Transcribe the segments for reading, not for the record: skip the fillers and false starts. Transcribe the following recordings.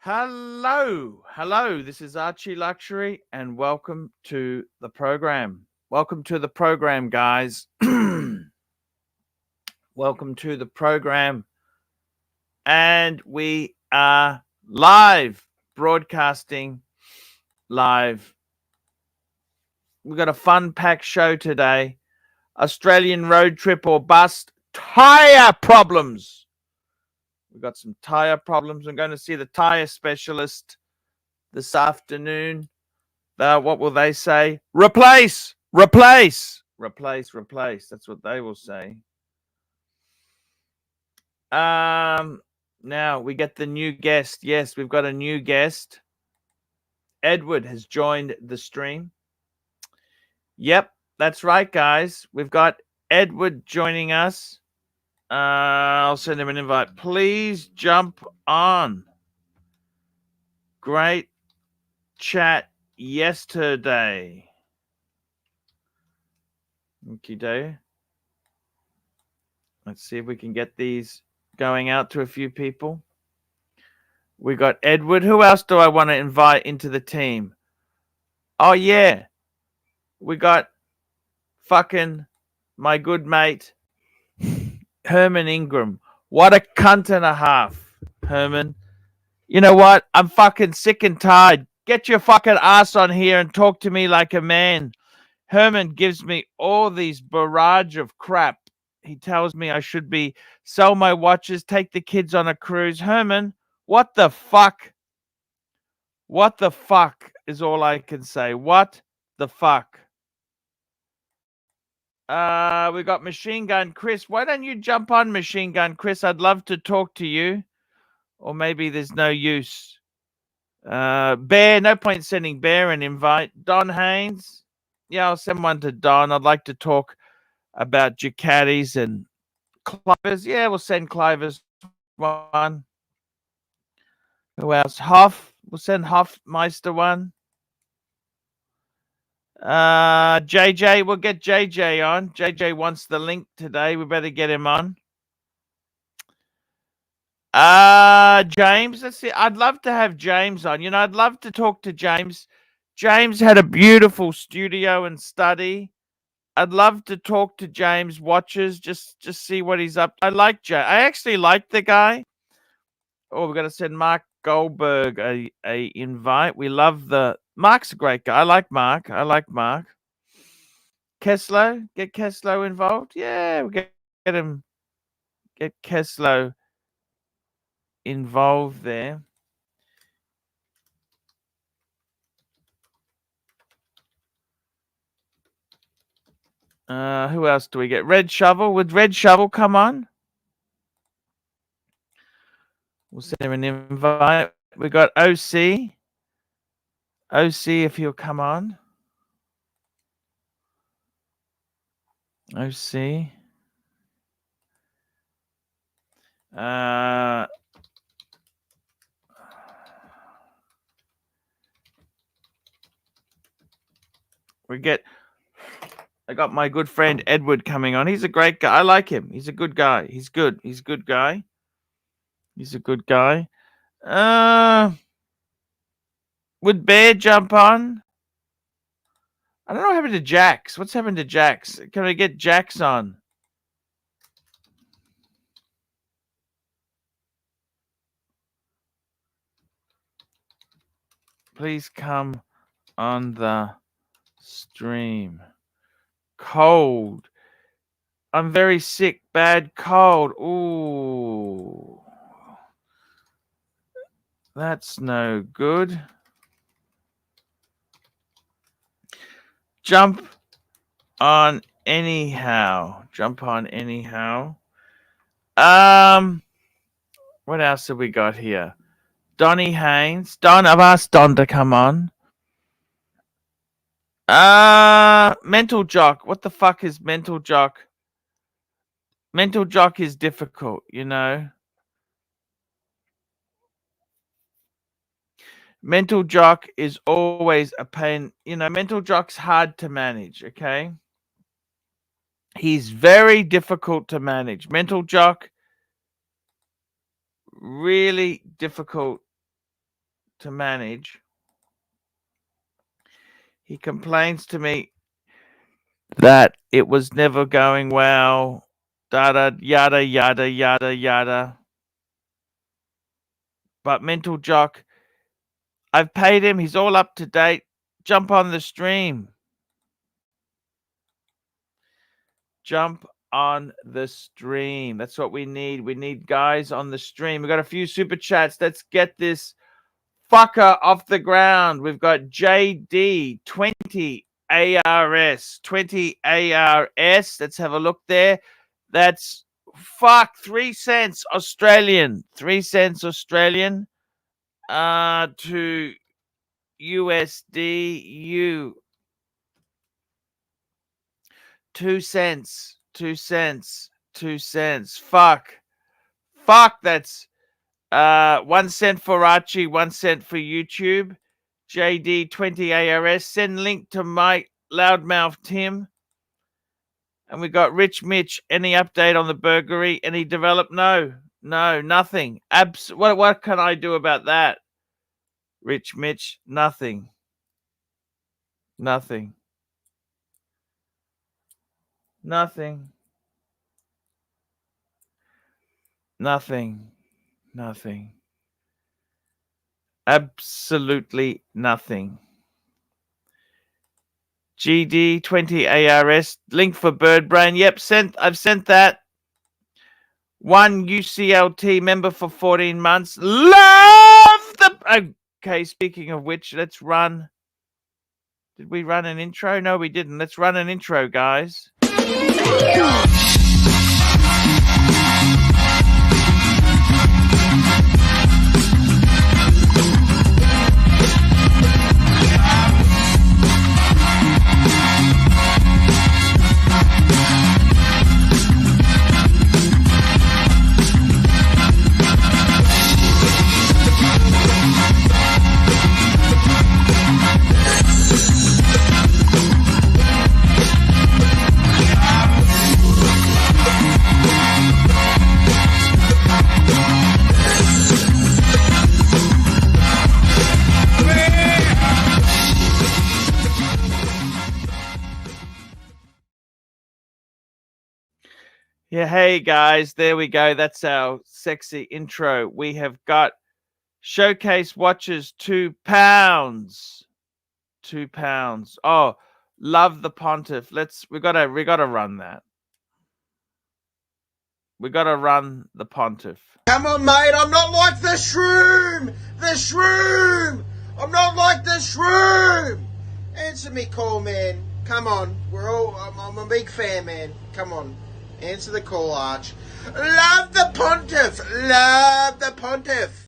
Hello. This is ArchieLuxury, and welcome to the program. Welcome to the program, guys. Welcome to the program, and we are live, broadcasting live. We've got a fun-packed show today. Australian road trip or bust. Tyre problems. We've got some tyre problems. I'm going to see the tyre specialist this afternoon. What will they say? Replace. That's what they will say. Now we get the new guest. Yes, we've got a new guest. Edward has joined the stream. Yep, that's right, guys. We've got Edward joining us. I'll send him an invite. Please jump on. Great chat yesterday. Okay, let's see if we can get these going out to a few people. We got Edward. Who else do I want to invite into the team? Oh, yeah. We got fucking my good mate, Herman Ingram. What a cunt and a half, Herman. You know what? I'm fucking sick and tired. Get your fucking ass on here and talk to me like a man. Herman gives me all these barrage of crap. He tells me I should sell my watches, take the kids on a cruise. Herman, what the fuck? What the fuck is all I can say. What the fuck? We got Machine Gun Chris. Why don't you jump on, Machine Gun Chris? I'd love to talk to you. Or maybe there's no use. Bear, no point sending Bear an invite. Don Haynes. Yeah, I'll send one to Don. I'd like to talk about Ducatis and Clivers. Yeah, we'll send Clivers one. Who else? Hoff. We'll send Hoffmeister one. JJ, we'll get JJ on. JJ wants the link today. We better get him on. James, let's see. I'd love to have James on. You know, I'd love to talk to James. James had a beautiful studio and study. I'd love to talk to James Watches, just see what he's up to. I like Jay. I actually like the guy. Oh, we've got to send Mark Goldberg a invite. We love Mark's a great guy. I like Mark. Kessler, get Kessler involved. Yeah, we'll get him. Get Kessler involved there. Who else do we get? Red Shovel. Would Red Shovel come on? We'll send him an invite. We got OC. OC, if he'll come on. OC. I got my good friend Edward coming on. He's a great guy. I like him. He's a good guy. He's good. He's a good guy. Would Bear jump on? I don't know what happened to Jax. What's happened to Jax? Can I get Jax on? Please come on the stream. Cold. I'm very sick. Bad cold. Ooh. That's no good. Jump on anyhow. What else have we got here? Donny Haynes. I've asked Don to come on. Mental Jock. What the fuck is Mental Jock? Mental Jock is difficult, you know. Mental Jock is always a pain. You know, Mental Jock's hard to manage, okay? He's very difficult to manage. Mental Jock, really difficult to manage. He complains to me that it was never going well. Yada, yada, yada, yada, yada. But Mental Jock, I've paid him. He's all up to date. Jump on the stream. Jump on the stream. That's what we need. We need guys on the stream. We've got a few super chats. Let's get this fucker off the ground. We've got JD 20 ARS. 20 ARS. Let's have a look there. That's 3 cents Australian. 3 cents Australian to USD 2 cents. 2 cents. 2 cents. Fuck, that's 1 cent for Archie, 1 cent for YouTube. JD 20 ARS. Send link to Mike Loudmouth Tim. And we got Rich Mitch. Any update on the burglary? Any develop? No, nothing. What can I do about that? Rich Mitch, nothing. Nothing. Nothing. Nothing. Nothing. Absolutely nothing. GD 20 ARS. Link for Bird Brain. Yep, I've sent that. 1 UCLT member for 14 months. Love the... Okay, speaking of which, let's run. Did we run an intro? No, we didn't. Let's run an intro, guys. Yeah, hey guys, there we go. That's our sexy intro. We have got showcase watches, £2. £2. Oh, love the Pontiff. We gotta run that. We gotta run the Pontiff. Come on, mate. I'm not like the shroom. The shroom. I'm not like the shroom. Answer me call, man. Come on. I'm a big fan, man. Come on. Answer the call, Arch. Love the Pontiff. Love the Pontiff.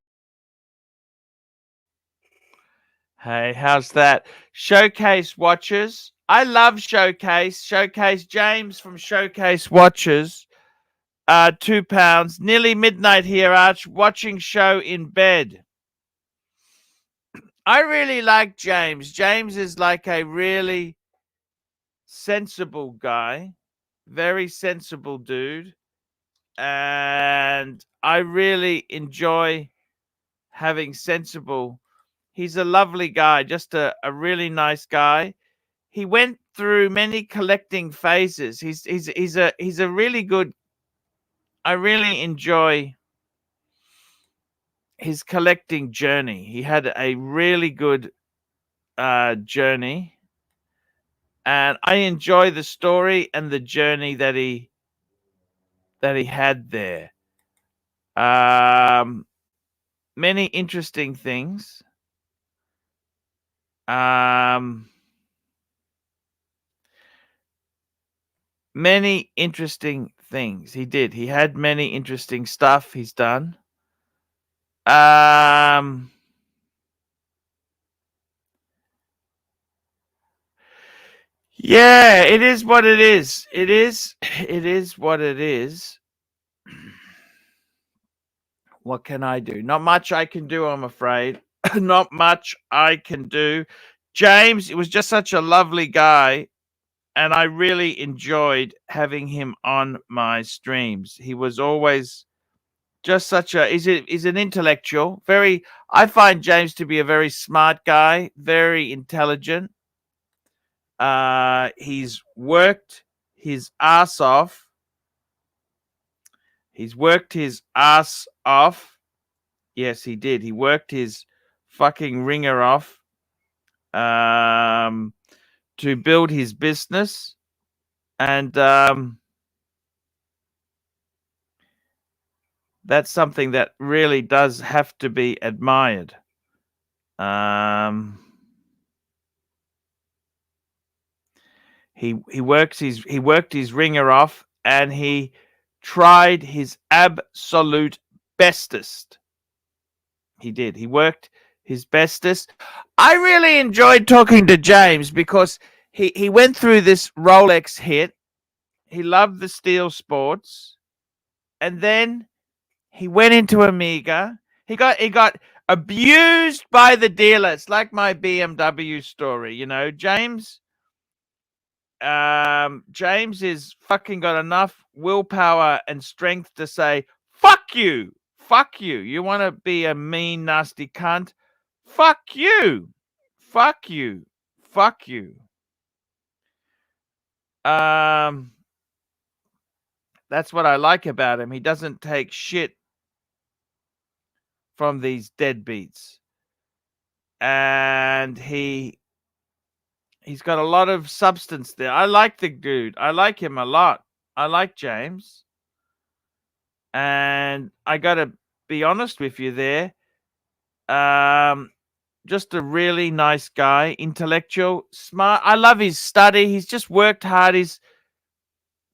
Hey, how's that? Showcase watches. I love Showcase. Showcase James from Showcase Watches. £2. Nearly midnight here, Arch. Watching show in bed. I really like James. James is like a really sensible guy. Very sensible dude. And I really enjoy having sensible. He's a lovely guy, just a really nice guy. He went through many collecting phases. He's a really good. I really enjoy his collecting journey. He had a really good journey, and I enjoy the story and the journey that he had there. Many interesting things. Many interesting things he did. He had many interesting stuff he's done. Yeah, it is what it is. It is what it is. What can I do? Not much I can do, I'm afraid. Not much I can do. James, it was just such a lovely guy, and I really enjoyed having him on my streams. He was always Just such a he's an intellectual. Very, I find James to be a very smart guy, very intelligent. He's worked his ass off. He's worked his ass off. Yes, he did. He worked his fucking ringer off to build his business. And that's something that really does have to be admired. He worked his ringer off, and he tried his absolute bestest. He did. He worked his bestest. I really enjoyed talking to James because he went through this Rolex hit. He loved the steel sports, and then he went into Amiga. He got abused by the dealers, like my BMW story. You know, James is fucking got enough willpower and strength to say, fuck you. Fuck you. You want to be a mean, nasty cunt? Fuck you. Fuck you. Fuck you. That's what I like about him. He doesn't take shit from these deadbeats. And he's got a lot of substance there. I like the dude. I like him a lot. I like James. And I got to be honest with you there. Just a really nice guy, intellectual, smart. I love his study. He's just worked hard.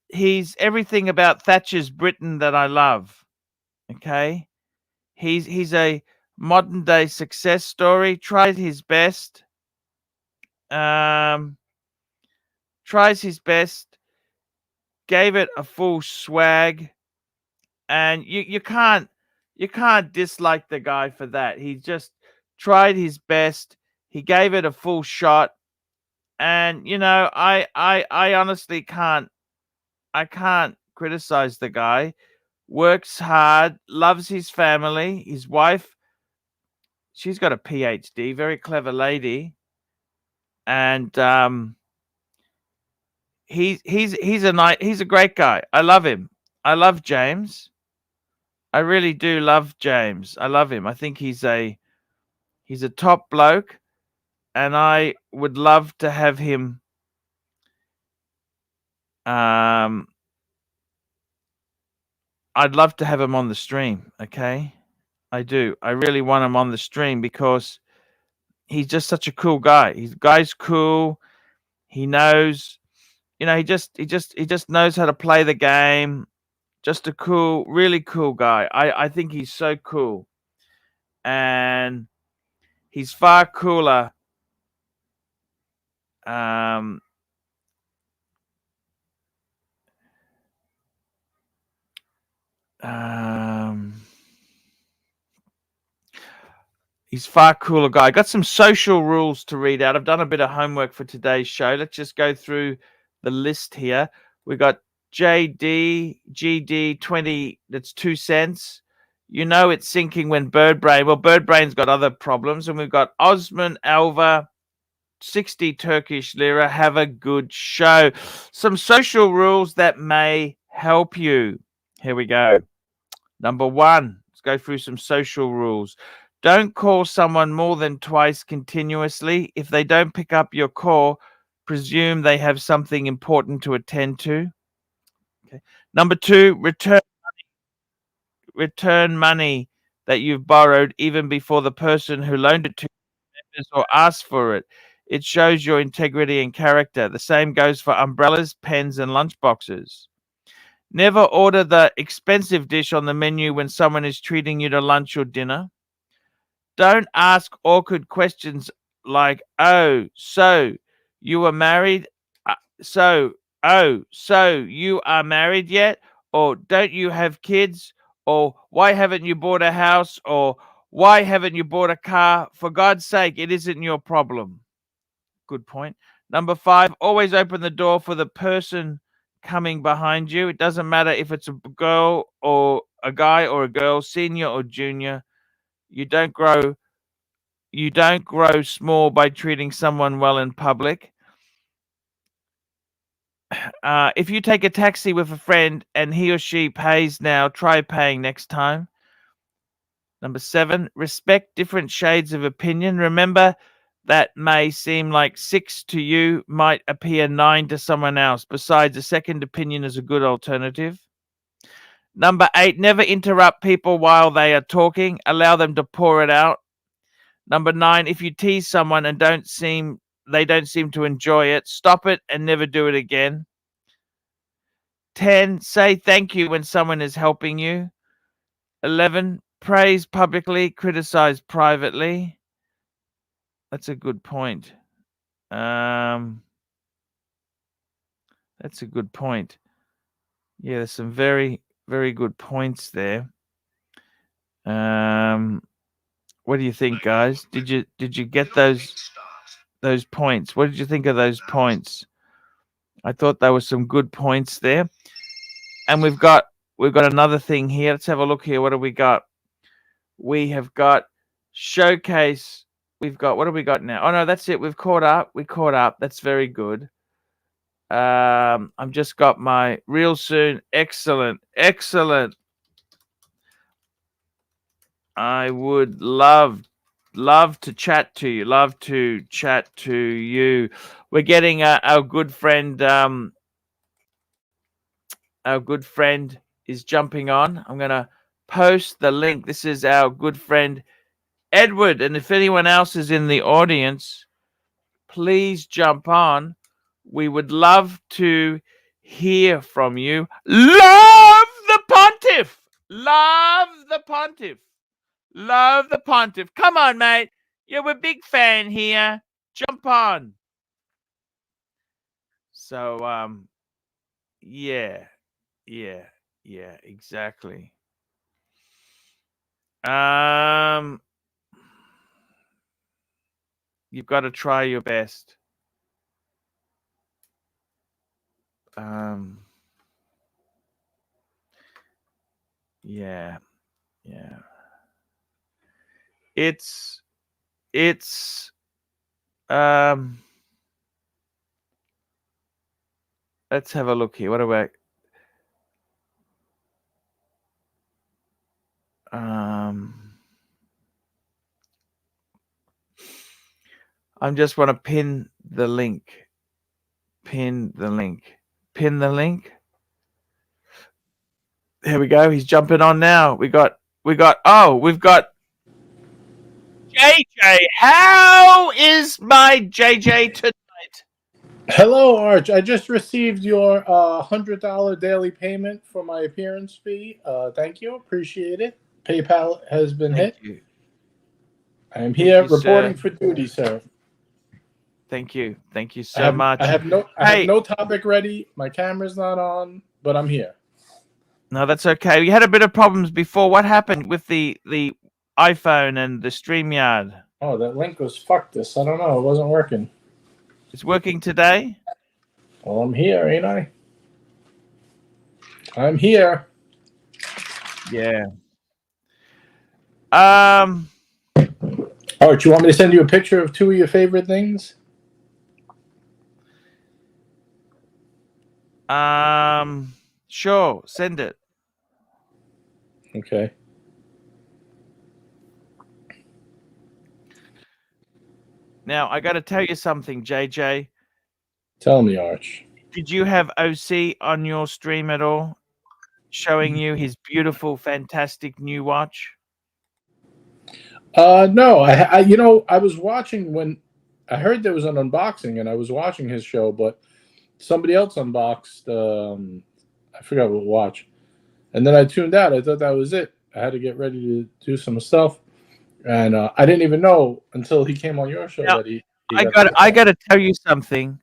He's everything about Thatcher's Britain that I love. Okay? He's a modern day success story. Tried his best. Tries his best. Gave it a full swag. And you can't dislike the guy for that. He just tried his best. He gave it a full shot. And you know, I honestly can't criticize the guy. Works hard, loves his family, his wife. She's got a PhD, very clever lady. And he's a great guy. I love him. I love James. I really do love James. I love him. I think he's a top bloke, and I would love to have him. I'd love to have him on the stream. Okay, I do. I really want him on the stream because he's just such a cool guy. Guy's cool. He knows, you know, he just knows how to play the game. Just a cool, really cool guy. I think he's so cool. And he's far cooler. He's far cooler guy. I got some social rules to read out. I've done a bit of homework for today's show. Let's just go through the list here. We got JD, GD 20, that's 2 cents. You know it's sinking when Birdbrain. Well, Birdbrain's got other problems. And we've got Osman Alva, 60 Turkish lira. Have a good show. Some social rules that may help you. Here we go. Number 1, let's go through some social rules. Don't call someone more than twice continuously. If they don't pick up your call, presume they have something important to attend to. Okay. Number 2, return money that you've borrowed even before the person who loaned it to you or asked for it. It shows your integrity and character. The same goes for umbrellas, pens, and lunchboxes. Never order the expensive dish on the menu when someone is treating you to lunch or dinner. Don't ask awkward questions like, oh, so you were married? So you are married yet? Or don't you have kids? Or why haven't you bought a house? Or why haven't you bought a car? For God's sake, it isn't your problem. Good point. Number 5, always open the door for the person coming behind you. It doesn't matter if it's a girl or a guy or a girl, senior or junior. You don't grow small by treating someone well in public. If you take a taxi with a friend and he or she pays now, try paying next time. Number 7, respect different shades of opinion. Remember that may seem like 6 to you might appear 9 to someone else. Besides, a second opinion is a good alternative. Number 8, never interrupt people while they are talking. Allow them to pour it out. Number 9, if you tease someone and they don't seem to enjoy it, stop it and never do it again. 10, say thank you when someone is helping you. 11, praise publicly, criticize privately. That's a good point. That's a good point. Yeah, there's some very, very good points there. What do you think, guys? Did you get those points? What did you think of those points? I thought there were some good points there. And we've got another thing here. Let's have a look here. What have we got? We have got showcase. We've got, what have we got now? Oh no, that's it. We've caught up. We caught up. That's very good. I've just got my real soon. Excellent. Excellent. I would love to chat to you. Love to chat to you. We're getting our good friend. Our good friend is jumping on. I'm gonna post the link. This is our good friend Edward, and if anyone else is in the audience, please jump on. We would love to hear from you. Love the pontiff. Love the pontiff. Love the pontiff. Come on, mate. You're a big fan here. Jump on. So, yeah, exactly. You've got to try your best. Yeah. It's let's have a look here. What about I just want to pin the link. Pin the link. There we go. He's jumping on now. We've got JJ. How is my JJ tonight? Hello, Arch. I just received your $100 daily payment for my appearance fee. Thank you. Appreciate it. PayPal has been hit. You. I'm here reporting for duty, sir. Thank you. Thank you so much. I have no topic ready. My camera's not on, but I'm here. No, that's okay. We had a bit of problems before. What happened with the iPhone and the StreamYard? Oh, that link was fuck this. I don't know. It wasn't working. It's working today? Well, I'm here, ain't I? I'm here. Yeah. Arch, you want me to send you a picture of 2 of your favorite things? Sure. Send it. Okay. Now, I got to tell you something, JJ. Tell me, Arch. Did you have OC on your stream at all? Showing you his beautiful, fantastic new watch? No. I was watching when I heard there was an unboxing, and I was watching his show, but somebody else unboxed. I forgot what watch, and then I tuned out. I thought that was it. I had to get ready to do some stuff, and I didn't even know until he came on your show that he I got to tell you something.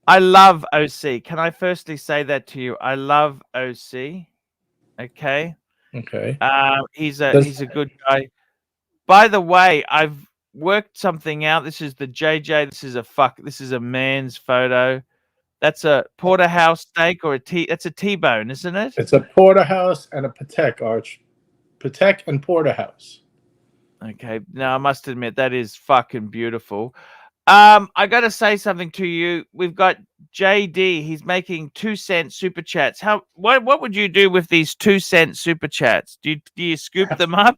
I love OC. Can I firstly say that to you? I love OC. Okay. Okay. He's a good guy. By the way, I've worked something out. This is the JJ. This is a man's photo. That's a porterhouse steak or that's a T-bone, isn't it? It's a porterhouse and a patek, Arch. Patek and porterhouse. Okay. Now I must admit that is fucking beautiful. I got to say something to you. We've got JD. He's making 2-cent super chats. What would you do with these 2-cent super chats? Do you scoop them up?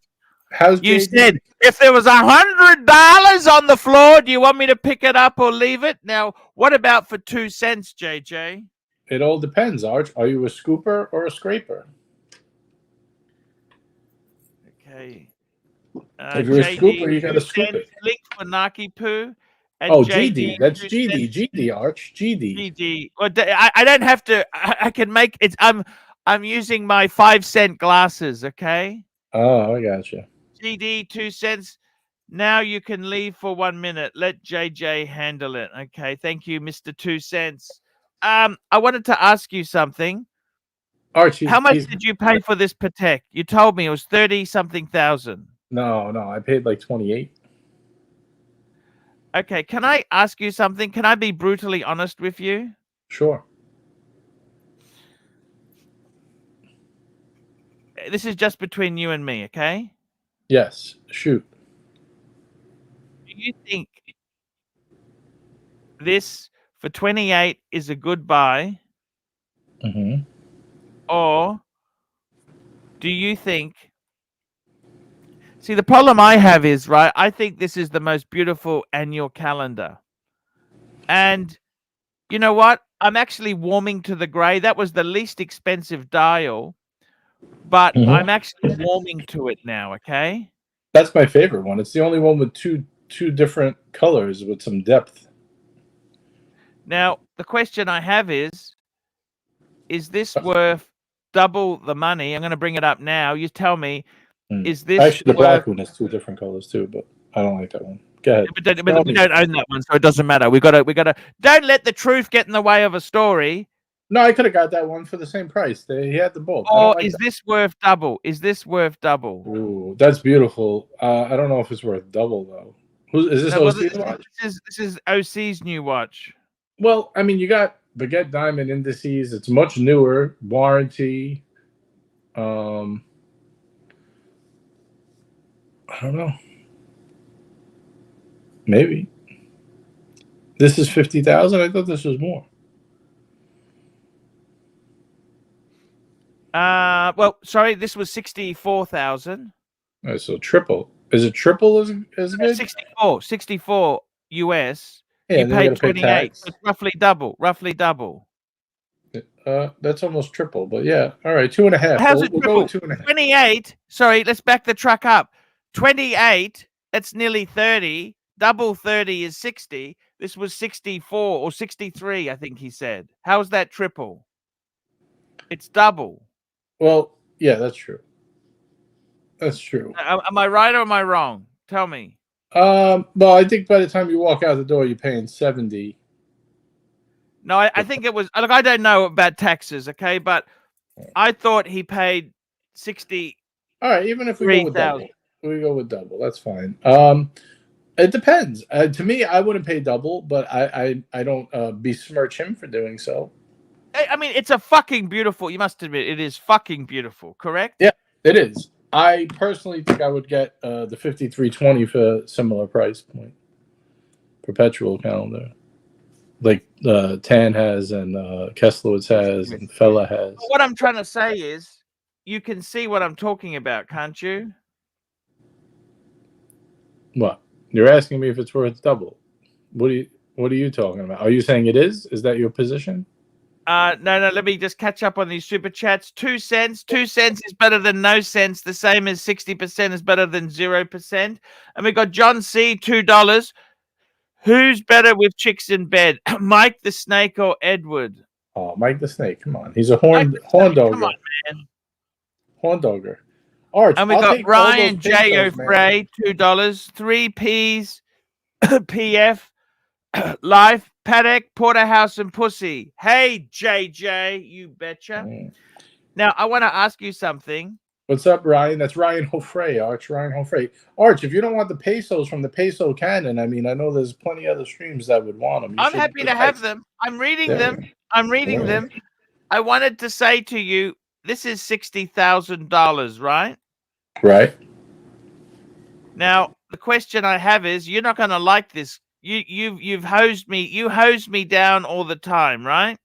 How's You JD? said if there was $100 on the floor, do you want me to pick it up or leave it? Now, what about for 2 cents, JJ? It all depends, Arch. Are you a scooper or a scraper? Okay. If you're a scooper, you got to scoop it. Link for Naki Poo. Oh, GD. That's GD. GD, Arch. GD. GD. Well, I don't have to. I can make it. I'm using my 5-cent glasses. Okay. Oh, I gotcha. GD 2 cents. Now you can leave for 1 minute. Let JJ handle it. Okay. Thank you, Mr. 2 cents. I wanted to ask you something. Archie, how much did you pay for this Patek? You told me it was 30-something thousand. No, I paid like 28. Okay, can I ask you something? Can I be brutally honest with you? Sure. This is just between you and me, okay? Yes. Shoot. Do you think this for 28 is a good buy? Mm-hmm. Or do you think... See, the problem I have is, right, I think this is the most beautiful annual calendar. And you know what? I'm actually warming to the gray. That was the least expensive dial, but I'm actually warming to it now, okay? That's my favorite one. It's the only one with two different colors with some depth. Now, the question I have is this worth double the money? I'm going to bring it up now. You tell me, is this actually the black worth... one has 2 different colors too, but I don't like that one. Go ahead. But we don't own that one, so it doesn't matter. We gotta don't let the truth get in the way of a story. No, I could have got that one for the same price. He had the both. Or is this worth double? Is this worth double? Ooh, that's beautiful. I don't know if it's worth double though. Is this OC's watch? This is OC's new watch. Well, I mean, you got Baguette Diamond indices. It's much newer, warranty. I don't know. Maybe. This is 50,000. I thought this was more. Well, sorry, this was 64,000. So triple. Is it triple as good? 64 US. Yeah, you paid 28. So it's roughly double. That's almost triple, but yeah. All right, 2.5. How's it triple? We'll go with 2.5. 28. Sorry, let's back the truck up. 28. That's nearly 30. Double 30 is 60. This was 64 or 63, I think he said. How's that triple? It's double. Well, yeah, that's true. That's true. Am I right or am I wrong? Tell me. Well, I think by the time you walk out the door, you're paying 70. No, I think it was... Look, I don't know about taxes, okay? But I thought he paid 60. All right, even if we go with double. We go with double. That's fine. It depends. To me, I wouldn't pay double, but I don't besmirch him for doing so. I mean, it's a fucking beautiful... You must admit, it is fucking beautiful, correct? Yeah, it is. I personally think I would get the 5320 for a similar price point. Perpetual calendar. Like Tan has and Kesslowitz has and Fella has. What I'm trying to say is, you can see what I'm talking about, can't you? What? You're asking me if it's worth double. What are you talking about? Are you saying it is? Is that your position? No, let me just catch up on these super chats. 2 cents. 2 cents is better than no cents. The same as 60% is better than 0%. And we got John C, $2. Who's better with chicks in bed, Mike the Snake or Edward? Oh, Mike the Snake. Come on. He's a horn dogger. Come on, man. Horn dogger. Arch, and we got Ryan J. O'Fray, $2. 3 P's, PF, Life, Paddock, Porterhouse, and Pussy. Hey, JJ, you betcha. Now, I want to ask you something. What's up, Ryan? That's Ryan Hofrey, Arch. Ryan Hofrey. Arch, if you don't want the pesos from the peso cannon, I mean, I know there's plenty other streams that would want them. I'm happy to have them. I'm reading them. I'm reading them. I wanted to say to you, this is $60,000, right? Right. Now, the question I have is, you're not going to like this. You've hosed me. You hose me down all the time, right?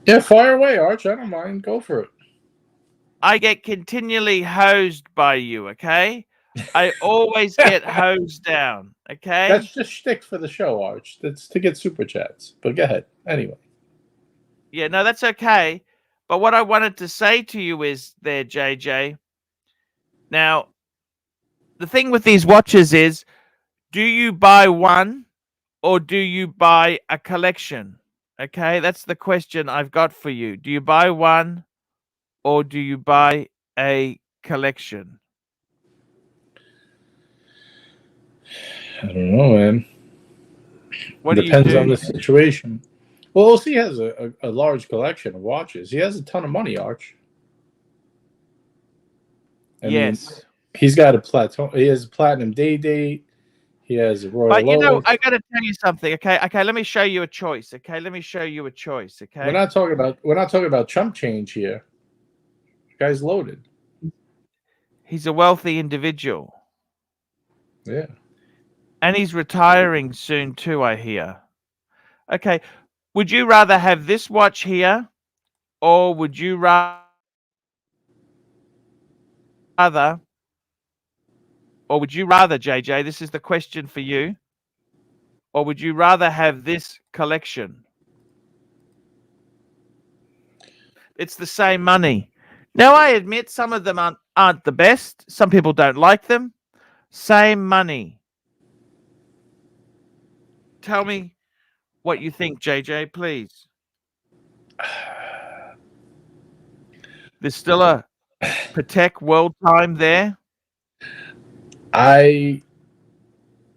Yeah, fire away, Arch. I don't mind. Go for it. I get continually hosed by you, okay? I always get hosed down, okay? That's just shtick for the show, Arch. That's to get super chats. But go ahead. Anyway. Yeah, no, that's okay. But what I wanted to say to you is there, JJ. Now, the thing with these watches is, do you buy one or do you buy a collection? Okay, that's the question I've got for you. Do you buy one or do you buy a collection? I don't know, man. What do you Depends do? on the situation. Well, OC has a large collection of watches. He has a ton of money, Arch. I mean, Yes. he's got a platinum. He has a platinum day. He has a Royal. But you know, Lotus. I got to tell you something. Okay, let me show you a choice. Okay, let me show you a choice. Okay, we're not talking about chump change here. The guy's loaded. He's a wealthy individual. Yeah. And he's retiring soon too, I hear. Okay, would you rather have this watch here, or would you rather, JJ, this is the question for you, or would you rather have this collection? It's the same money. Now, I admit some of them aren't the best. Some people don't like them. Same money. Tell me what you think, JJ, please. There's still a Patek World Time there. I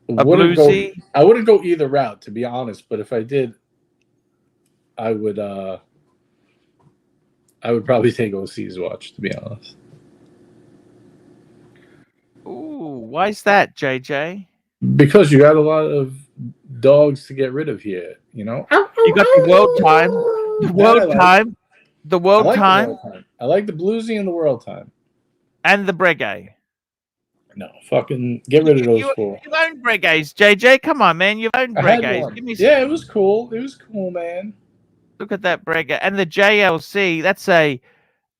wouldn't go either route, to be honest. But if I did, I would probably take OC's watch, to be honest. Ooh, why is that, JJ? Because you got a lot of dogs to get rid of here, you know? You got the World Time. The World Time. The World Time. I like the Bluesy and the World Time. And the Breguet. No, fucking get rid of those four. You own Breguets, JJ. Come on, man. You've owned Breguets. Give me some. Yeah, it was cool. It was cool, man. Look at that Breguet. And the JLC, that's a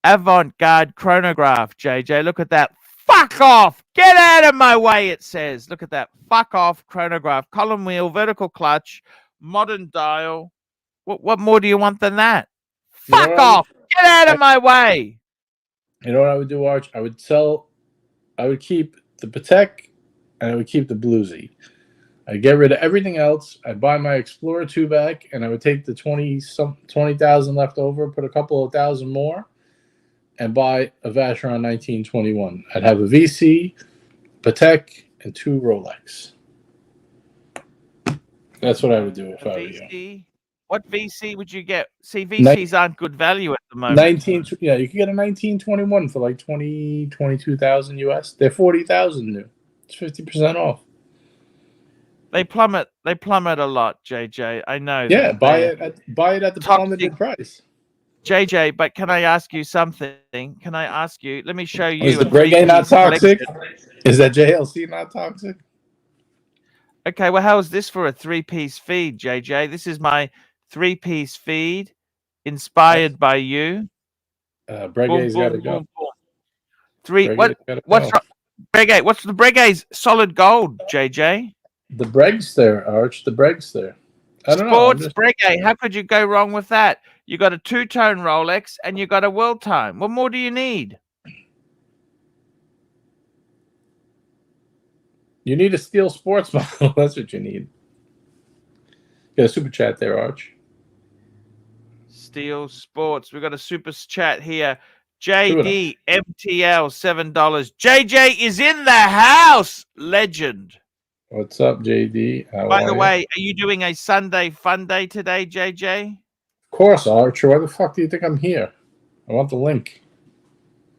avant-garde chronograph, JJ. Look at that. Fuck off! Get out of my way, it says. Look at that. Fuck off chronograph. Column wheel, vertical clutch, modern dial. What more do you want than that? Fuck off! Get out of my way! You know what I would do, Arch? I would keep the Patek and I would keep the Bluesy. I'd get rid of everything else. I'd buy my Explorer 2 back and I would take the 20,000 left over, put a couple of thousand more, and buy a Vacheron 1921. I'd have a VC, Patek, and 2 Rolex. That's what I would do if I were you. What VC would you get? See, VCs aren't good value at the moment. Yeah, you can get a 1921 for like 22,000 US. They're 40,000 new. It's 50% off. They plummet a lot, JJ. I know. Yeah, buy it at the plummeted price. JJ, but can I ask you something? Can I ask you? Let me show you. Is the Breguet not toxic? Is that JLC not toxic? Okay, well, how is this for a 3-piece feed, JJ? This is my 3-piece feed, inspired by you. Breguet's got to go. Breguet? What's the Breguet's solid gold, JJ? The Breg's there, Arch. The Breg's there. I don't know. Sports Breguet. How could you go wrong with that? You got a 2-tone Rolex and you got a World Time. What more do you need? You need a steel sports model. That's what you need. Got a super chat there, Arch. Steel Sports. We got a super chat here. JD MTL $7. JJ is in the house. Legend. What's up, JD? By the way, are you doing a Sunday fun day today, JJ? Of course, Arch. Why the fuck do you think I'm here? I want the link.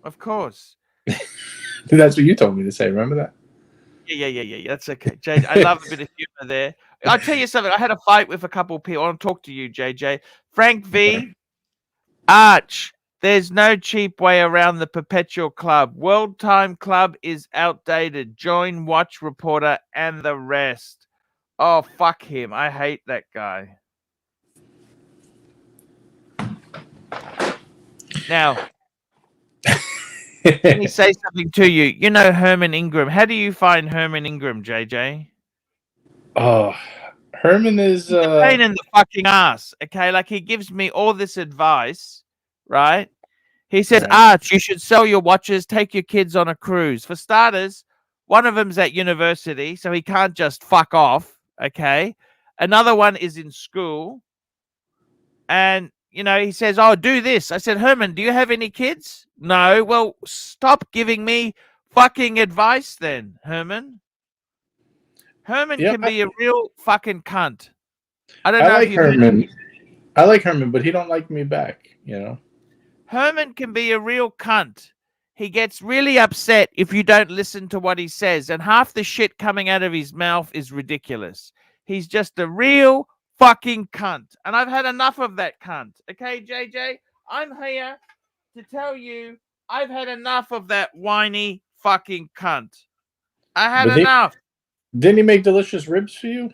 Of course. That's what you told me to say. Remember that? Yeah. That's okay. JJ, I love a bit of humor there. I'll tell you something. I had a fight with a couple of people. I want to talk to you, JJ. Frank V. Arch. There's no cheap way around the Perpetual Club. World Time Club is outdated. Join Watch Reporter and the rest. Oh, fuck him. I hate that guy. Now, let me say something to you. You know Herman Ingram. How do you find Herman Ingram, JJ? Oh, Herman is He's a pain in the fucking ass. Okay, like he gives me all this advice, right? He says, right. Arch, you should sell your watches, take your kids on a cruise. For starters, one of them's at university, so he can't just fuck off. Okay, another one is in school, and he says, "Oh, do this." I said, "Herman, do you have any kids?" No. Well, stop giving me fucking advice then, Herman. Herman Yeah, can be a real fucking cunt. I don't I know if like you've heard of Herman. I like Herman, but he don't like me back. Herman can be a real cunt. He gets really upset if you don't listen to what he says, and half the shit coming out of his mouth is ridiculous. He's just a real fucking cunt, and I've had enough of that cunt. Okay, JJ? I'm here to tell you I've had enough of that whiny fucking cunt. I had But enough. didn't he make delicious ribs for you?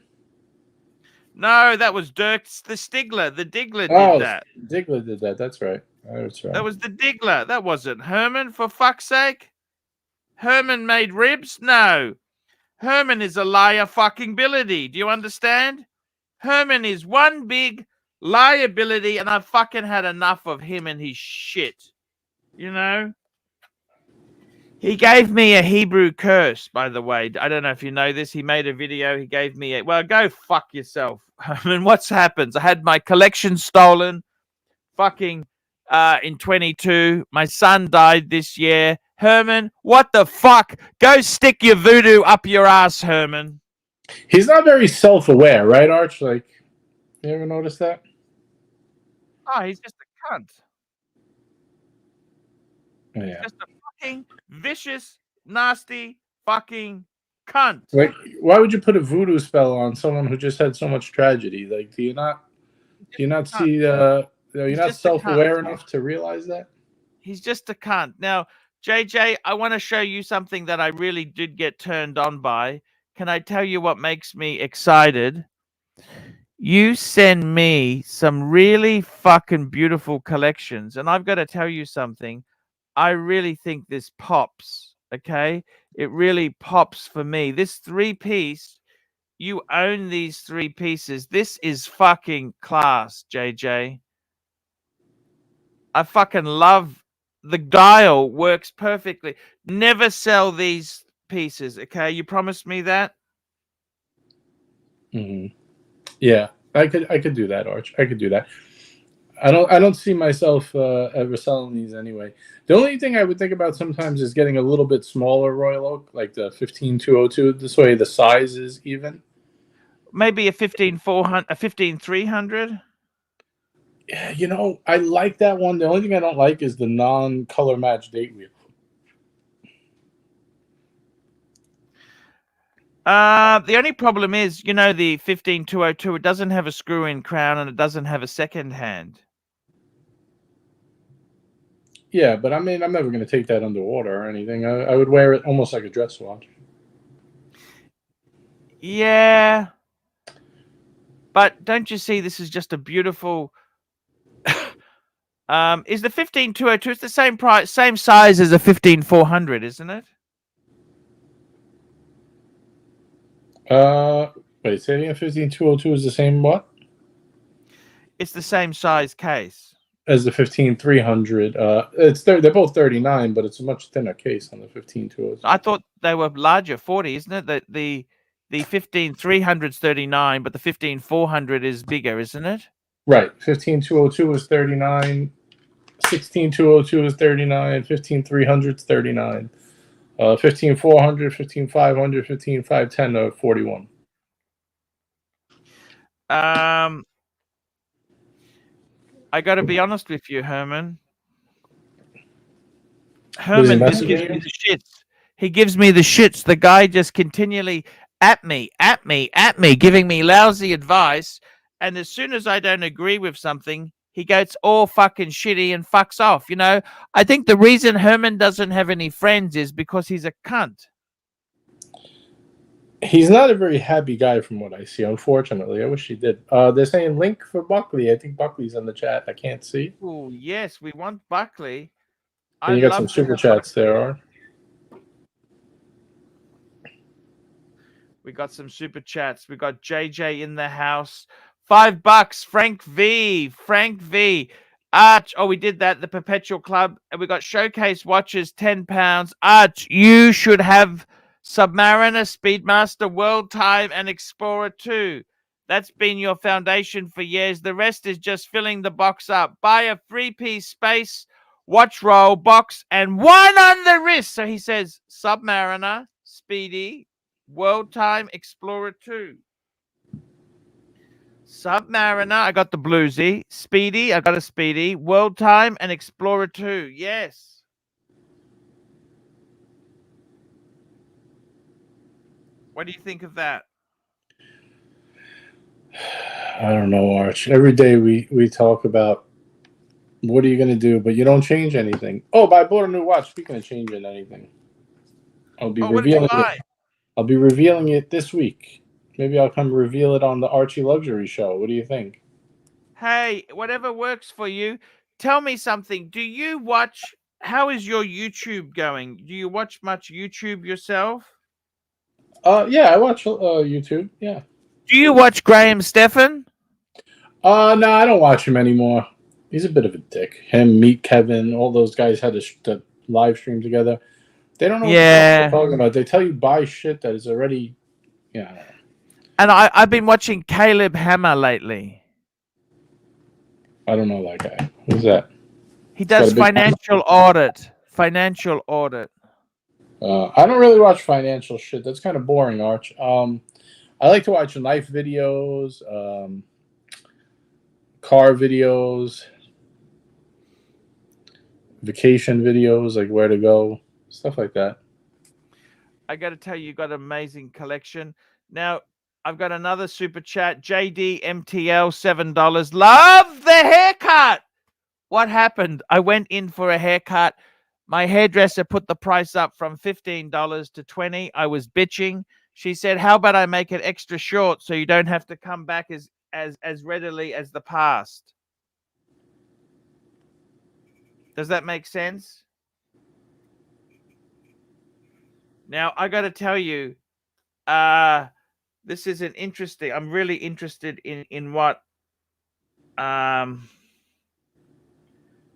No, that was Dirk the Stigler. The Diggler did Oh, that. Diggler did that. That's right. That's right. That was the Diggler. That wasn't Herman, for fuck's sake. Herman made ribs? No. Herman is a liability. Do you understand? Herman is one big liability, and I've fucking had enough of him and his shit. He gave me a Hebrew curse, by the way. I don't know if you know this. He made a video. He gave me a... Well, go fuck yourself. Herman, what's happened? I had my collection stolen fucking in 22. My son died this year. Herman, what the fuck? Go stick your voodoo up your ass, Herman. He's not very self-aware, right, Arch? Like, you ever notice that? Oh, he's just a cunt. Yeah. He's just a fucking vicious, nasty fucking cunt. Like, why would you put a voodoo spell on someone who just had so much tragedy? Like, do you not see? You're not self-aware enough to realize that? He's just a cunt. Now, JJ, I want to show you something that I really did get turned on by. Can I tell you what makes me excited? You send me some really fucking beautiful collections, and I've got to tell you something. I really think this pops, okay? It really pops for me. This 3-piece, you own these 3 pieces. This is fucking class, JJ. I fucking love the dial, works perfectly. Never sell these pieces, okay? You promised me that? Mm-hmm. Yeah, I could do that, Arch. I could do that. I don't see myself ever selling these anyway. The only thing I would think about sometimes is getting a little bit smaller Royal Oak, like the 15202. This way the size is even. Maybe a 15400, a 15300. Yeah, I like that one. The only thing I don't like is the non-color match date wheel. The only problem is, the 15202, it doesn't have a screw-in crown and it doesn't have a second hand. Yeah, but I mean, I'm never going to take that underwater or anything. I would wear it almost like a dress watch. Yeah. But don't you see this is just a beautiful... is the 15202, it's the same price, same size as a 15400, isn't it? Wait, say again, 15202 is the same what? It's the same size case. As the 15300. They're both 39, but it's a much thinner case on the 15202. I thought they were larger, 40, isn't it? The 15300 is 39, but the 15400 is bigger, isn't it? Right. 15202 is 39. 16202 is 39. 15300 is 39. 15400, 15500, 15510 are 41. I got to be honest with you, Herman. Herman just gives me the shits. He gives me the shits. The guy just continually at me, giving me lousy advice. And as soon as I don't agree with something, he gets all fucking shitty and fucks off. You know, I think the reason Herman doesn't have any friends is because he's a cunt. He's not a very happy guy from what I see, unfortunately. I wish he did. They're saying link for Buckley. I think Buckley's in the chat. I can't see. Oh, yes, we want Buckley. And you got some super chats there. We got some super chats. We got JJ in the house. $5. Frank V. Arch. Oh, we did that. The Perpetual Club. And we got Showcase Watches, £10. Arch, you should have Submariner, Speedmaster, World Time, and Explorer 2. That's been your foundation for years. The rest is just filling the box up. Buy a 3-piece space, watch roll, box, and one on the wrist. So he says Submariner, Speedy, World Time, Explorer 2. Submariner, I got the Bluesy. Speedy, I got a Speedy. World Time and Explorer 2. Yes. What do you think of that? I don't know, Arch. Every day we talk about what are you going to do, but you don't change anything. Oh, but I bought a new watch. Speaking of changing anything, I'll be revealing it. I'll be revealing it this week. Maybe I'll come reveal it on the ArchieLuxury show. What do you think? Hey, whatever works for you. Tell me something. Do you watch? How is your YouTube going? Do you watch much YouTube yourself? Yeah, I watch YouTube. Yeah. Do you watch Graham Stephan? No, I don't watch him anymore. He's a bit of a dick. Him, Meet Kevin, all those guys had a live stream together. They don't know what they're talking about. They tell you buy shit that is already, yeah. And I've been watching Caleb Hammer lately. I don't know that guy. Who's that? He does financial audit. Financial audit. I don't really watch financial shit. That's kind of boring, Arch. I like to watch life videos, car videos, vacation videos, like where to go, stuff like that. I got to tell you, got an amazing collection. Now, I've got another super chat. JD MTL, $7. Love the haircut. What happened? I went in for a haircut. My hairdresser put the price up from $15 to $20. I was bitching. She said, how about I make it extra short so you don't have to come back as readily as the past? Does that make sense? Now, I got to tell you, this is an interesting, I'm really interested in what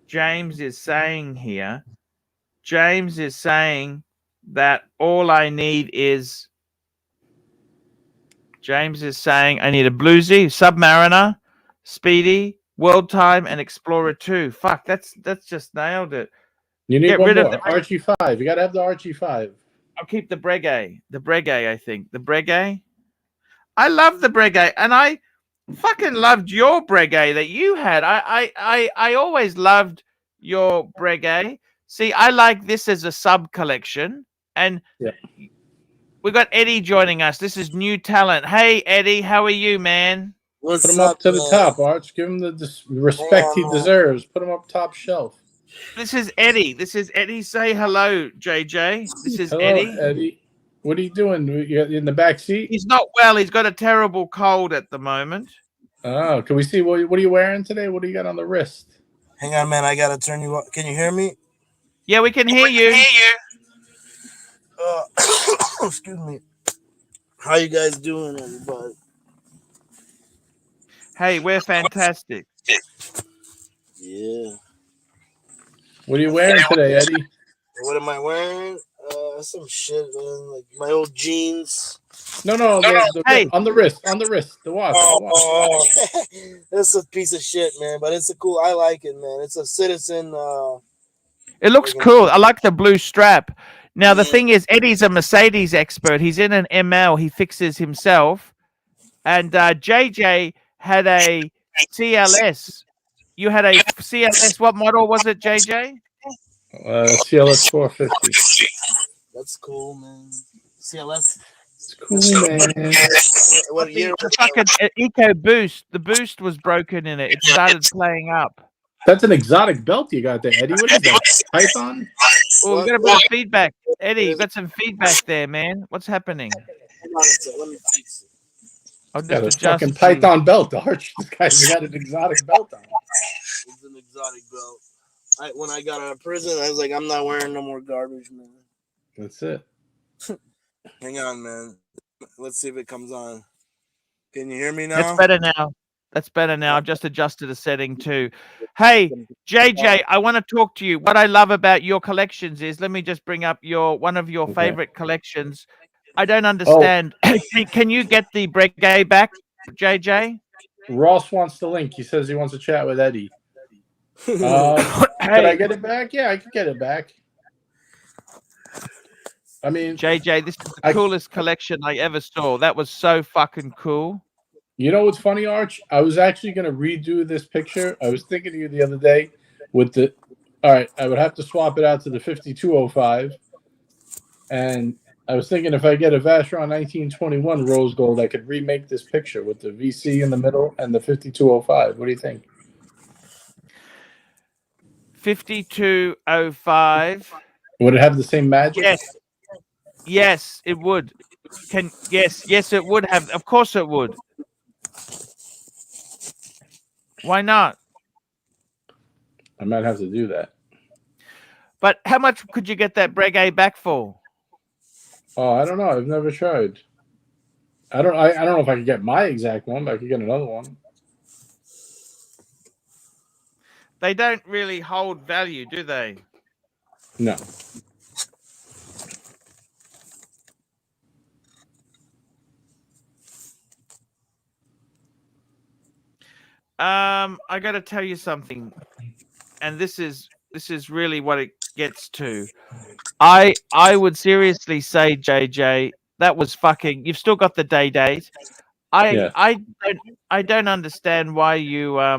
James is saying here. James is saying that all I need is, James is saying I need a Bluesy, Submariner, Speedy, World Time, and Explorer 2. Fuck, that's just nailed it. You need one more. Archie 5. You got to have the Archie 5. I'll keep the Breguet. The Breguet, I think. The Breguet. I love the Breguet, and I fucking loved your Breguet that you had. I always loved your Breguet. See, I like this as a sub collection, and we got Eddie joining us. This is new talent. Hey, Eddie, how are you, man? Put him up to the top, Arch. Give him the respect he deserves. Put him up top shelf. This is Eddie. This is Eddie. Say hello, JJ. This is hello, Eddie. What are you doing? You in the back seat? He's not well. He's got a terrible cold at the moment. Oh, can we see what are you wearing today? What do you got on the wrist? Hang on, man. I gotta turn you up. Can you hear me? Yeah, we can hear you. Excuse me. How you guys doing, everybody? Hey, we're fantastic. Yeah. What are you wearing today, Eddie? What am I wearing? Some shit, man. Like my old jeans. No. Hey. On the wrist, the watch. Oh. That's a piece of shit, man. But it's a cool. I like it, man. It's a Citizen. It looks cool. I like the blue strap. Now the thing is, Eddie's a Mercedes expert. He's in an ML. He fixes himself. And JJ had a CLS. You had a CLS. What model was it, JJ? CLS 450. That's cool, man. CLS. It's cool, man. What year? The fucking Eco Boost. The boost was broken in it. It started playing up. That's an exotic belt you got there, Eddie. What is that? Python? Oh, we What? got a bit of feedback. Eddie, you got some feedback there, man. What's happening? Hold on a second, let me fix it. I'll Got just a fucking adjust. Python belt, Arch. This guy's got an exotic belt on. It's an exotic belt. When I got out of prison, I was like, I'm not wearing no more garbage, man. That's it. Hang on, man. Let's see if it comes on. Can you hear me now? That's better now. That's better now. I've just adjusted the setting too. Hey, JJ, I want to talk to you. What I love about your collections is, let me just bring up one of your favorite collections. I don't understand. Can you get the Breguet back, JJ? Ross wants the link. He says he wants to chat with Eddie. Could I get it back? Yeah, I could get it back. I mean, JJ, this is the coolest collection I ever saw. That was so fucking cool. You know what's funny, Arch? I was actually going to redo this picture. I was thinking of you the other day with the... All right, I would have to swap it out to the 5205. And I was thinking if I get a Vacheron 1921 rose gold, I could remake this picture with the VC in the middle and the 5205. What do you think? 5205. Would it have the same magic? Yes. Yes, it would. Yes, it would have. Of course it would. Why not? I might have to do that. But how much could you get that Breguet back for? Oh, I don't know. I've never tried. I don't know if I could get my exact one, but I could get another one. They don't really hold value, do they? No. I got to tell you something, and this is really what it gets to. I would seriously say, JJ, that was fucking. You've still got the day date. I don't understand why you I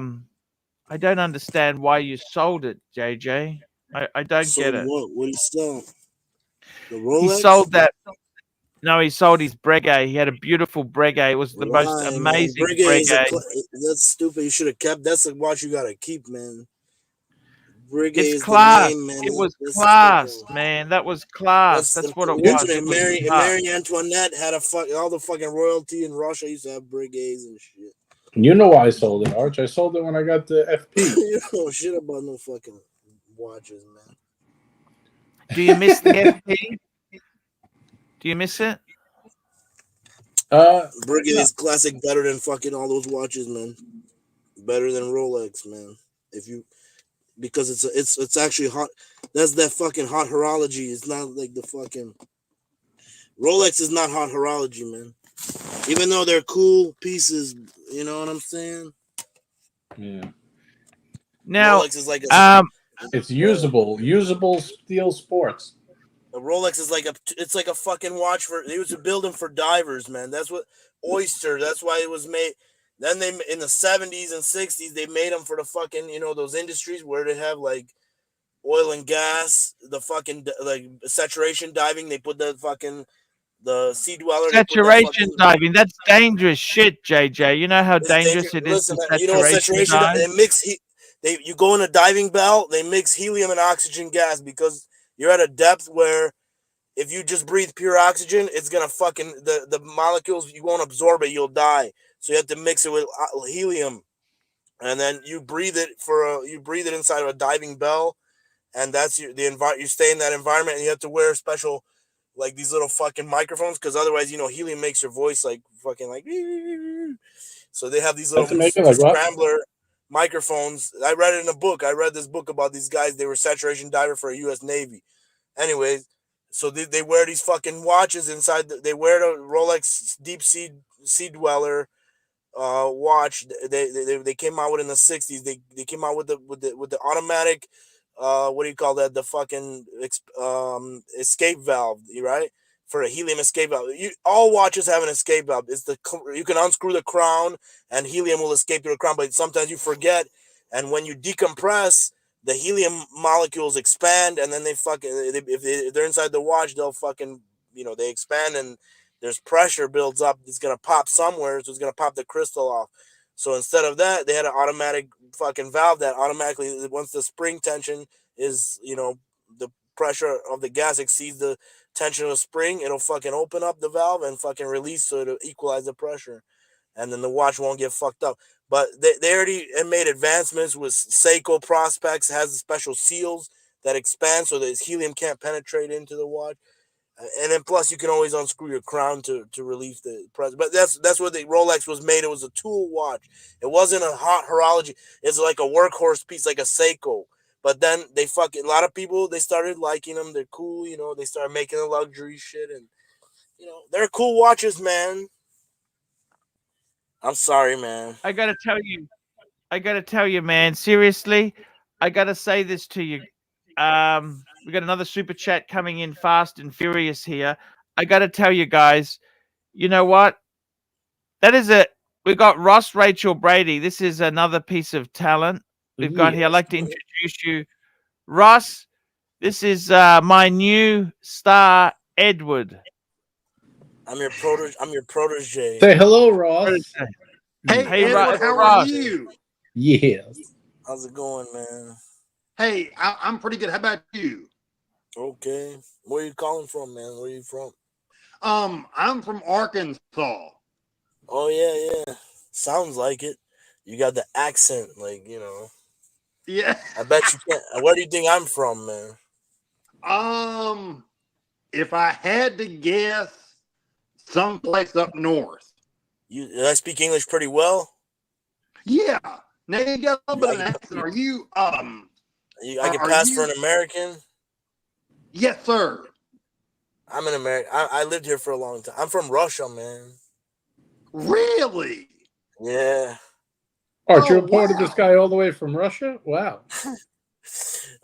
don't understand why you sold it, JJ. I don't get it. What did he sell? The Rolex? He sold that. No, he sold his Breguet. He had a beautiful Breguet. It was the most amazing Breguet. That's stupid. You should have kept. That's a watch you gotta keep, man. Breguet It's is class. the name, man. It was class, man. That was class. That's what it was. And Mary Antoinette had all the fucking royalty in Russia used to have Breguets and shit. You know why I sold it, Arch? I sold it when I got the FP. You don't know shit about no fucking watches, man. Do you miss the FP? Do you miss it? Breguet is classic, better than fucking all those watches, man. Better than Rolex, man. Because it's actually hot. That's that fucking hot horology. It's not like the fucking Rolex is not hot horology, man. Even though they're cool pieces, you know what I'm saying? Yeah. Now, Rolex is like it's usable steel sports. A Rolex is like it's like a fucking watch for. They used to build them for divers, man. That's what Oyster. That's why it was made. Then they in the 70s and 60s they made them for the fucking those industries where they have like oil and gas, the fucking like saturation diving. They put the sea dweller. Saturation diving. That's dangerous shit, JJ. You know how dangerous it is. Listen, you know what saturation dive? They mix you go in a diving bell. They mix helium and oxygen gas because you're at a depth where if you just breathe pure oxygen, it's gonna fucking the molecules, you won't absorb it, you'll die. So you have to mix it with helium, and then you breathe it inside of a diving bell, and that's you stay in that environment, and you have to wear special like these little fucking microphones because otherwise helium makes your voice like fucking like. So they have these little scrambler microphones. I read it in a book. I read this book about these guys. They were saturation diver for a U.S. Navy. Anyways, so they wear these fucking watches inside. They wear the Rolex Deep Sea Dweller watch. They came out with in the 60s. They came out with the automatic. What do you call that? The fucking escape valve, right? For a helium escape valve. All watches have an escape valve. You can unscrew the crown and helium will escape through the crown, but sometimes you forget. And when you decompress, the helium molecules expand, and then they fucking if they're inside the watch, they'll fucking they expand, and there's pressure builds up. It's gonna pop somewhere, so it's gonna pop the crystal off. So instead of that, they had an automatic fucking valve that automatically, once the spring tension is the pressure of the gas exceeds the tension of the spring, it'll fucking open up the valve and fucking release, so it'll equalize the pressure, and then the watch won't get fucked up. But they already made advancements with Seiko Prospex, has special seals that expand so that helium can't penetrate into the watch. And then plus you can always unscrew your crown to relieve the pressure. But that's what the Rolex was made. It was a tool watch. It wasn't a hot horology. It's like a workhorse piece, like a Seiko. But then a lot of people, they started liking them. They're cool, they started making the luxury shit, and they're cool watches, man. I'm sorry, man. I gotta tell you, man. Seriously, I gotta say this to you. We got another super chat coming in fast and furious here. I gotta tell you guys, you know what? We got Ross Rachel Brady. This is another piece of talent we've got here. I'd like to introduce you, Ross. This is my new star, Edward. I'm your protege. Say hello, Ross. Hey, Edward, Ross. how are you? Yes. How's it going, man? Hey, I'm pretty good. How about you? Okay. Where are you calling from, man? Where are you from? I'm from Arkansas. Oh, yeah. Sounds like it. You got the accent, Yeah. I bet you can't. Where do you think I'm from, man? If I had to guess, someplace up north. I speak English pretty well. Yeah. Now you got a little bit of an accent. Are you I can pass for an American? Yes, sir. I'm an American. I lived here for a long time. I'm from Russia, man. Really? Yeah. Art, you reported this guy all the way from Russia? Wow.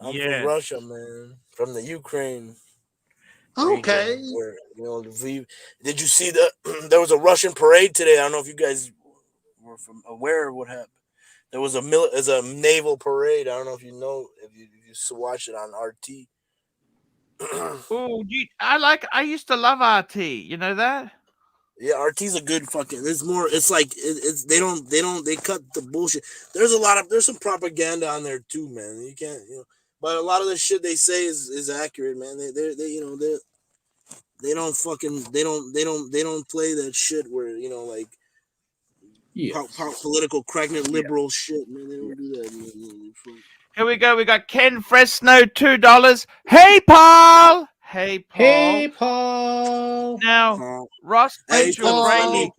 I'm from Russia, man. From the Ukraine. Okay. Where, did you see there was a Russian parade today? I don't know if you guys were aware of what happened. There was a naval parade. I don't know if you watched it on RT. Oh, I used to love RT. You know that? Yeah, RT's a good fucking. It's more. It's like they cut the bullshit. There's some propaganda on there too, man. You can't, but a lot of the shit they say is accurate, man. They don't play that shit where political cracknet liberal shit, man. They don't do that, man. Here we go. We got Ken Fresno, $2. Hey, Paul. Hey, Paul. Hey, Paul. Now, Ross Rachel Brady.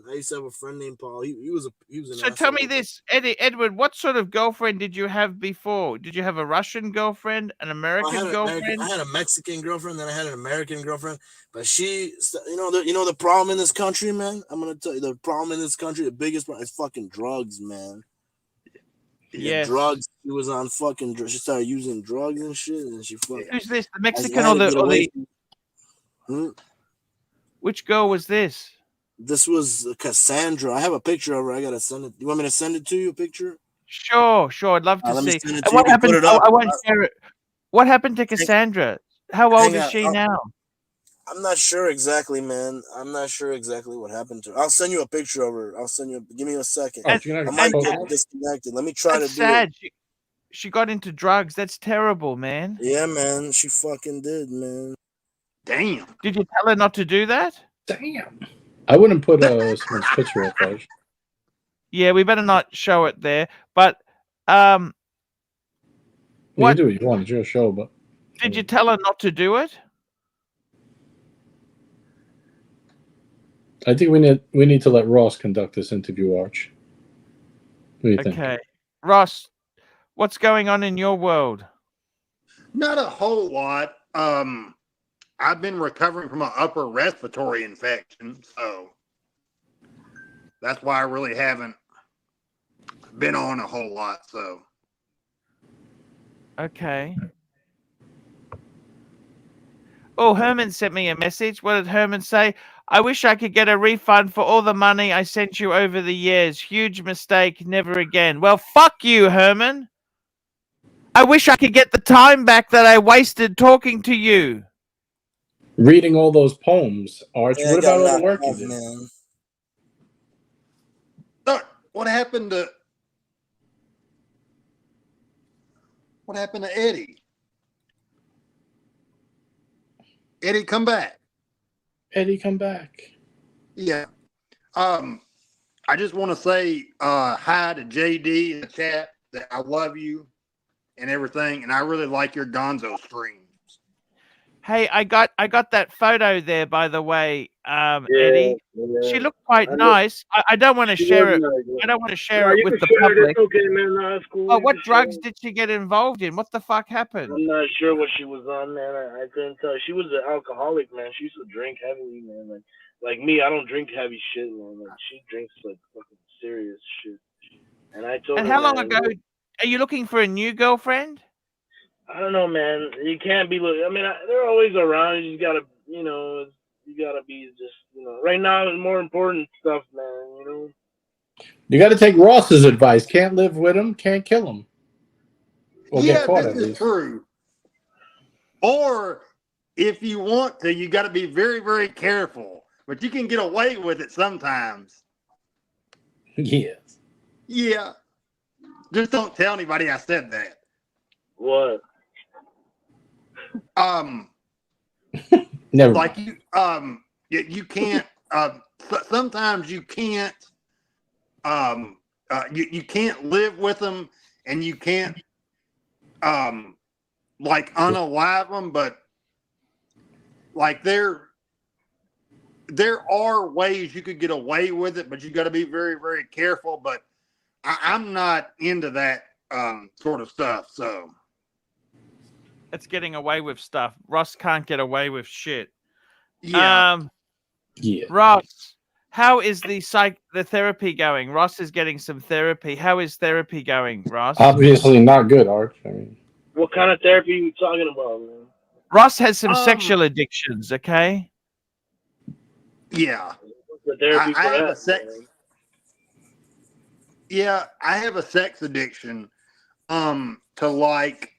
I used to have a friend named Paul. He was an So tell me this, Edward, what sort of girlfriend did you have before? Did you have a Russian girlfriend, an American girlfriend? I had a Mexican girlfriend, then I had an American girlfriend. But she, the problem in this country, man. I'm gonna tell you the problem in this country. The biggest problem is fucking drugs, man. Yes. Drugs. She was on fucking. She started using drugs and shit, and she fucking. Who's this? The Mexican or the? Which girl was this? This was Cassandra. I have a picture of her. I gotta send it. You want me to send it to you? A picture? Sure. I'd love to see. And what happened? I won't share it. What happened to Cassandra? How old is she now? I'm not sure exactly, man. I'm not sure exactly what happened to her. I'll send you a picture of her. Give me a second. I might get disconnected. Let me try to do it. She got into drugs. That's terrible, man. Yeah, man. She fucking did, man. Damn. Did you tell her not to do that? Damn. I wouldn't put someone's picture up there. Yeah, we better not show it there. But what you do? You wanted your show, but did you tell her not to do it? I think we need to let Ross conduct this interview, Arch. What do you think? Okay, Ross, what's going on in your world? Not a whole lot. I've been recovering from an upper respiratory infection, so that's why I really haven't been on a whole lot. So, okay. Oh, Herman sent me a message. What did Herman say? I wish I could get a refund for all the money I sent you over the years. Huge mistake. Never again. Well, fuck you, Herman. I wish I could get the time back that I wasted talking to you. Reading all those poems, Arch. Yeah, What I got about all the knocked work you off, did? man. What happened to Eddie? Eddie, come back. Eddie, come back. Yeah. I just want to say hi to JD in the chat that I love you and everything, and I really like your Gonzo streams. Hey, I got that photo there, by the way, Eddie. Yeah. She looked quite I know. nice. I don't want to She share was it. nice, I don't want to yeah. share No, it you with can the share it. public. It's okay, man. No, that's cool. Oh, You what can share drugs it. did she get involved in? What the fuck happened? I'm not sure what she was on, man. I couldn't tell. She was an alcoholic, man. She used to drink heavily, man. Like me, I don't drink heavy shit, man. Like she drinks like fucking serious shit. And I told And her, how long man, ago are you looking for a new girlfriend? I don't know, man. You can't be. I mean, they're always around. You just gotta, you gotta be just, Right now, it's more important stuff, man. You got to take Ross's advice. Can't live with him, can't kill him. Or get caught, this at is least. true. Or if you want to, you got to be very, very careful. But you can get away with it sometimes. Yes. Yeah. Just don't tell anybody I said that. What? Never Like mind. you can't. Sometimes you can't. You can't live with them, and you can't like unalive them. But like there are ways you could get away with it, but you got to be very, very careful. But I'm not into that sort of stuff. So It's getting away with stuff. Ross can't get away with shit. yeah. Yeah. Ross, how is the therapy going? Ross is getting some therapy. How is therapy going, Ross? Obviously not good, Arch. I mean, What kind of therapy are you talking about, man? Ross has some sexual addictions, okay? Yeah. What's the therapy I for have that, a sex. man? Yeah, I have a sex addiction. To like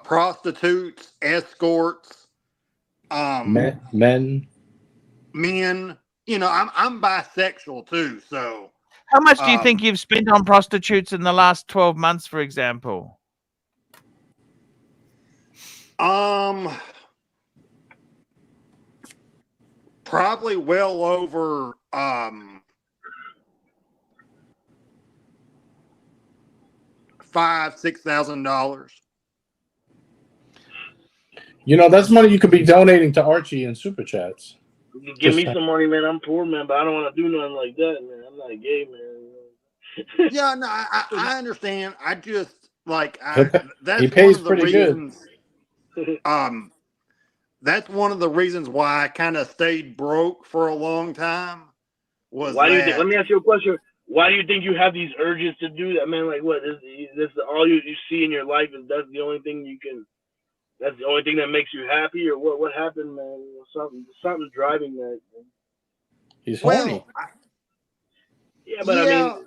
prostitutes, escorts, men. men. I'm bisexual too. So How much do you think you've spent on prostitutes in the last 12 months, for example? Probably well over $5,000-6,000. That's money you could be donating to Archie in super chats. You give me some money, man. I'm poor, man, but I don't want to do nothing like that, man. I'm not gay, man. Yeah, no, I understand. I just that's he pays one of the pretty reasons. Good. That's one of the reasons why I kind of stayed broke for a long time. Why do you think? Let me ask you a question. Why do you think you have these urges to do that, man? Like, what is this? All you see in your life is that's the only thing you can. That's the only thing that makes you happy, or what? What happened, man? Something driving that. Man. He's horny. Yeah, but I mean,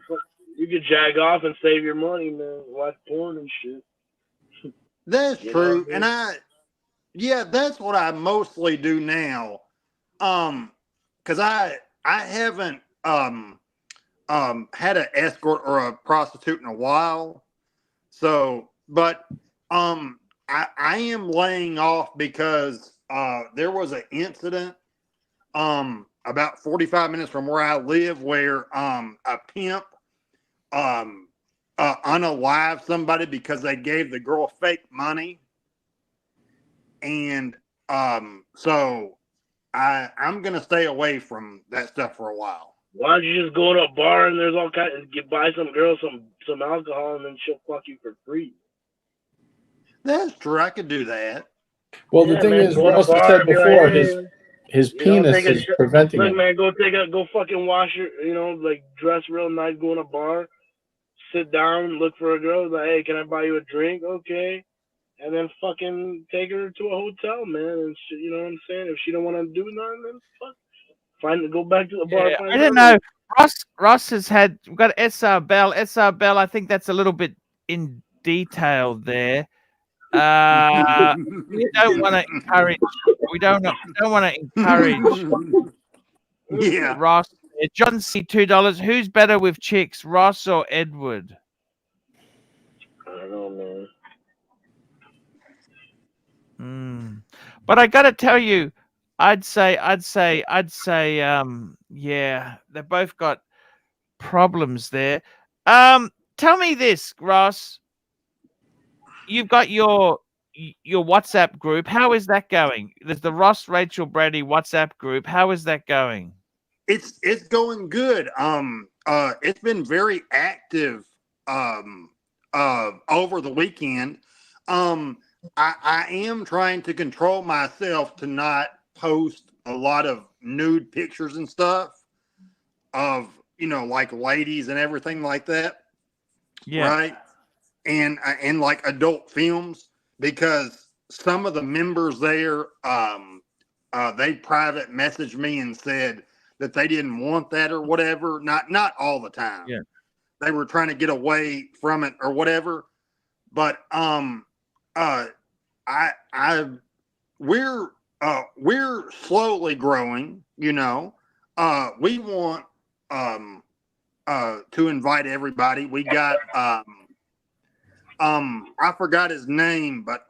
you could jag off and save your money, man. Watch porn and shit. That's true, and that's what I mostly do now. Because I haven't had an escort or a prostitute in a while. So, but I am laying off because there was an incident about 45 minutes from where I live where a pimp unalived somebody because they gave the girl fake money. And so I'm gonna stay away from that stuff for a while. Why don't you just go to a bar and there's all kinds buy some girl some alcohol and then she'll fuck you for free? That's true. I could do that. Well, the thing is, Ross said before, his penis is preventing it. Look, man, go fucking wash your, like dress real nice, go in a bar, sit down, look for a girl, like, hey, can I buy you a drink? Okay. And then fucking take her to a hotel, man, and shit, you know what I'm saying? If she don't want to do nothing, then go back to the bar. Yeah, I don't know. Ross has got SR Bell. SR Bell, I think that's a little bit detailed there. We don't want to encourage. We don't want to encourage Yeah. Ross. John C. $2. Who's better with chicks, Ross or Edward? I don't know, man. But I gotta tell you, I'd say, yeah, they both got problems there. Tell me this, Ross. You've got your WhatsApp group. How is that going? There's the Ross, Rachel, Brady WhatsApp group. How is that going? It's going good. It's been very active over the weekend. I am trying to control myself to not post a lot of nude pictures and stuff of, like ladies and everything like that. Yeah. Right. And like adult films, because some of the members there, they private messaged me and said that they didn't want that or whatever. Not all the time. Yeah. They were trying to get away from it or whatever. But we're slowly growing, We want to invite everybody. We got I forgot his name, but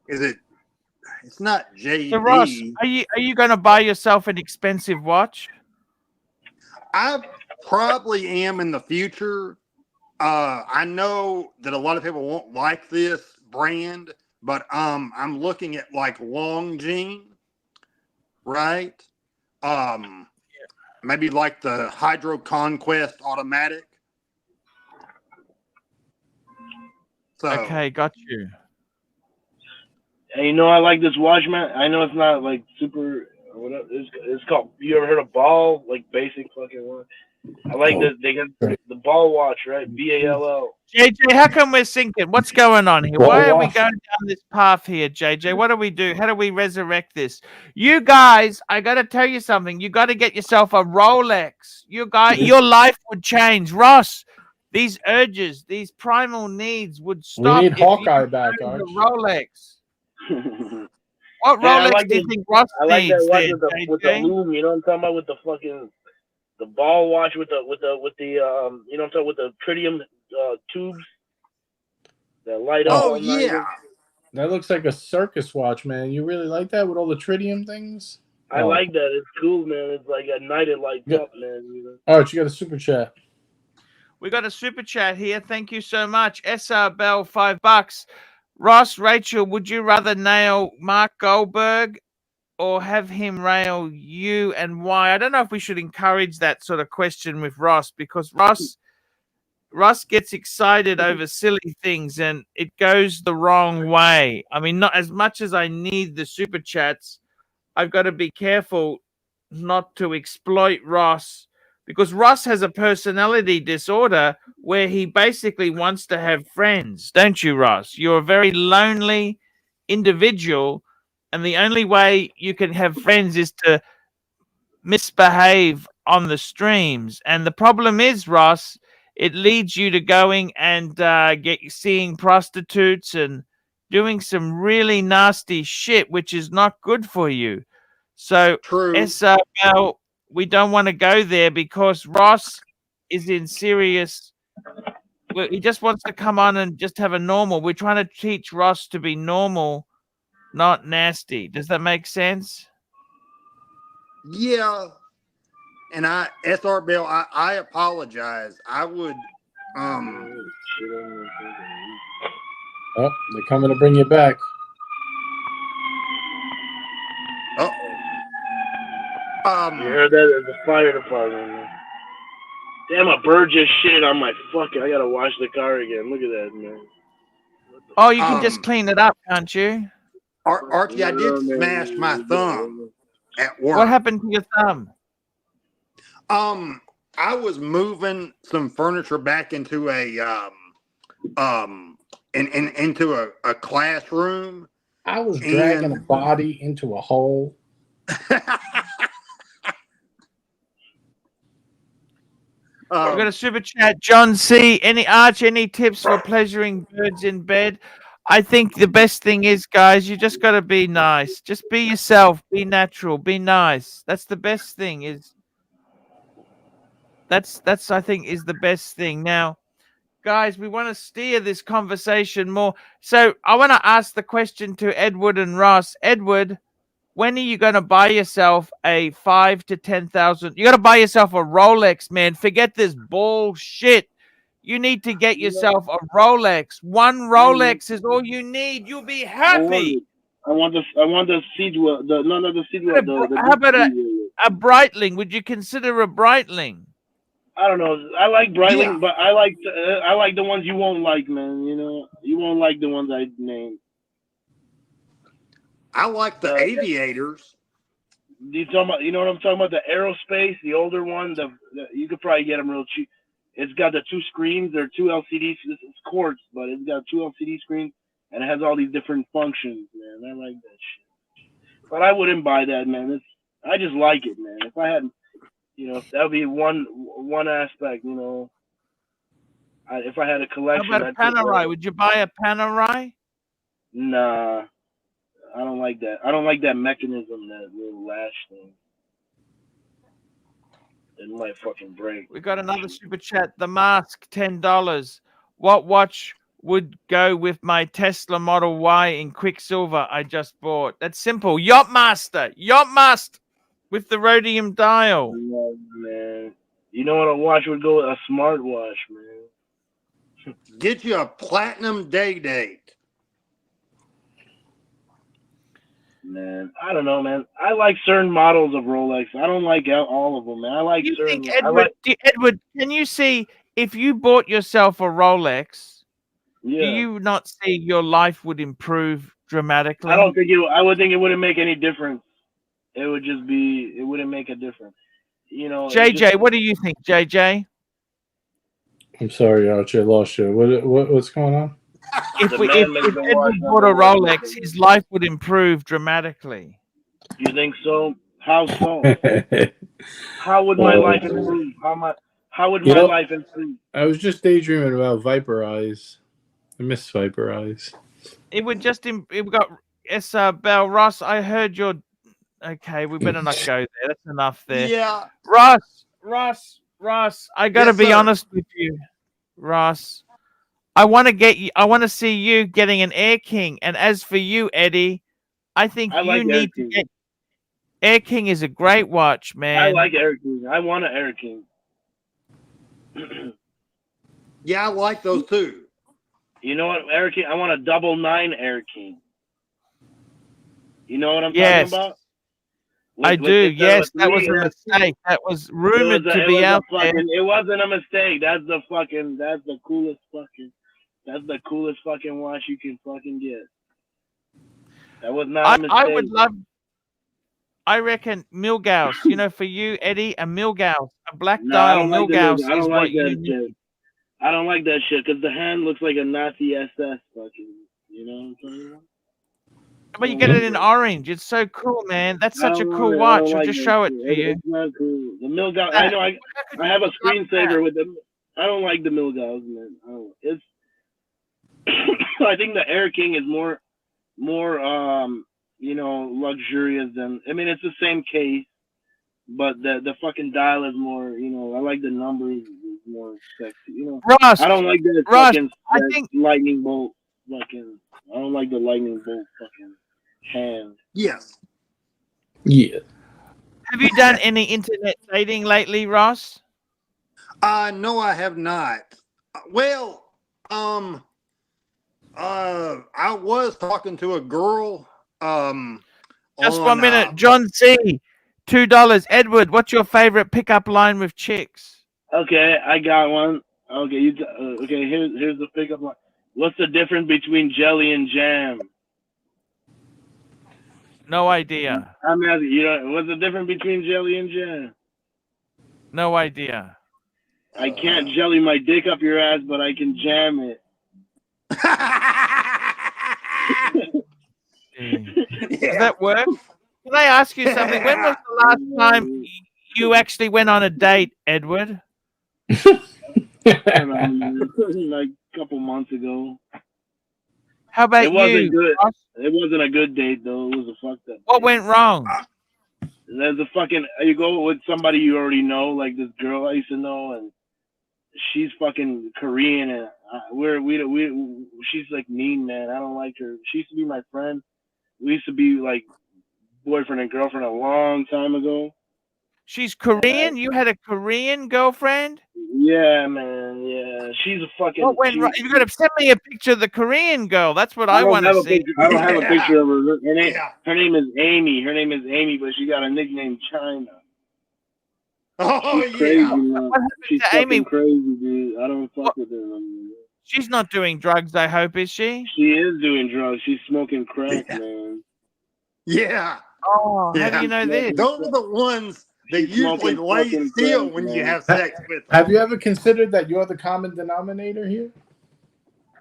it's not JD. So Ross, are you going to buy yourself an expensive watch? I probably am in the future. I know that a lot of people won't like this brand, but I'm looking at like Longines, right? Maybe like the Hydro Conquest automatic. So, okay, got you. And I like this watch, man. I know it's not like super. Whatever it's called. You ever heard of Ball? Like basic fucking one. I like this. They got the Ball watch, right? BALL. JJ, how come we're sinking? What's going on here? Why are we going down this path here, JJ? What do we do? How do we resurrect this? You guys, I got to tell you something. You got to get yourself a Rolex. Your life would change. Ross, these urges, these primal needs would stop. We need Hawkeye back, Arch. Rolex. What Rolex do you think Ross I like needs? that watch with the loom. You know what I'm talking about? With the fucking the ball watch with the you know what I'm talking with the tritium tubes that light up. Oh yeah, that looks like a circus watch, man. You really like that with all the tritium things? I like that. It's cool, man. It's like at night it lights up, man. Arch, you got a super chat. We got a super chat here. Thank you so much. SR Bell, $5. Ross, Rachel, would you rather nail Mark Goldberg or have him rail you, and why? I don't know if we should encourage that sort of question with Ross, because Ross gets excited over silly things and it goes the wrong way. I mean, not as much as I need the super chats, I've got to be careful not to exploit Ross, because Ross has a personality disorder where he basically wants to have friends. Don't you, Ross? You're a very lonely individual, and the only way you can have friends is to misbehave on the streams. And the problem is, Ross, it leads you to going and seeing prostitutes and doing some really nasty shit, which is not good for you. So, SRL, we don't want to go there because Ross is in serious. He just wants to come on and just have a normal. We're trying to teach Ross to be normal, not nasty. Does that make sense? Yeah. And SR Bell, I apologize. I would Oh, they're coming to bring you back. You heard that? There's the fire department, man. Damn, a bird just shit on my fucking. I gotta wash the car again. Look at that, man. Oh, you can just clean it up, can't you? Archie, I did smash my thumb at work. What happened to your thumb? I was moving some furniture back into a into a classroom. I was dragging a body into a hole. We've got a super chat. John C. Any tips for pleasuring birds in bed? I think the best thing is, guys, you just got to be nice. Just be yourself. Be natural. Be nice. That's the best thing. That's I think is the best thing. Now, guys, we want to steer this conversation more. So I want to ask the question to Edward and Ross. Edward, when are you going to buy yourself a 5 to 10,000? You got to buy yourself a Rolex, man. Forget this bullshit. You need to get yourself a Rolex. One Rolex is all you need. You'll be happy. I want the Sidwell. How about a Breitling? Would you consider a Breitling? I don't know. I like Breitling, but I like the ones you won't like, man. You know, you won't like the ones I named. I like the aviators. You know what I'm talking about? The aerospace, the older one. You could probably get them real cheap. It's got the 2 screens. They're 2 LCDs. This is quartz, but it's got 2 LCD screens, and it has all these different functions, man. I like that shit. But I wouldn't buy that, man. I just like it, man. If I had, that would be one aspect, if I had a collection. How about a Panerai? Would you buy a Panerai? Nah. I don't like that. I don't like that mechanism, that little lash thing. It might fucking break. We got another super chat. The Mask, $10. What watch would go with my Tesla Model Y in Quicksilver I just bought? That's simple. Yachtmaster with the rhodium dial. Oh, man. You know what a watch would go with? A smartwatch, man. Get you a platinum day date. Man, I don't know, man. I like certain models of Rolex. I don't like all of them, man. I like certain. Edward, can you see if you bought yourself a Rolex? Yeah. Do you not see your life would improve dramatically? I don't think it. I would think it wouldn't make any difference. It would just be. It wouldn't make a difference. JJ, what do you think, JJ? I'm sorry, Archie, I lost you. What's going on? If Edward bought a Rolex, his life would improve dramatically. You think so? How so? How would my life improve? How would my life improve? I was just daydreaming about Viper Eyes. I miss Viper Eyes. It would just. It got. Yes, Bell Ross. I heard your. Okay, we better not go there. That's enough there. Yeah. Ross. I gotta be honest with you, Ross. I want to see you getting an Air King. And as for you, Eddie, I think you need to get. Air King is a great watch, man. I like Air King. I want an Air King. Yeah, I like those too. You know what, Air King? I want a 99 Air King. You know what I'm talking about? I do. Yes, that was a mistake. That was rumored to be out there. It wasn't a mistake. That's the coolest fucking watch you can fucking get. That was not a mistake. I reckon Milgauss, for you, Eddie, a Milgauss, a black dial Milgauss is what you need. I don't like that shit because the hand looks like a Nazi SS fucking, you know what I'm talking about? But you get it in orange. It's so cool, man. That's such a cool watch. I'll just show it to you. It's not cool. The Milgauss, I know. I have a screensaver with them. I don't like the Milgauss, man. I think the Air King is more luxurious than. I mean, it's the same case, but the fucking dial is more. I like the numbers. It's more sexy. Ross, I don't like the fucking lightning bolt. Fucking. I don't like the lightning bolt fucking hand. Yes. Yeah. Have you done any internet dating lately, Ross? No, I have not. Well, I was talking to a girl. Just 1 minute. John C. $2. Edward, what's your favorite pickup line with chicks? Okay, I got one. Okay, okay. Here's the pickup line. What's the difference between jelly and jam? No idea. I'm asking you. What's the difference between jelly and jam? No idea. I can't jelly my dick up your ass, but I can jam it. Does that work? Can I ask you something? When was the last time you actually went on a date, Edward? I don't know, man. Like a couple months ago. How about It wasn't you? good. Ross? It wasn't a good date though. It was a fucked up What date. went wrong? There's a fucking you go with somebody you already know, like this girl I used to know, and she's fucking Korean, and she's like mean, man. I don't like her. She used to be my friend. We used to be like boyfriend and girlfriend a long time ago. She's Korean? You had a Korean girlfriend? Yeah, man. Yeah, she's a fucking. What went wrong? You got to send me a picture of the Korean girl. That's what I want to see. I don't have a picture of her. Yeah. Her name is Amy. Her name is Amy, but she got a nickname China. Oh, She's crazy, yeah. man. What happened She's to fucking Amy? crazy, dude. I don't fuck What? with her. Man. She's not doing drugs, I hope, is she? She is doing drugs. She's smoking crack, man. Yeah. Oh, how do Yeah. you know this? Those are the ones that She's usually smoking lay fucking still crack, when man. you have sex with them. Have you ever considered that you're the common denominator here?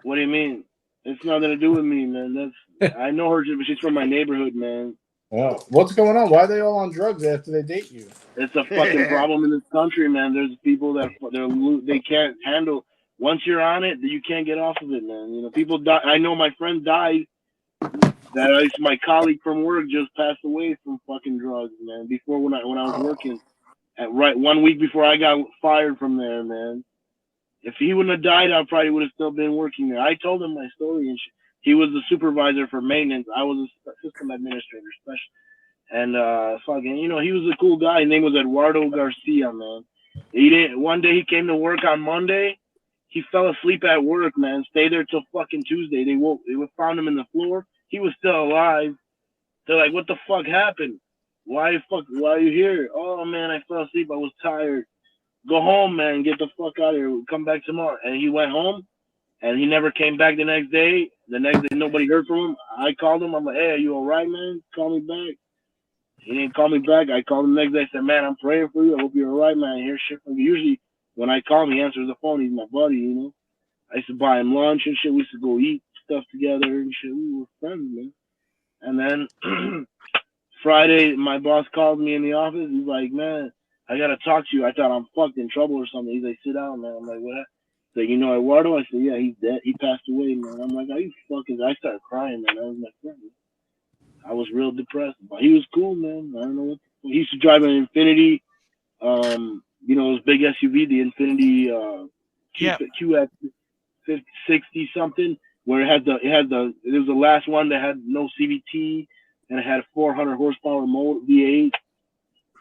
What do you mean? It's nothing to do with me, man. I know her, but she's from my neighborhood, man. Well, what's going on? Why are they all on drugs after they date you? It's a fucking problem in this country, man. There's people that they can't handle. Once you're on it, you can't get off of it, man. You know, people die. I know my friend died. My colleague from work just passed away from fucking drugs, man. Before when I was working, right 1 week before I got fired from there, man. If he wouldn't have died, I probably would have still been working there. I told him my story, and he was the supervisor for maintenance. I was a system administrator, special. And fucking, you know, he was a cool guy. His name was Eduardo Garcia, man. He didn't. One day he came to work on Monday. He fell asleep at work, man. Stayed there till fucking Tuesday. They found him in the floor. He was still alive. They're like, "What the fuck happened? Why are you here?" "Oh man, I fell asleep. I was tired." "Go home, man. Get the fuck out of here. We'll come back tomorrow." And he went home, and he never came back the next day. The next day, nobody heard from him. I called him. I'm like, "Hey, are you all right, man? Call me back." He didn't call me back. I called him the next day. I said, "Man, I'm praying for you. I hope you're all right, man. I hear shit from you." Usually, when I call him, he answers the phone. He's my buddy, you know. I used to buy him lunch and shit. We used to go eat stuff together and shit. We were friends, man. And then Friday, my boss called me in the office. He's like, "Man, I gotta talk to you. I thought I'm fucked in trouble or something." He's like, "Sit down, man." I'm like, "What?" He's like, "You know Eduardo?" I said, "Yeah, he's dead. He passed away, man." I'm like, "Are you fucking?" I started crying, man. That was my friend. I was real depressed, but he was cool, man. I don't know what. He used to drive an Infinity, you know, those big SUV, the Infinity QX 60 something, where it was the last one that had no CVT and it had a 400 horsepower motor V8.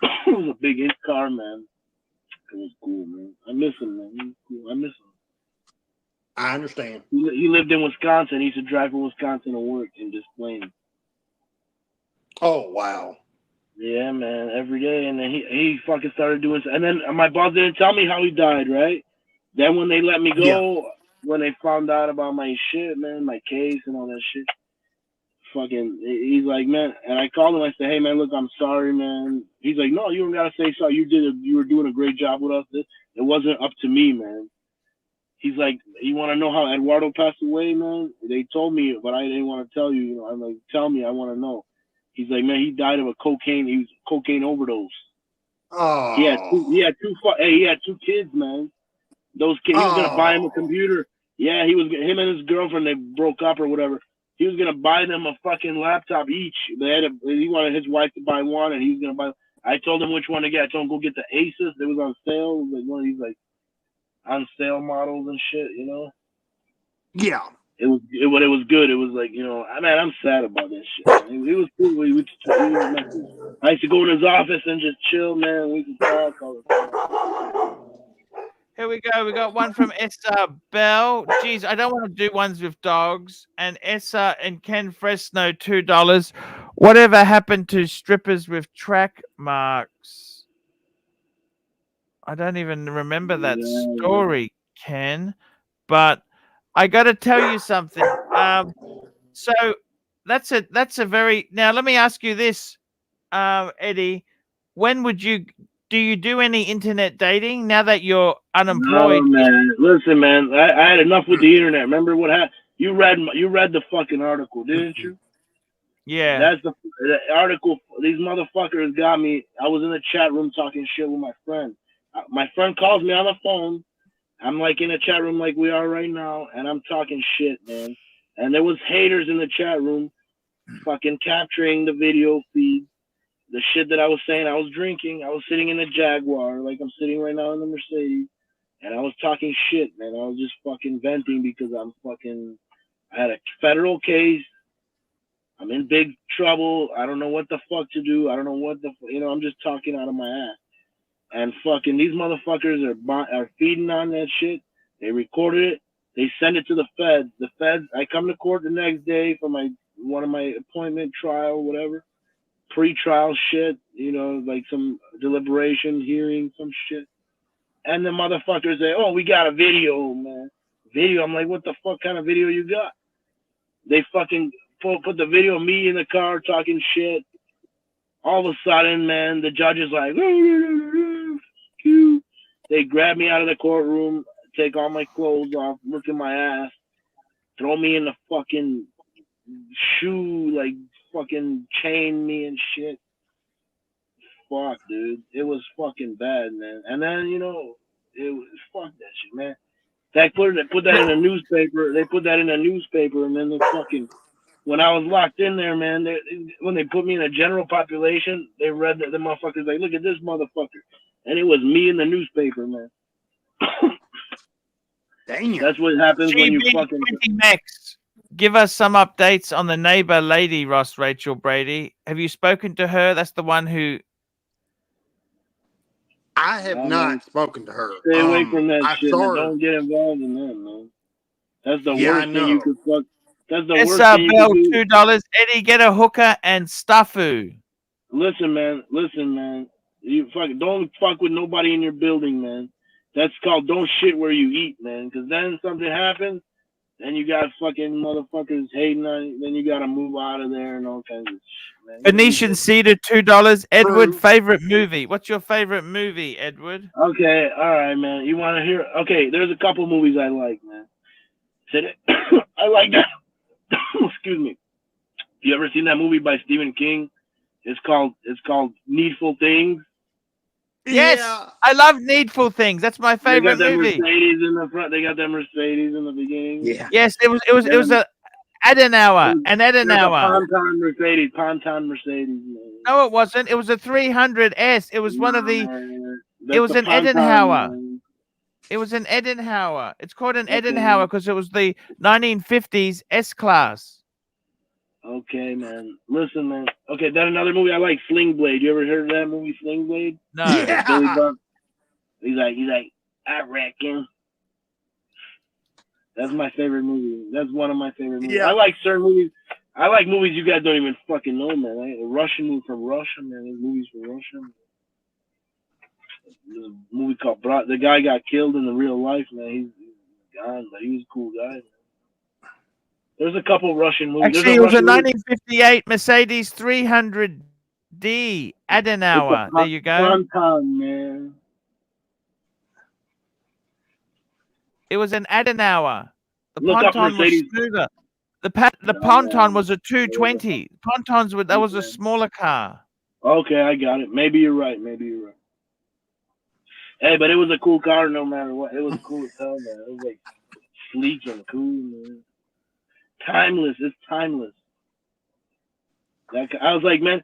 It was a big car, man. It was cool, man. I miss him, man. He was cool. I miss him. I understand. He lived in Wisconsin. He used to drive from Wisconsin to work in Des Plaines. Oh, wow. Yeah, man, every day. And then he fucking started doing. And then my boss didn't tell me how he died, right? Then when they let me go, when they found out about my shit, man, my case and all that shit, fucking, he's like, "Man," and I called him. I said, "Hey, man, look, I'm sorry, man." He's like, "No, you don't gotta say sorry. You were doing a great job with us. It wasn't up to me, man." He's like, "You want to know how Eduardo passed away, man?" They told me, but I didn't want to tell you. You know, I'm like, "Tell me, I want to know." He's like, "Man, he died of a cocaine overdose." Oh. He had two kids, man. Those kids, he was gonna buy him a computer. Yeah, him and his girlfriend, they broke up or whatever. He was gonna buy them a fucking laptop each. He wanted his wife to buy one, and he was gonna buy. I told him which one to get. I told him go get the Asus. It was on sale. It was like one of these like on sale models and shit, you know. Yeah. It was good. It was like, you know, I'm sad about this shit, man. It was cool. I used to go in his office and just chill, man. We could talk all the time. Here we go. We got one from Essa Bell. Geez, I don't want to do ones with dogs. And Essa and Ken Fresno, $2. Whatever happened to strippers with track marks? I don't even remember that story, Ken. But I got to tell you something. So that's a very. Now let me ask you this, Eddie. When would you? Do you do any internet dating now that you're unemployed? No, man. Listen, man. I had enough with the internet. Remember what happened? You read the fucking article, didn't you? Yeah. That's the article. These motherfuckers got me. I was in the chat room talking shit with my friend. My friend calls me on the phone. I'm like in a chat room like we are right now, and I'm talking shit, man. And there was haters in the chat room fucking capturing the video feed. The shit that I was saying, I was drinking. I was sitting in a Jaguar, like I'm sitting right now in the Mercedes. And I was talking shit, man. I was just fucking venting because I had a federal case. I'm in big trouble. I don't know what the fuck to do. I don't know what I'm just talking out of my ass. And fucking these motherfuckers are feeding on that shit. They recorded it. They send it to the feds. The feds, I come to court the next day for one of my appointment trial, whatever. Pre-trial shit, like some deliberation, hearing, some shit. And the motherfuckers say, oh, we got a video, man. Video. I'm like, what the fuck kind of video you got? They fucking put the video of me in the car talking shit. All of a sudden, man, the judge is like, they grab me out of the courtroom, take all my clothes off, look at my ass, throw me in the fucking shoe, like fucking chain me and shit. Fuck, dude. It was fucking bad, man. And then, it was fuck that shit, man. They put that in a newspaper. They put that in a newspaper, and then the fucking when I was locked in there, man, when they put me in a general population, they read the motherfuckers like, look at this motherfucker. And it was me in the newspaper, man. Damn. That's what happens when you fucking... Max, give us some updates on the neighbor lady, Ross Rachel Brady. Have you spoken to her? That's the one who... I have not spoken to her. Stay away from that shit, man. Don't get involved in that, man. That's the worst thing you could fuck... That's the worst thing you could do. $2. Eddie, get a hooker and stuffu. Listen, man. You don't fuck with nobody in your building, man. That's called don't shit where you eat, man. Because then something happens, then you got fucking motherfuckers hating on you. Then you got to move out of there and all kinds of shit, man. Venetian Cedar, $2. Edward, favorite movie. What's your favorite movie, Edward? Okay, all right, man. You want to hear? Okay, there's a couple movies I like, man. I like that. Excuse me. You ever seen that movie by Stephen King? It's called Needful Things. Yes, yeah. I love Needful Things. That's my favorite movie. Mercedes in the front. They got that Mercedes in the beginning. Yeah. Yes, it was a Adenauer. An Adenauer. Ponton Mercedes. Man. No, it wasn't. It was a 300S. It was one of the. It was an Adenauer. It was an Adenauer. It's called an Adenauer because it was the 1950s S-Class. Okay, man. Listen, man. Okay, then another movie I like, Sling Blade. You ever heard of that movie, Sling Blade? No. Yeah. He's like, I reckon. That's my favorite movie. That's one of my favorite movies. Yeah. I like certain movies. I like movies you guys don't even fucking know, man. A Russian movie from Russia, man. There's movies from Russia. There's a movie called The guy got killed in the real life, man. He's gone, but he was a cool guy, man. There's a couple Russian movies. Actually, it was a 1958 Mercedes 300D Adenauer. There you go. Ponton, man. It was an Adenauer. The Ponton was smoother. The Ponton was a 220. Pontons that was a smaller car. Okay, I got it. Maybe you're right. Hey, but it was a cool car no matter what. It was cool as hell, man. It was like sleek and cool, man. Timeless. It's timeless. I was like, man,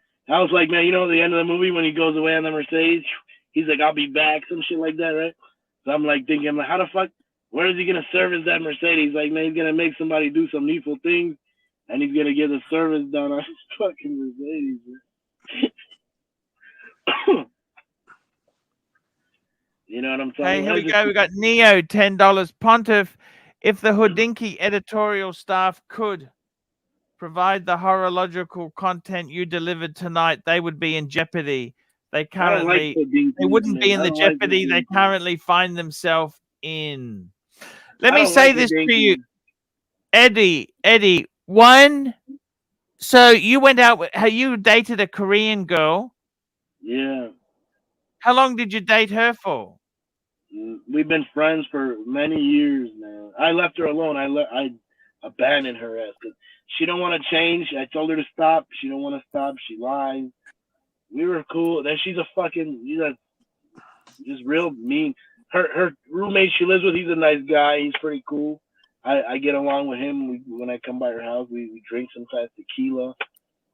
you know, at the end of the movie when he goes away on the Mercedes, he's like, I'll be back, some shit like that, right? So I'm like thinking, how the fuck, where is he going to service that Mercedes? Like, man, he's going to make somebody do some needful things, and he's going to get a service done on his fucking Mercedes, man. You know what I'm saying? Hey, here we go. We got Neo, $10. Pontiff, if the Houdinki editorial staff could provide the horological content you delivered tonight, they would be in jeopardy. They wouldn't be in the jeopardy they currently find themselves in. Let me say this to you, Eddie. One, so you went out with, you dated a Korean girl. Yeah. How long did you date her for? We've been friends for many years, man. I left her alone. I abandoned her ass because she don't want to change. I told her to stop. She don't want to stop. She lies. We were cool. Then she's a just real mean. Her roommate she lives with, he's a nice guy. He's pretty cool. I get along with him. When I come by her house, we drink sometimes tequila.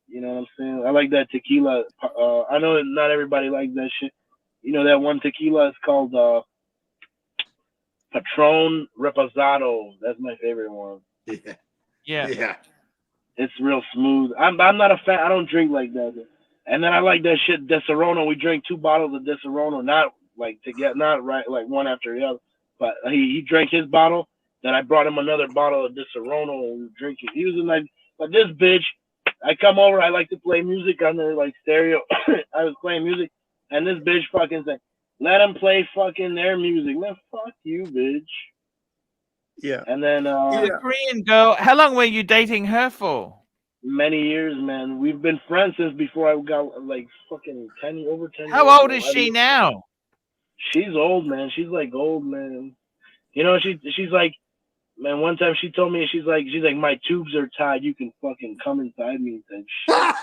You know what I'm saying? I like that tequila. I know that not everybody likes that shit. You know that one tequila is called Patron Reposado. That's my favorite one. Yeah. It's real smooth. I'm not a fan. I don't drink like that. And then I like that shit Deserono. We drank 2 bottles of Deserono, not like together, not right like one after the other. But he drank his bottle. Then I brought him another bottle of Deserono and we drink it. He was in like, but this bitch, I come over. I like to play music on the like stereo. I was playing music, and this bitch fucking said, "Let them play fucking their music." Man, fuck you, bitch. Yeah. And then The Korean girl. How long were you dating her for? many years, man. We've been friends since before I got like fucking over 10 years. How old is she now? She's old, man. She's like old, man. You know, she's like, man. One time she told me she's like my tubes are tied. You can fucking come inside me and shit.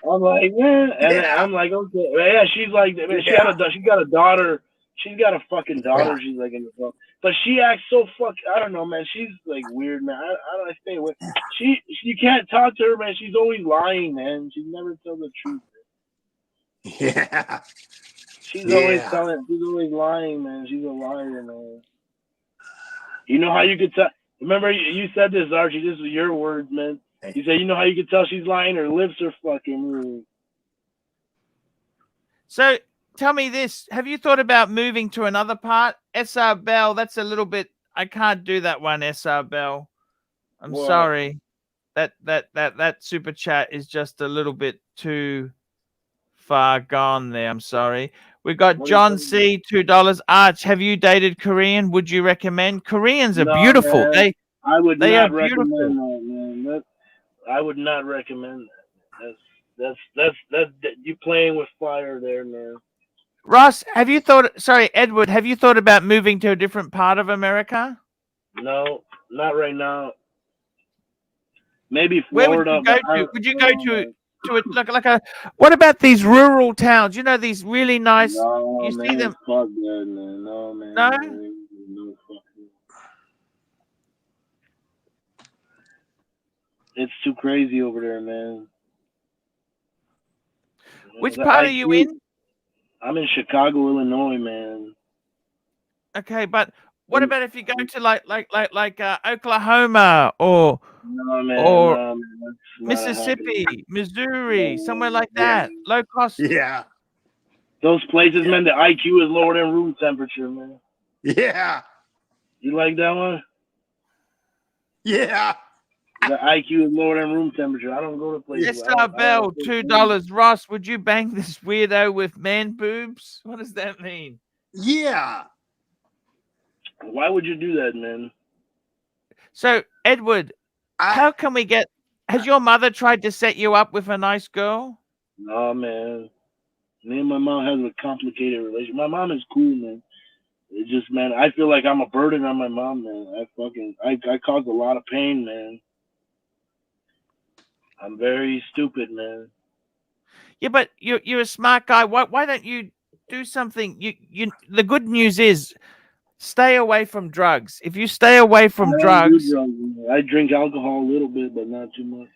I'm like, yeah, and I'm like, okay, yeah. She's like, man, she got a daughter. She's got a fucking daughter. She's like in the phone, but she acts so I don't know, man. She's like weird, man. I don't stay away. You can't talk to her, man. She's always lying, man. She never tells the truth. Yeah. She's always telling. She's always lying, man. She's a liar, man. You know how you could tell? Remember, you said this, Archie. This was your words, man. You said, you know how you could tell she's lying? Her lips are fucking moving. So tell me this: have you thought about moving to another part? SR Bell. That's a little bit. I can't do that one, SR Bell. I'm sorry. That super chat is just a little bit too far gone there. I'm sorry. We got John C, $2. Arch, have you dated Korean? Would you recommend? Koreans are beautiful. Man. I would they not are recommend beautiful. that, man. I would not recommend that. That's you playing with fire there, man. Ross, have you thought? Sorry, Edward, have you thought about moving to a different part of America? No, not right now. Maybe Where Florida. would you go to? Would you go to it like a? What about these rural towns? You know, these really nice. No, you man, see them? Fuck that, man. No, man. No. No fucking. It's too crazy over there, man. Which part are you in? I'm in Chicago, Illinois, man. Okay, but what about if you go to like Oklahoma or Mississippi, Missouri, somewhere like that, low cost? Yeah. Those places, man, the IQ is lower than room temperature, man. Yeah. You like that one? Yeah. The IQ is lower than room temperature. I don't go to places. SR Bell, $2. Ross, would you bang this weirdo with man boobs? What does that mean? Yeah. Why would you do that, man? So, Edward, how can we get... Has your mother tried to set you up with a nice girl? No, man. Me and my mom have a complicated relationship. My mom is cool, man. It's just, man, I feel like I'm a burden on my mom, man. I cause a lot of pain, man. I'm very stupid, man. Yeah, but you're a smart guy. Why don't you do something? The good news is stay away from drugs. If you stay away from drugs, I drink alcohol a little bit, but not too much.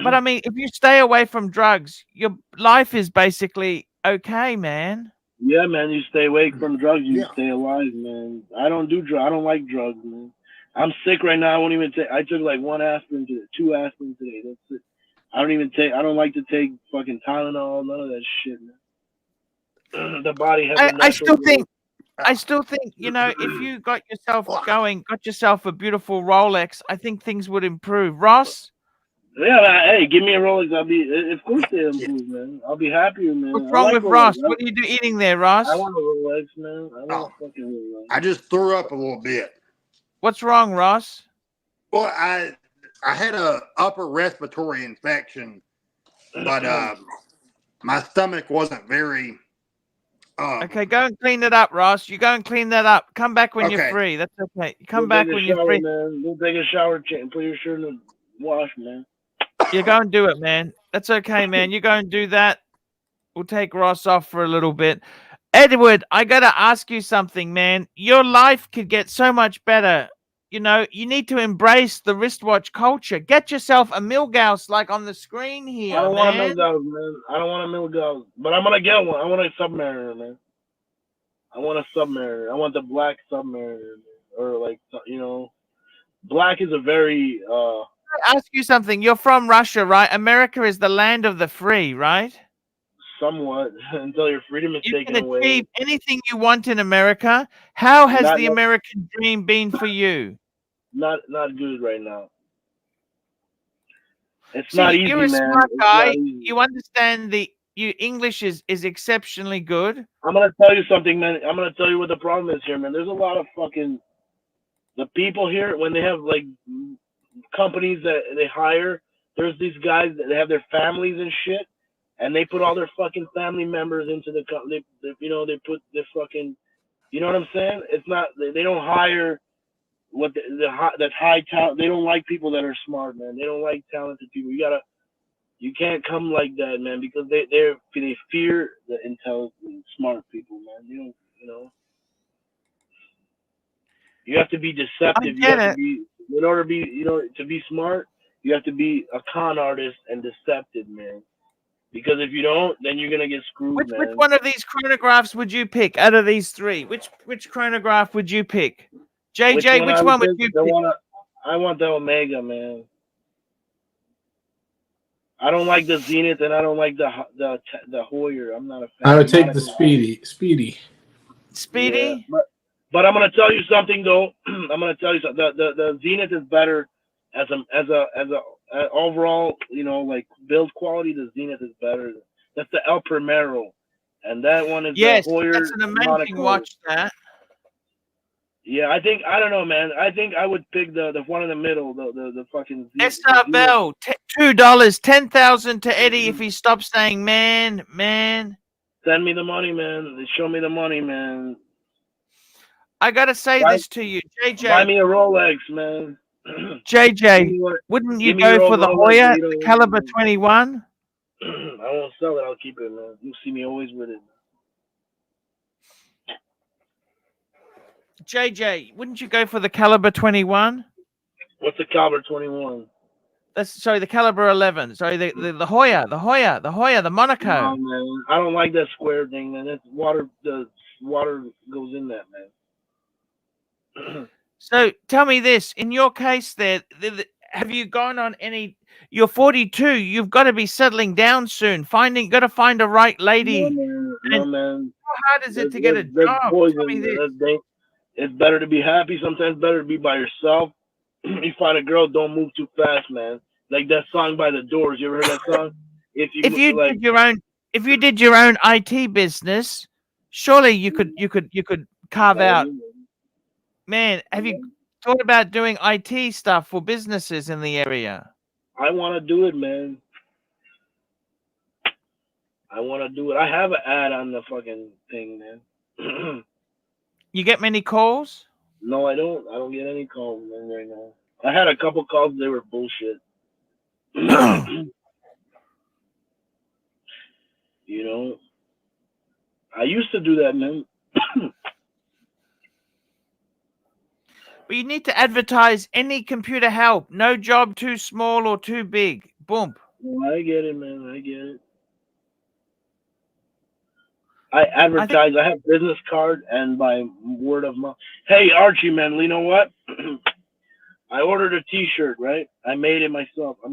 But I mean, if you stay away from drugs, your life is basically okay, man. Yeah, man. You stay away from drugs, you stay alive, man. I don't do drugs. I don't like drugs, man. I'm sick right now. I won't even take. I took like 2 aspirin today. That's it. I don't like to take fucking Tylenol. None of that shit, man. The body has. I still think, you know, if you got yourself a beautiful Rolex, I think things would improve. Ross. Yeah, hey, give me a Rolex. Of course they improve, man. I'll be happier, man. What's wrong with Ross? What are you eating there, Ross? I want a Rolex, man. I want a fucking Rolex. I just threw up a little bit. What's wrong, Ross? Well, I had a upper respiratory infection, but my stomach wasn't very. Okay, go and clean it up, Ross. You go and clean that up. Come back when you're free. That's okay. Come back when you're free. Man. Go take a shower and put your shirt in the wash, man. You go and do it, man. That's okay, man. You go and do that. We'll take Ross off for a little bit. Edward, I gotta ask you something, man. Your life could get so much better. You know, you need to embrace the wristwatch culture. Get yourself a Milgauss like on the screen I here, don't want a man. Milgauss, man. I don't want a Milgauss, but I'm gonna get one. I want a Submariner, man. I want a Submariner. I want the black Submariner, or like, you know, black is a very Ask you something. You're from Russia, right? America is the land of the free, right? somewhat until your freedom is You taken can away. achieve anything you want in America. How has Not the American dream been for you? not good right now. It's not See, easy, you're a man. smart It's guy. not easy. You understand your English is exceptionally good. I'm gonna tell you something, man. I'm gonna tell you what the problem is here, man. There's a lot of fucking the people here when they have like companies that they hire. There's these guys that they have their families and shit, and they put all their fucking family members into the you know, they put the fucking, you know what I'm saying? It's not, they don't hire what that's high talent. They don't like people that are smart, man. They don't like talented people. You can't come like that, man, because they fear the intelligent, smart people, man. You know, you have to be I deceptive. You get have to it. be, in order to be, you know, to be smart, you have to be a con artist and deceptive, man. Because if you don't, then you're gonna get screwed, Which man. one of these chronographs would you pick out of these three? Which chronograph would you pick? JJ, which one would you The pick? one I want the Omega, man. I don't like the Zenith and I don't like the Hoyer. I'm not a fan. I would take the Speedy. Speedy? Yeah, but I'm gonna tell you something though. I'm gonna tell you something. The Zenith is better as a overall, you know, like build quality. The Zenith is better. That's the El Primero, and that one is Yes, the Hoyer that's an amazing Monaco. watch, that. Yeah, I don't know, man. I think I would pick the one in the middle, the fucking SR Bell, $2, 10,000 to Eddie if he stops saying man. Send me the money, man. Show me the money, man. I gotta say this to you, JJ. Buy me a Rolex, man. JJ, wouldn't you go for the Hoyer, the Caliber 21? I won't sell it. I'll keep it, man. You see me always with it. JJ, wouldn't you go for the Caliber 21? What's the Caliber 21? Sorry, the Caliber 11. Sorry, the Hoyer, the Monaco. No, man. I don't like that square thing, man. That's water. The water goes in that, man. So tell me this: in your case, have you gone on any? You're 42. You've got to be settling down soon. Got to find a right lady. No, man. How hard is it to get a job? Poison, Tell me this. It's better to be happy. Sometimes better to be by yourself. You find a girl, don't move too fast, man. Like that song by The Doors. You ever heard that song? If you did your own IT business, surely you could carve out. Man, have you thought about doing IT stuff for businesses in the area? I want to do it, man. I want to do it. I have an ad on the fucking thing, man. You get many calls? No, I don't. I don't get any calls, man, right now. I had a couple calls. They were bullshit. You know, I used to do that, man. But you need to advertise any computer help. No job too small or too big. Boom. Well, I get it, man. I get it. I advertise. I have business card and by word of mouth. Hey, Archie, man. You know what? I ordered a T-shirt, right? I made it myself. I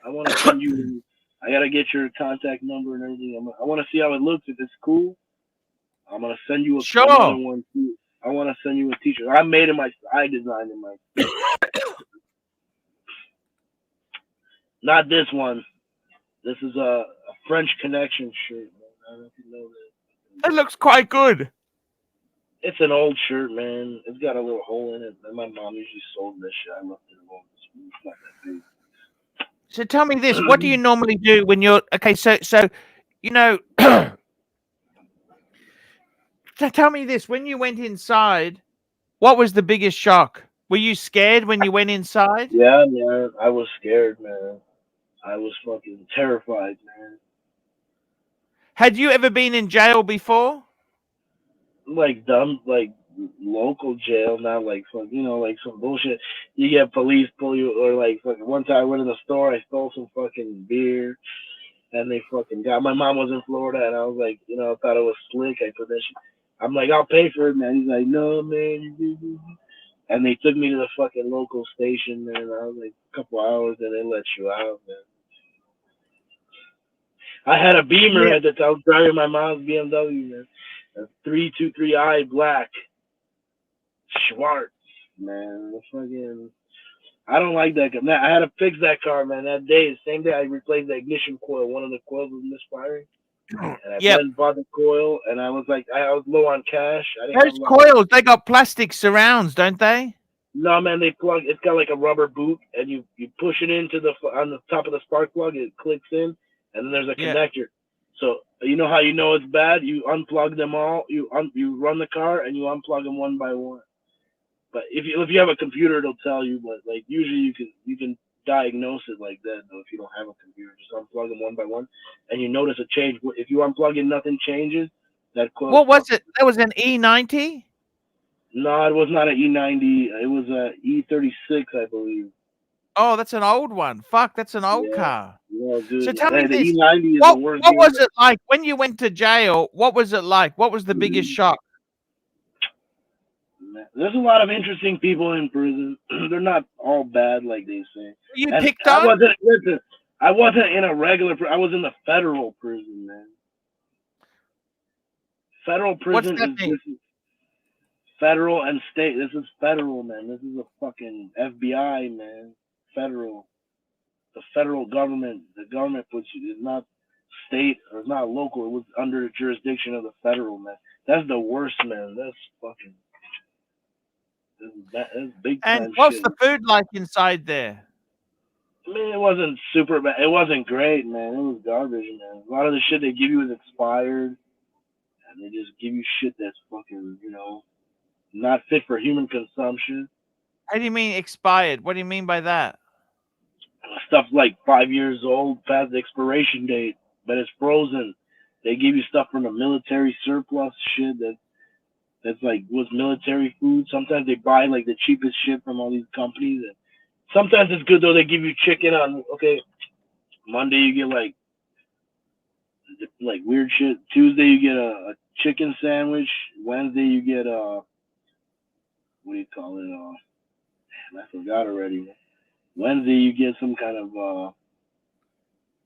want to send you. I gotta get your contact number and everything. I want to see how it looks. If it's cool, I'm gonna send you another one too. I want to send you a T-shirt. I made it myself. I designed it myself. Not this one. This is a French Connection shirt. Man. I don't know if you know that. It looks quite good. It's an old shirt, man. It's got a little hole in it. My mom usually sold this shit. I left it alone. It's not that big. So tell me this: what do you normally do when you're okay? So you know, tell me this: when you went inside, what was the biggest shock? Were you scared when you went inside? Yeah, man. I was scared, man. I was fucking terrified, man. Had you ever been in jail before? Like dumb, like local jail, not like some, like some bullshit. You get police pull you, or like fucking one time I went in the store, I stole some fucking beer, and they fucking got. My mom was in Florida, and I was like, I thought it was slick. I put that shit. I'm like, I'll pay for it, man. He's like, no, man. And they took me to the fucking local station, man. I was like, a couple hours, and they let you out, man. I had a Beamer at the time. I was driving my mom's BMW, man. A 323i black. Schwartz, man. The fucking. I don't like that car. I had to fix that car, man. That day, the same day, I replaced the ignition coil. One of the coils was misfiring. And I went and bought the coil, and I was like, I was low on cash. Those coils, they got plastic surrounds, don't they? No, man, they plug. It's got like a rubber boot, and you push it into on the top of the spark plug. It clicks in, and then there's a connector. So you know how you know it's bad? You unplug them all. You run the car, and you unplug them one by one. But if you have a computer, it'll tell you. But like usually you can diagnose it like that though if you don't have a computer. Just unplug them one by one, and you notice a change. If you unplug it, nothing changes. What was it? That was an E90? No, it was not an E90. It was a E36, I believe. Oh, that's an old one. Fuck, that's an old car. Yeah, dude. So tell me the this. E90 is what the worst was it like when you went to jail? What was it like? What was the biggest shock? There's a lot of interesting people in prison. They're not all bad like they say. You picked on? I wasn't in a regular prison. I was in the federal prison, man. Federal prison is federal and state. This is federal, man. This is a fucking FBI, man. Federal. The federal government. The government puts you. It's not state or it's not local. It was under the jurisdiction of the federal, man. That's the worst, man. That's fucking. That's big time. And what's the food like inside there? I mean, it wasn't super bad. It wasn't great, man. It was garbage, man. A lot of the shit they give you is expired, and they just give you shit that's fucking, not fit for human consumption. How do you mean expired? What do you mean by that? Stuff like 5 years old, past the expiration date, but it's frozen. They give you stuff from the military surplus shit that's like was military food. Sometimes they buy like the cheapest shit from all these companies. And sometimes it's good though. They give you chicken on Monday you get like weird shit. Tuesday you get a chicken sandwich. Wednesday you get what do you call it? I forgot already. Wednesday you get some kind of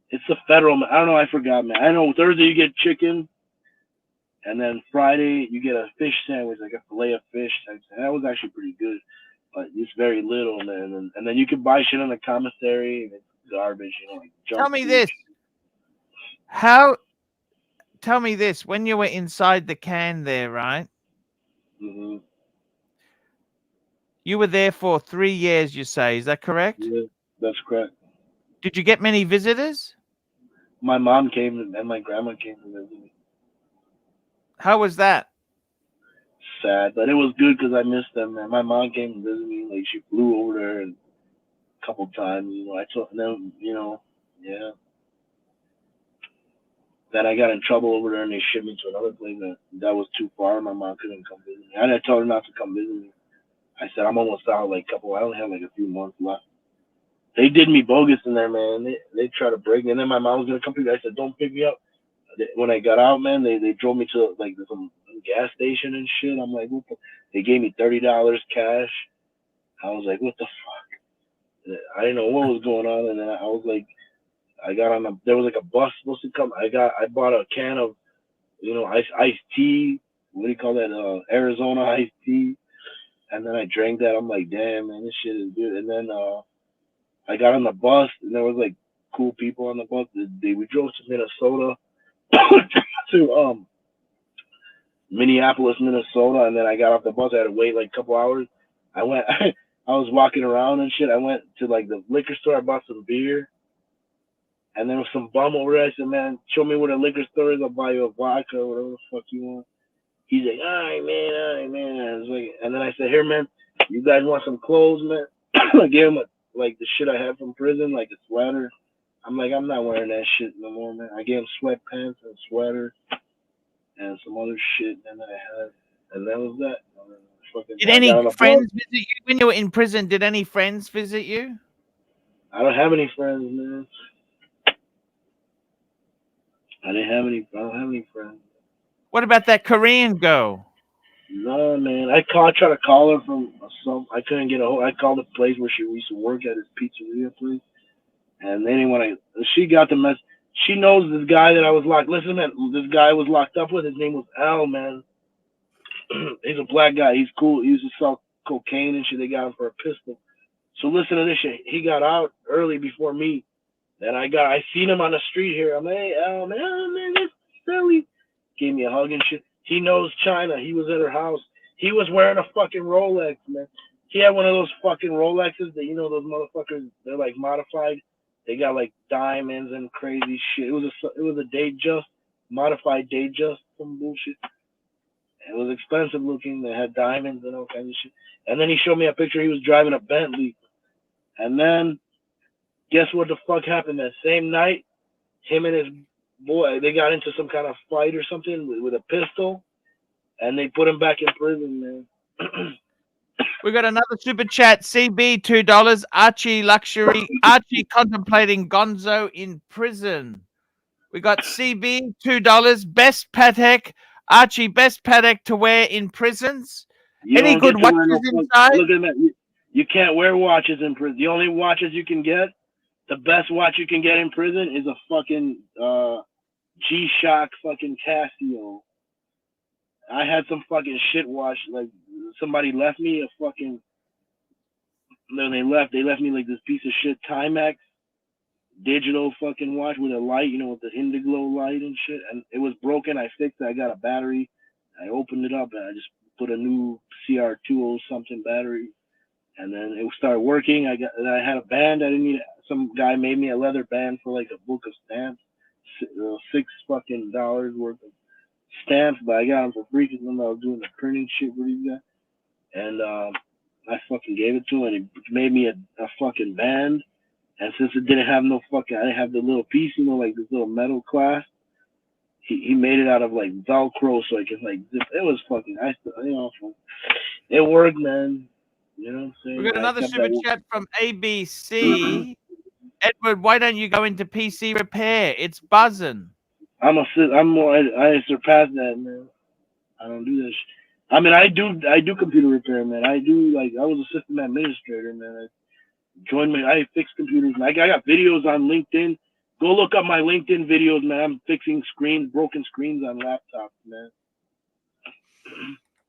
it's a federal. I don't know. I forgot, man. I know Thursday you get chicken. And then Friday, you get a fish sandwich, like a fillet of fish. And that was actually pretty good, but it's very little, man. And then you can buy shit on the commissary, and it's garbage, like junk Tell me food. this. Tell me this. When you were inside the can there, right? Mm-hmm. You were there for 3 years, you say. Is that correct? Yeah, that's correct. Did you get many visitors? My mom came and my grandma came to visit me. How was that? Sad, but it was good because I missed them, man. My mom came to visit me. Like, she flew over there a couple times. I told them, yeah. Then I got in trouble over there, and they shipped me to another place that was too far. My mom couldn't come visit me. I told her not to come visit me. I said, I'm almost out, I only have like a few months left. They did me bogus in there, man. They tried to break me, and then my mom was going to come pick me up. I said, don't pick me up. When I got out, man, they drove me to like some gas station and shit. I'm like, what the? They gave me $30 cash. I was like, what the fuck? I didn't know what was going on, and then I was like, I got on there was like a bus supposed to come. I bought a can of, iced tea. What do you call that? Arizona iced tea. And then I drank that. I'm like, damn, man, this shit is good. And then I got on the bus, and there was like cool people on the bus. We drove to Minnesota. to Minneapolis, Minnesota, and then I got off the bus. I had to wait like a couple hours. I was walking around and shit. I went to like the liquor store. I bought some beer, and there was some bum over there. I said, man, show me where the liquor store is. I'll buy you a vodka or whatever the fuck you want. He's like, all right, man. I was like, and then I said, here, man, you guys want some clothes, man? I gave him like the shit I had from prison, like a sweater, I'm like, I'm not wearing that shit no more, man. I gave him sweatpants and sweater and some other shit, and I had, and that was that. Did I got any on a boat. friends visit you when you were in prison? Did any friends visit you? I don't have any friends, man. I don't have any friends. What about that Korean girl? No, man. I tried to call her from some. I couldn't get a hold. I called the place where she used to work at, his pizzeria place, and they didn't want to. She got the mess. She knows this guy that I was locked. Listen, man. This guy I was locked up with. His name was Al, man. He's a black guy. He's cool. He used to sell cocaine and shit. They got him for a pistol. So listen to this shit. He got out early before me. And I seen him on the street here. I'm like, hey, Al, man, that's silly. Gave me a hug and shit. He knows China. He was at her house. He was wearing a fucking Rolex, man. He had one of those fucking Rolexes that, those motherfuckers, they're like modified. They got like diamonds and crazy shit. It was a Datejust, modified Datejust, some bullshit. It was expensive looking. They had diamonds and all kinds of shit. And then he showed me a picture. He was driving a Bentley. And then guess what the fuck happened that same night? Him and his boy, they got into some kind of fight or something with a pistol, and they put him back in prison, man. We got another super chat. CB $2. ArchieLuxury. Archie contemplating Gonzo in prison. We got CB $2. Best Patek. Archie, best Patek to wear in prisons. Any good watches inside? Look at that. You can't wear watches in prison. The only watches you can get, the best watch you can get in prison is a fucking G-Shock fucking Casio. I had some fucking shit watch. Like, somebody left me a fucking... Then they left me like this piece of shit Timex digital fucking watch with a light, with the Indiglo light and shit. And it was broken. I fixed it. I got a battery. I opened it up and I just put a new CR20 something battery. And then it started working. I had a band. I didn't need it. Some guy made me a leather band for like a book of stamps, $6 fucking worth of stamps, but I got them for free because I was doing the printing shit for these guys. And I fucking gave it to him, and he made me a fucking band. And since it didn't have I didn't have the little piece, like this little metal clasp. He made it out of like Velcro, so I could like zip. It was fucking, it worked, man. You know what I'm saying? We got another super chat from ABC. Edward, why don't you go into PC repair? It's buzzing. I surpassed that, man. I don't do that shit. I mean, I do computer repair, man. I was a system administrator, man. I fix computers. I got videos on LinkedIn. Go look up my LinkedIn videos, man. I'm fixing broken screens on laptops, man.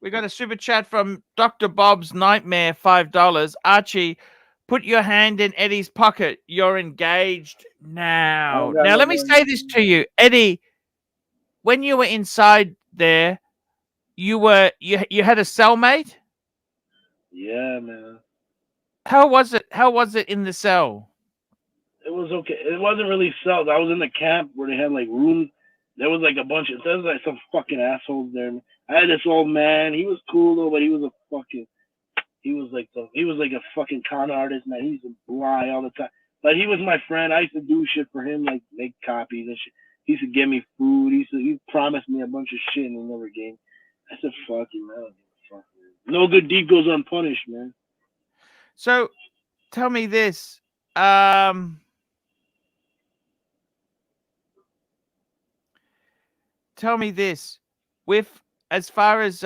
We got a super chat from Dr. Bob's Nightmare, $5. Archie, put your hand in Eddie's pocket. You're engaged now. Now, let me say this to you, Eddie. When you were inside there, you had a cellmate? Yeah, man. How was it? How was it in the cell? It was okay. It wasn't really cells. I was in the camp where they had like rooms. There was like a bunch of, there was like some fucking assholes there. I had this old man. He was cool though, but he was like a fucking con artist, man. He used to lie all the time. But he was my friend. I used to do shit for him, like make copies and shit. He used to give me food. He promised me a bunch of shit and he never gave. I said, fuck you, man. I don't give a fuck, man. No good deed goes unpunished, man. So, tell me this. Tell me this. As far as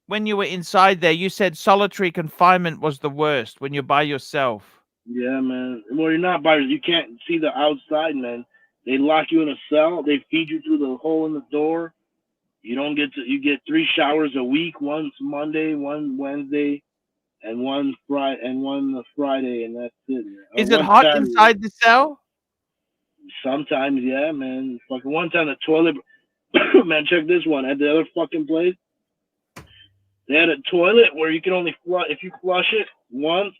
when you were inside there, you said solitary confinement was the worst when you're by yourself. Yeah, man. Well, you're not by yourself. You can't see the outside, man. They lock you in a cell. They feed you through the hole in the door. You get 3 showers a week. Once Monday, one Wednesday, and one Friday, and that's it. Man. Is it hot Saturday. Inside the cell? Sometimes, yeah, man. Fucking one time the toilet. Man, check this one. At the other fucking place, they had a toilet where you can only flush if you flush it once,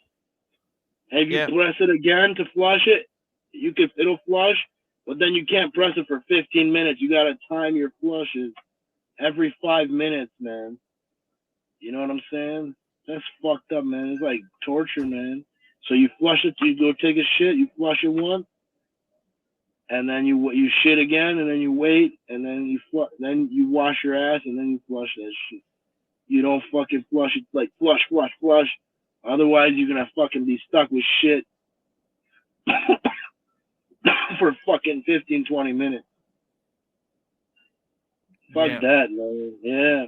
and if you press it again to flush it, it'll flush, but then you can't press it for 15 minutes. You gotta time your flushes every 5 minutes, man. You know what I'm saying? That's fucked up, man. It's like torture, man. So you flush it, you go take a shit, you flush it once, and then you shit again, and then you wait, and then you wash your ass, and then you flush that shit. You don't fucking flush it like flush. Otherwise, you're gonna fucking be stuck with shit for fucking 15, 20 minutes. Fuck that, man. Yeah.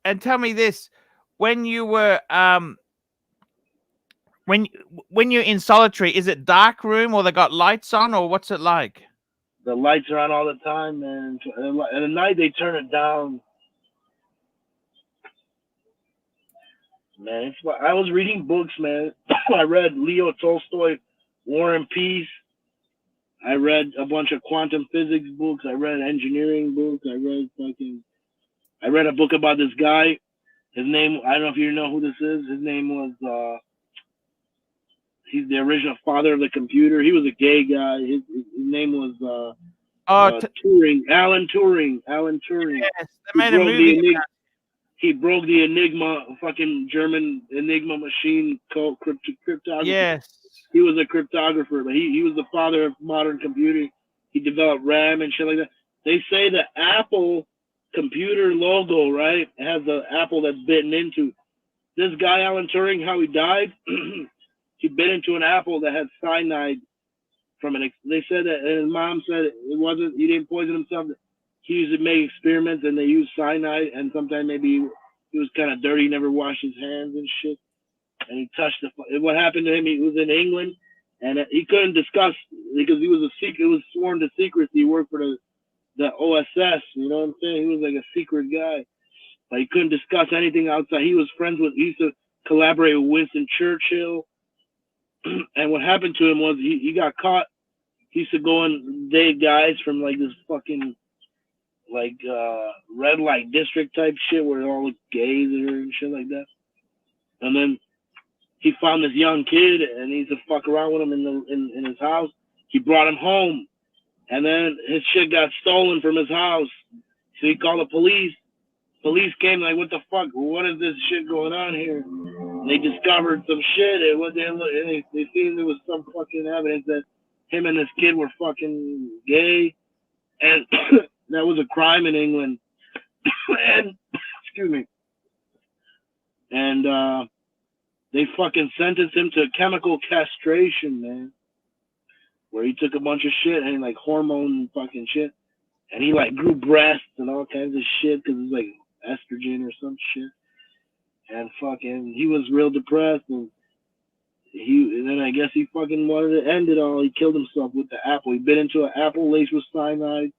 And tell me this, when you were when you're in solitary, is it dark room or they got lights on, or what's it like? The lights are on all the time, man. And at night they turn it down. Man, I was reading books, man. I read Leo Tolstoy, War and Peace. I read a bunch of quantum physics books. I read engineering books. I read a book about this guy. His name, I don't know if you know who this is. His name was, he's the original father of the computer. He was a gay guy. His name was Turing. Alan Turing. Yes, they made a movie. He broke the Enigma, fucking German Enigma machine called cryptography. Yes. He was a cryptographer, but he was the father of modern computing. He developed RAM and shit like that. They say the Apple computer logo, right, has the apple that's bitten into. This guy, Alan Turing, how he died, he bit into an apple that had cyanide from it. They said that, and his mom said it wasn't, he didn't poison himself. He used to make experiments, and they used cyanide, and sometimes maybe he was kind of dirty, he never washed his hands and shit. And he touched what happened to him, he was in England, and he couldn't discuss, because he was a secret, it was sworn to secrecy. He worked for the OSS, you know what I'm saying? He was like a secret guy. But he couldn't discuss anything outside. He used to collaborate with Winston Churchill. And what happened to him was he got caught. He used to go and date guys from like this fucking like red light district type shit where all the gays are and shit like that. And then he found this young kid and he used to fuck around with him in his house. He brought him home, and then his shit got stolen from his house. So he called the police. Police came like, what the fuck? What is this shit going on here? And they discovered some shit, and they seen there was some fucking evidence that him and this kid were fucking gay, and that was a crime in England. And excuse me. And they fucking sentenced him to chemical castration, man, where he took a bunch of shit and like hormone fucking shit, and he like grew breasts and all kinds of shit because it's like estrogen or some shit. And fucking, he was real depressed, and then I guess he fucking wanted to end it all. He killed himself with the apple. He bit into an apple laced with cyanide,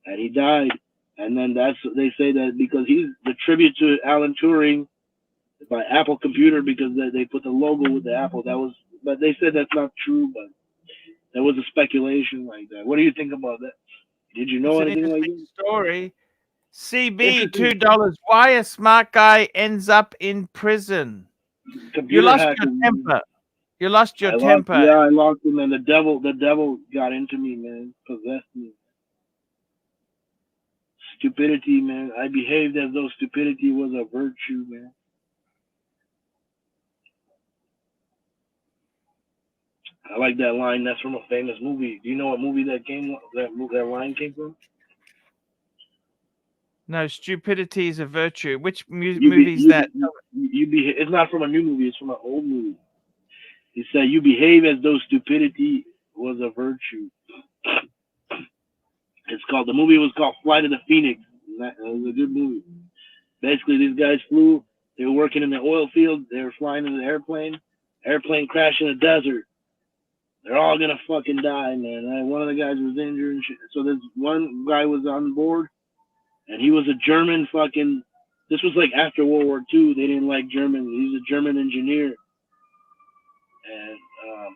and he died. And then they say that because he's the tribute to Alan Turing by Apple Computer, because they put the logo with the apple. But they said that's not true, but there was a speculation like that. What do you think about that? Did you know anything like that? Story. CB, $2. Why a smart guy ends up in prison? You lost your temper. You lost your temper. I lost him, and the devil got into me, man. Possessed me. Stupidity, man. I behaved as though stupidity was a virtue, man. I like that line. That's from a famous movie. Do you know what movie that line came from? No, stupidity is a virtue. Which movie is that? It's not from a new movie. It's from an old movie. He said, "You behave as though stupidity was a virtue." The movie was called Flight of the Phoenix. It was a good movie. Basically, these guys flew. They were working in the oil field. They were flying in an airplane. Airplane crashed in the desert. They're all gonna fucking die, man. One of the guys was injured and shit. So this one guy was on board, and he was a German fucking. This was like after World War II. They didn't like German. He's a German engineer, and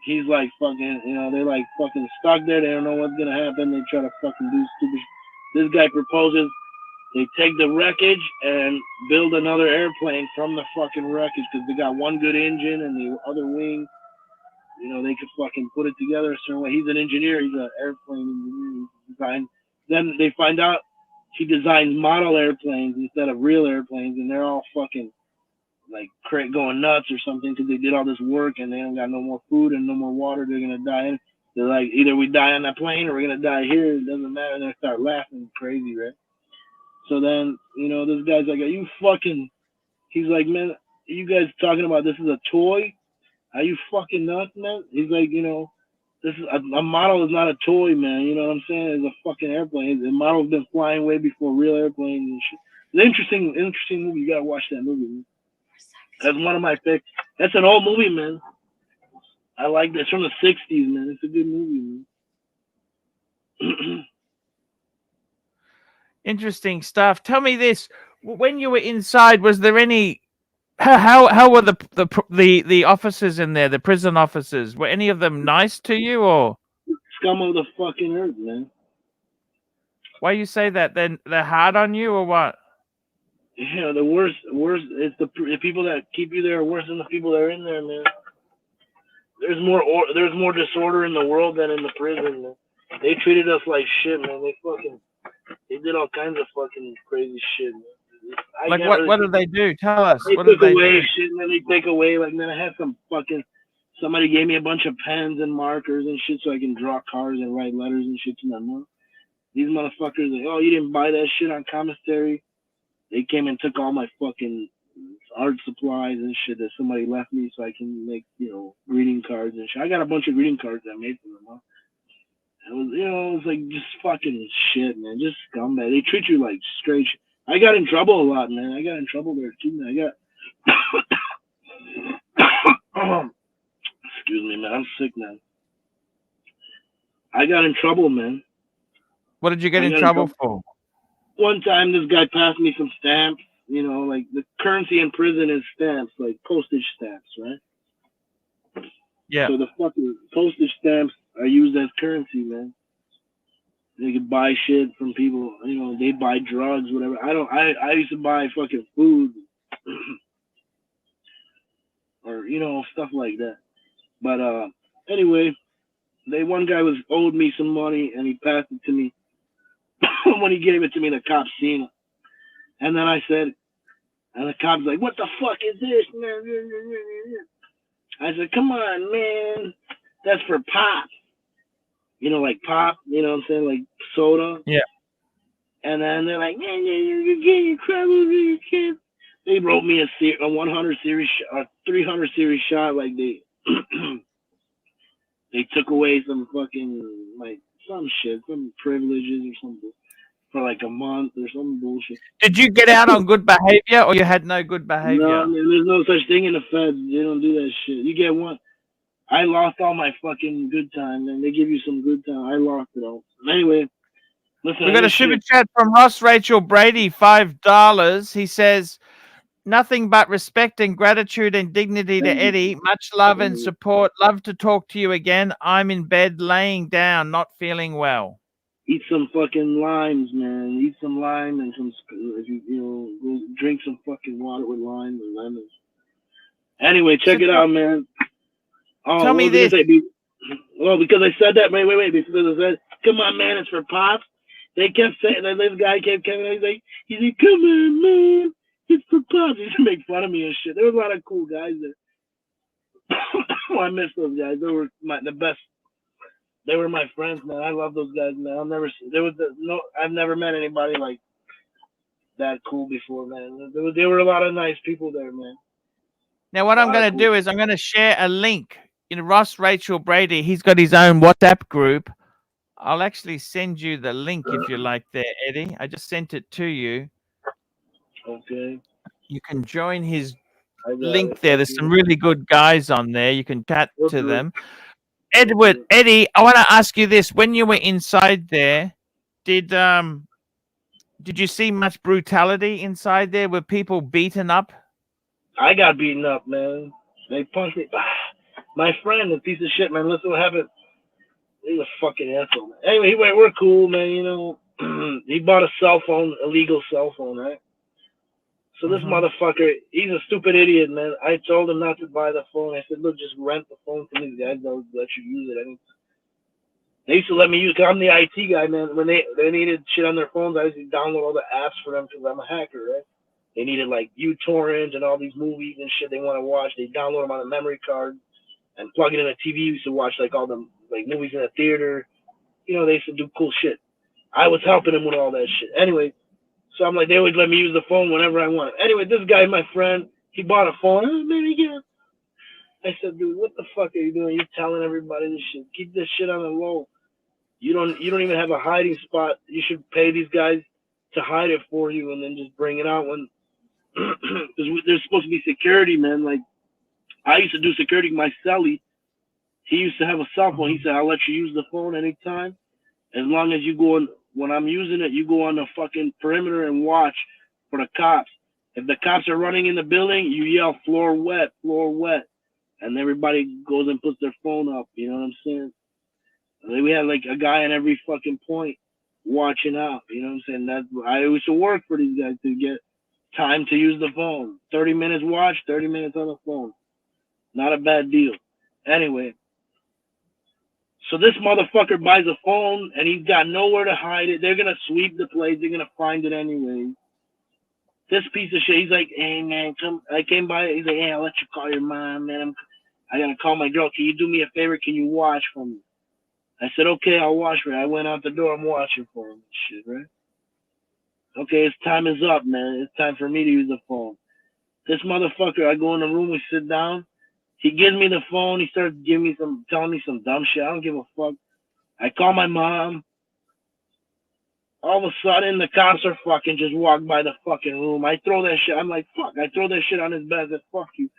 he's like fucking. They're like fucking stuck there. They don't know what's gonna happen. They try to fucking do stupid. This guy proposes. They take the wreckage and build another airplane from the fucking wreckage because they got one good engine and the other wing. They could fucking put it together a certain way. He's an engineer. He's an airplane engineer. Design. Then they find out he designs model airplanes instead of real airplanes, and they're all fucking. like going nuts or something because they did all this work and they don't got no more food and no more water. They're gonna die. And they're like, either we die on that plane or we're gonna die here. It doesn't matter. And they start laughing crazy, right? So then, you know, this guy's like, are you fucking? He's like, man, you guys talking about this is a toy? Are you fucking nuts, man? He's like, you know, this is a model is not a toy, man. You know what I'm saying? It's a fucking airplane. The model's been flying way before real airplanes and shit. It's an interesting movie. You gotta watch that movie, man. That's one of my picks. That's an old movie, man. I like that. It's from the 60s, man. It's a good movie, man. Interesting stuff. Tell me this: when you were inside, was there any? How were the officers in there? The prison officers, were any of them nice to you, or Scum of the fucking earth, man? why you say that? Then they're hard on you, or what? Yeah, the worst. It's the people that keep you there are worse than the people that are in there, man. There's more disorder in the world than in the prison, man. They treated us like shit, man. They did all kinds of fucking crazy shit, man. Like what did they do? Tell us. They What did took they away do? shit, and then they take away, like, man, I had somebody gave me a bunch of pens and markers and shit so I can draw cards and write letters and shit to my mom. These motherfuckers, like, oh, you didn't buy that shit on commissary. They came and took all my fucking art supplies and shit that somebody left me so I can make, you know, greeting cards and shit. I got a bunch of greeting cards I made for them, huh? It was, you know, it was like just fucking shit, man. Just scumbag. They treat you like straight shit. I got in trouble a lot, man. I got in trouble there too, man. Excuse me, man. I'm sick, man. I got in trouble, man. What did you get in trouble for? One time, this guy passed me some stamps. You know, like the currency in prison is stamps, like postage stamps, right? Yeah. So the fucking postage stamps are used as currency, man. They could buy shit from people. You know, they buy drugs, whatever. I used to buy fucking food, or you know, stuff like that. But anyway, one guy owed me some money, and he passed it to me. When he gave it to me, the cops seen it, and then I said, and the cop's like, "What the fuck is this?" I said, "Come on, man, that's for pop." You know, like pop. You know what I'm saying, like soda. Yeah. And then they're like, "Man, you're getting trouble, you kid." They wrote me a 100 series, a 300 series shot. Like they took away some fucking like some shit, some privileges or something for like a month or some bullshit. Did you get out on good behavior, or you had no good behavior? No, there's no such thing in the feds. They don't do that shit. You get one. I lost all my fucking good time, and they give you some good time. I lost it all. Anyway, listen. We got a super chat from Ross Rachel Brady, $5. He says, "Nothing but respect and gratitude and dignity to Eddie. Much love and support. Love to talk to you again. I'm in bed, laying down, not feeling well." Eat some fucking limes, man. Eat some lime and some, if you know, go drink some fucking water with lime and lemons. Anyway, check it out, man. Oh, tell me this. Well, because I said that. Wait. Because I said, "Come on, man, it's for pops." They kept saying that. This guy kept coming. He's like, "Come on, man, it's for pops." He used to make fun of me and shit. There was a lot of cool guys there. Oh, I miss those guys. They were the best. They were my friends, man. I love those guys, man. I've never met anybody like that cool before, man. There were a lot of nice people there, man. Now, what I'm going to do is I'm going to share a link in Ross Rachel Brady. He's got his own WhatsApp group. I'll actually send you the link if you like there, Eddie. I just sent it to you. Okay. You can join his link there. There's some really good guys on there. You can chat to them. Eddie, I want to ask you this. When you were inside there, did you see much brutality inside there? Were people beaten up? I got beaten up, man. They punched me. My friend, a piece of shit, man. Listen what happened. He was a fucking asshole, man. Anyway, we're cool, man. You know, he bought a illegal cell phone, right? So this motherfucker, he's a stupid idiot, man. I told him not to buy the phone. I said, "Look, just rent the phone from these guys. They'll let you use it." They used to let me use, because I'm the IT guy, man. When they needed shit on their phones, I used to download all the apps for them because I'm a hacker, right? They needed like uTorrent and all these movies and shit they want to watch. They download them on a memory card and plug it in a TV. We used to watch like all the like movies in the theater. You know, they used to do cool shit. I was helping them with all that shit. Anyway, so I'm like, they always let me use the phone whenever I want. Anyway, this guy, my friend, he bought a phone. Oh, man, again. I said, dude, what the fuck are you doing? You're telling everybody this shit. Keep this shit on the low. You don't even have a hiding spot. You should pay these guys to hide it for you and then just bring it out when there's supposed to be security, man. Like, I used to do security with my cellie. He used to have a cell phone. He said, I'll let you use the phone anytime. As long as you go on, when I'm using it, you go on the fucking perimeter and watch for the cops. If the cops are running in the building, you yell, floor wet, floor wet. And everybody goes and puts their phone up. You know what I'm saying? We had like a guy in every fucking point watching out. You know what I'm saying? That's, I used to work for these guys to get time to use the phone. 30 minutes watch, 30 minutes on the phone. Not a bad deal. Anyway, so this motherfucker buys a phone and he's got nowhere to hide it. They're gonna sweep the place. They're gonna find it anyway. This piece of shit. He's like, hey man, come. I came by. He's like, hey, I'll let you call your mom, man. I gotta call my girl. Can you do me a favor? Can you watch for me? I said, okay, I'll watch for you. I went out the door. I'm watching for him. Shit, right? Okay, his time is up, man. It's time for me to use the phone. This motherfucker, I go in the room. We sit down. He gives me the phone. He starts telling me some dumb shit. I don't give a fuck. I call my mom. All of a sudden, the cops are fucking just walk by the fucking room. I throw that shit. I'm like, fuck. I throw that shit on his bed. I said, fuck you.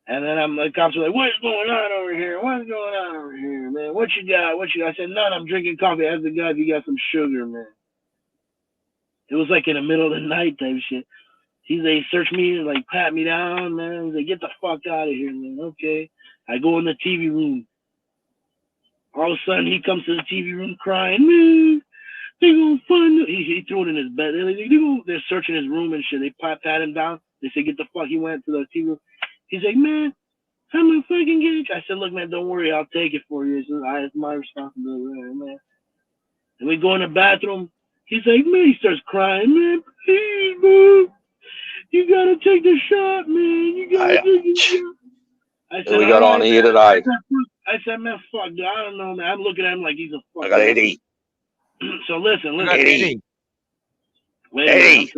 And then the cops are like, what's going on over here? What's going on over here, man? What you got? What you got? I said, none. I'm drinking coffee. I asked the guy if he got some sugar, man. It was like in the middle of the night type shit. He searched me and like pat me down, man. He's like, get the fuck out of here, man. Okay. I go in the TV room. All of a sudden, he comes to the TV room crying, man. They gonna find it. He threw it in his bed. They're searching his room and shit. They pat him down. They say, get the fuck. He went to the TV room. He's like, man, how am I fucking getting? I said, look, man, don't worry. I'll take it for you. It's my responsibility, man. And we go in the bathroom. He's like, man, he starts crying, man, please, man. You gotta take the shot, man. You gotta take the shot. I said, we got on here today. I said, man, fuck, dude, I don't know, man. I'm looking at him like he's a fuck. I got Eddie. So listen. Eddie. Wait, Eddie.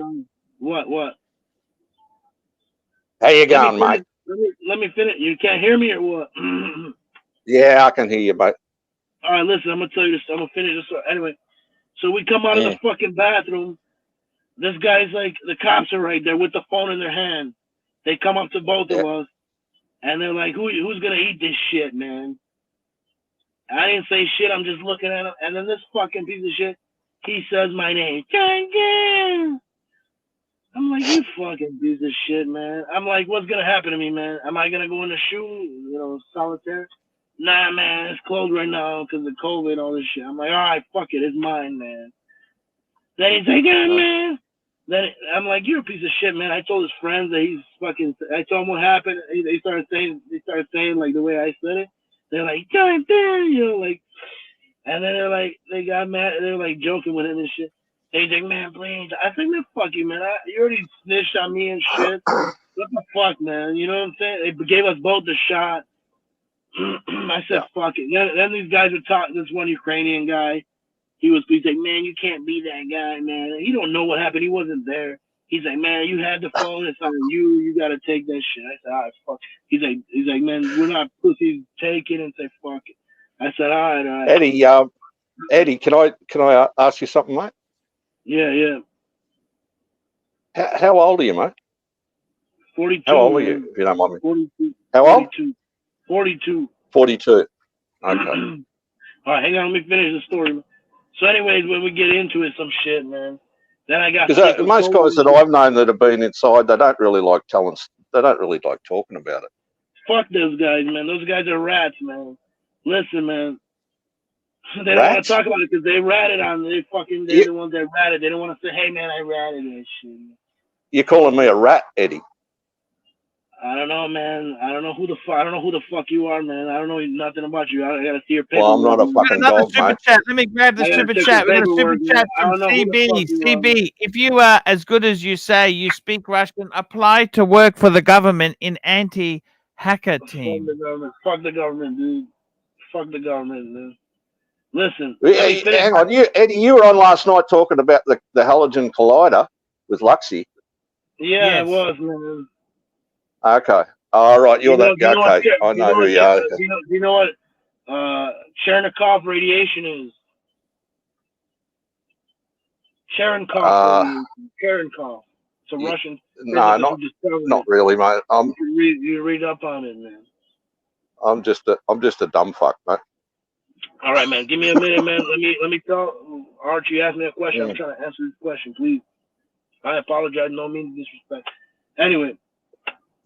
What? How you going, mate? Let me finish. You can't hear me or what? Yeah, I can hear you, mate. All right, listen, I'm going to tell you this. I'm going to finish this. Anyway, so we come out of the fucking bathroom. This guy's like, the cops are right there with the phone in their hand. They come up to both of us, and they're like, who's going to eat this shit, man? I didn't say shit. I'm just looking at him. And then this fucking piece of shit, he says my name. I'm like, you fucking piece of shit, man. I'm like, what's going to happen to me, man? Am I going to go in the shoe, solitaire? Nah, man, it's closed right now because of COVID and all this shit. I'm like, all right, fuck it. It's mine, man. Then he's like, yeah, man. Then I'm like, you're a piece of shit, man. I told his friends that he's fucking, I told him what happened. They started saying like the way I said it. They're like, God damn, like, and then they're like, they got mad. They're like joking with him and shit. He's like, man, please. I think, man, fuck you, man. You already snitched on me and shit. What the fuck, man? You know what I'm saying? They gave us both a shot. I said, fuck it. Then these guys were talking. This one Ukrainian guy, he's like, man, you can't be that guy, man. He don't know what happened. He wasn't there. He's like, man, you had the phone. It's on you. You got to take that shit. I said, all right, fuck. He's like, man, we're not pussies. Take it and say, fuck it. I said, all right. Eddie, can I ask you something, mate? Yeah. How old are you, mate? 42. How old are you, if you don't mind me? 42. How old? 42. 42. Okay. All right, hang on. Let me finish the story. So anyways, when we get into it, some shit, man. Then I got because most guys that I've known that have been inside, they don't really like telling. They don't really like talking about it. Fuck those guys, man. Those guys are rats, man. Listen, man. They don't want to talk about it because they ratted on. They're the ones that ratted. They don't want to say, hey, man, I ratted that shit. You're calling me a rat, Eddie? I don't know, man. I don't know who the fuck you are, man. I don't know nothing about you. I gotta see your Well, I'm paperwork. not a We got fucking another dog, super mate. chat. Let me grab the I gotta super check chat. your We got a super paperwork, man. chat I from don't know who the fuck CB. you are. CB, if you are as good as you say, you speak Russian, apply to work for the government in anti-hacker team. Fuck the government. Fuck the government, dude. Fuck the government, man. Listen, Yeah, let me finish. hang on, Eddie, you were on last night talking about the halogen collider with Luxy. Yeah, Yes. it was, man. Okay. All right, you're that guy. Okay, I know who you are. Do you know what Cherenkov radiation is? Cherenkov radiation. Cherenkov. It's a Russian No, physicist who discovered not it. really, mate. You read up on it, man. I'm just a dumb fuck, mate. All right, man. Give me a minute, man. Let me tell Archie. Asked me a question. I'm trying to answer this question, please. I apologize. No mean disrespect. Anyway,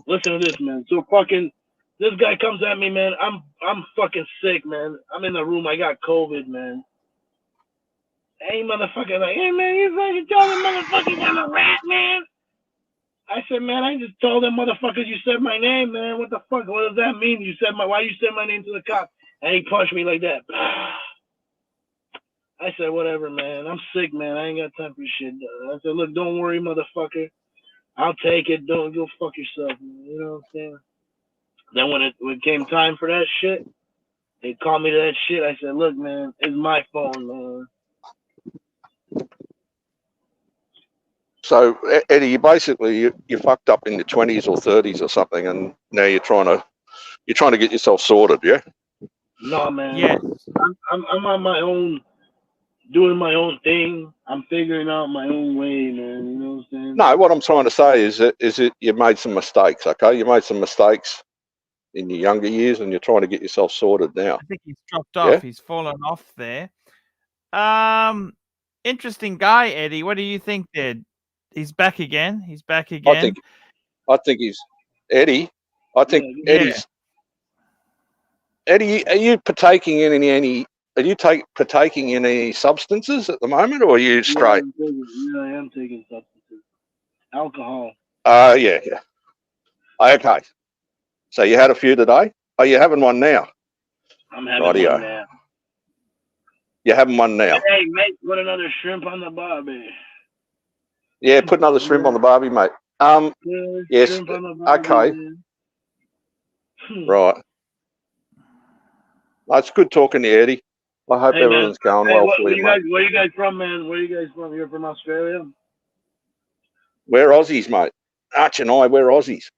listen to this, man. So fucking, this guy comes at me, man. I'm fucking sick, man. I'm in the room. I got COVID, man. Hey, motherfucker, like, hey, man, you fucking told them motherfuckers I'm a rat, man. I said, man, I just told them motherfuckers you said my name, man. What the fuck? What does that mean? Why you said my name to the cop? And he punched me like that. I said, whatever, man. I'm sick, man. I ain't got time for shit. I said, look, don't worry, motherfucker. I'll take it. Don't go fuck yourself, man. You know what I'm saying? Then when it came time for that shit, they called me to that shit. I said, look, man, it's my phone, man. So, Eddie, you basically you fucked up in your 20s or 30s or something, and now you're trying to get yourself sorted, yeah? No, man. Yes. I'm on my own, doing my own thing. I'm figuring out my own way, man. You know what I'm saying? No, what I'm trying to say is that you made some mistakes, okay? You made some mistakes in your younger years, and you're trying to get yourself sorted now. I think he's dropped off. Yeah? He's fallen off there. Interesting guy, Eddie. What do you think, there? He's back again. He's back again. I think he's Eddie. I think Eddie's. Eddie, are you partaking in any? Are you partaking in any substances at the moment, or are you straight? Yeah, I am taking substances. Alcohol. Yeah. Okay. So you had a few today? Are you having one now? I'm having one now. You're having one now. Hey, mate, put another shrimp on the barbie. Yeah, put another shrimp on the barbie, mate. Yes. Shrimp on the barbie, Okay. Man. Right. It's good talking to you, Eddie. I hope everything's going well for you, mate. Where you guys from, man? Where you guys from? You're from Australia? We're Aussies, mate. Archie and I, we're Aussies.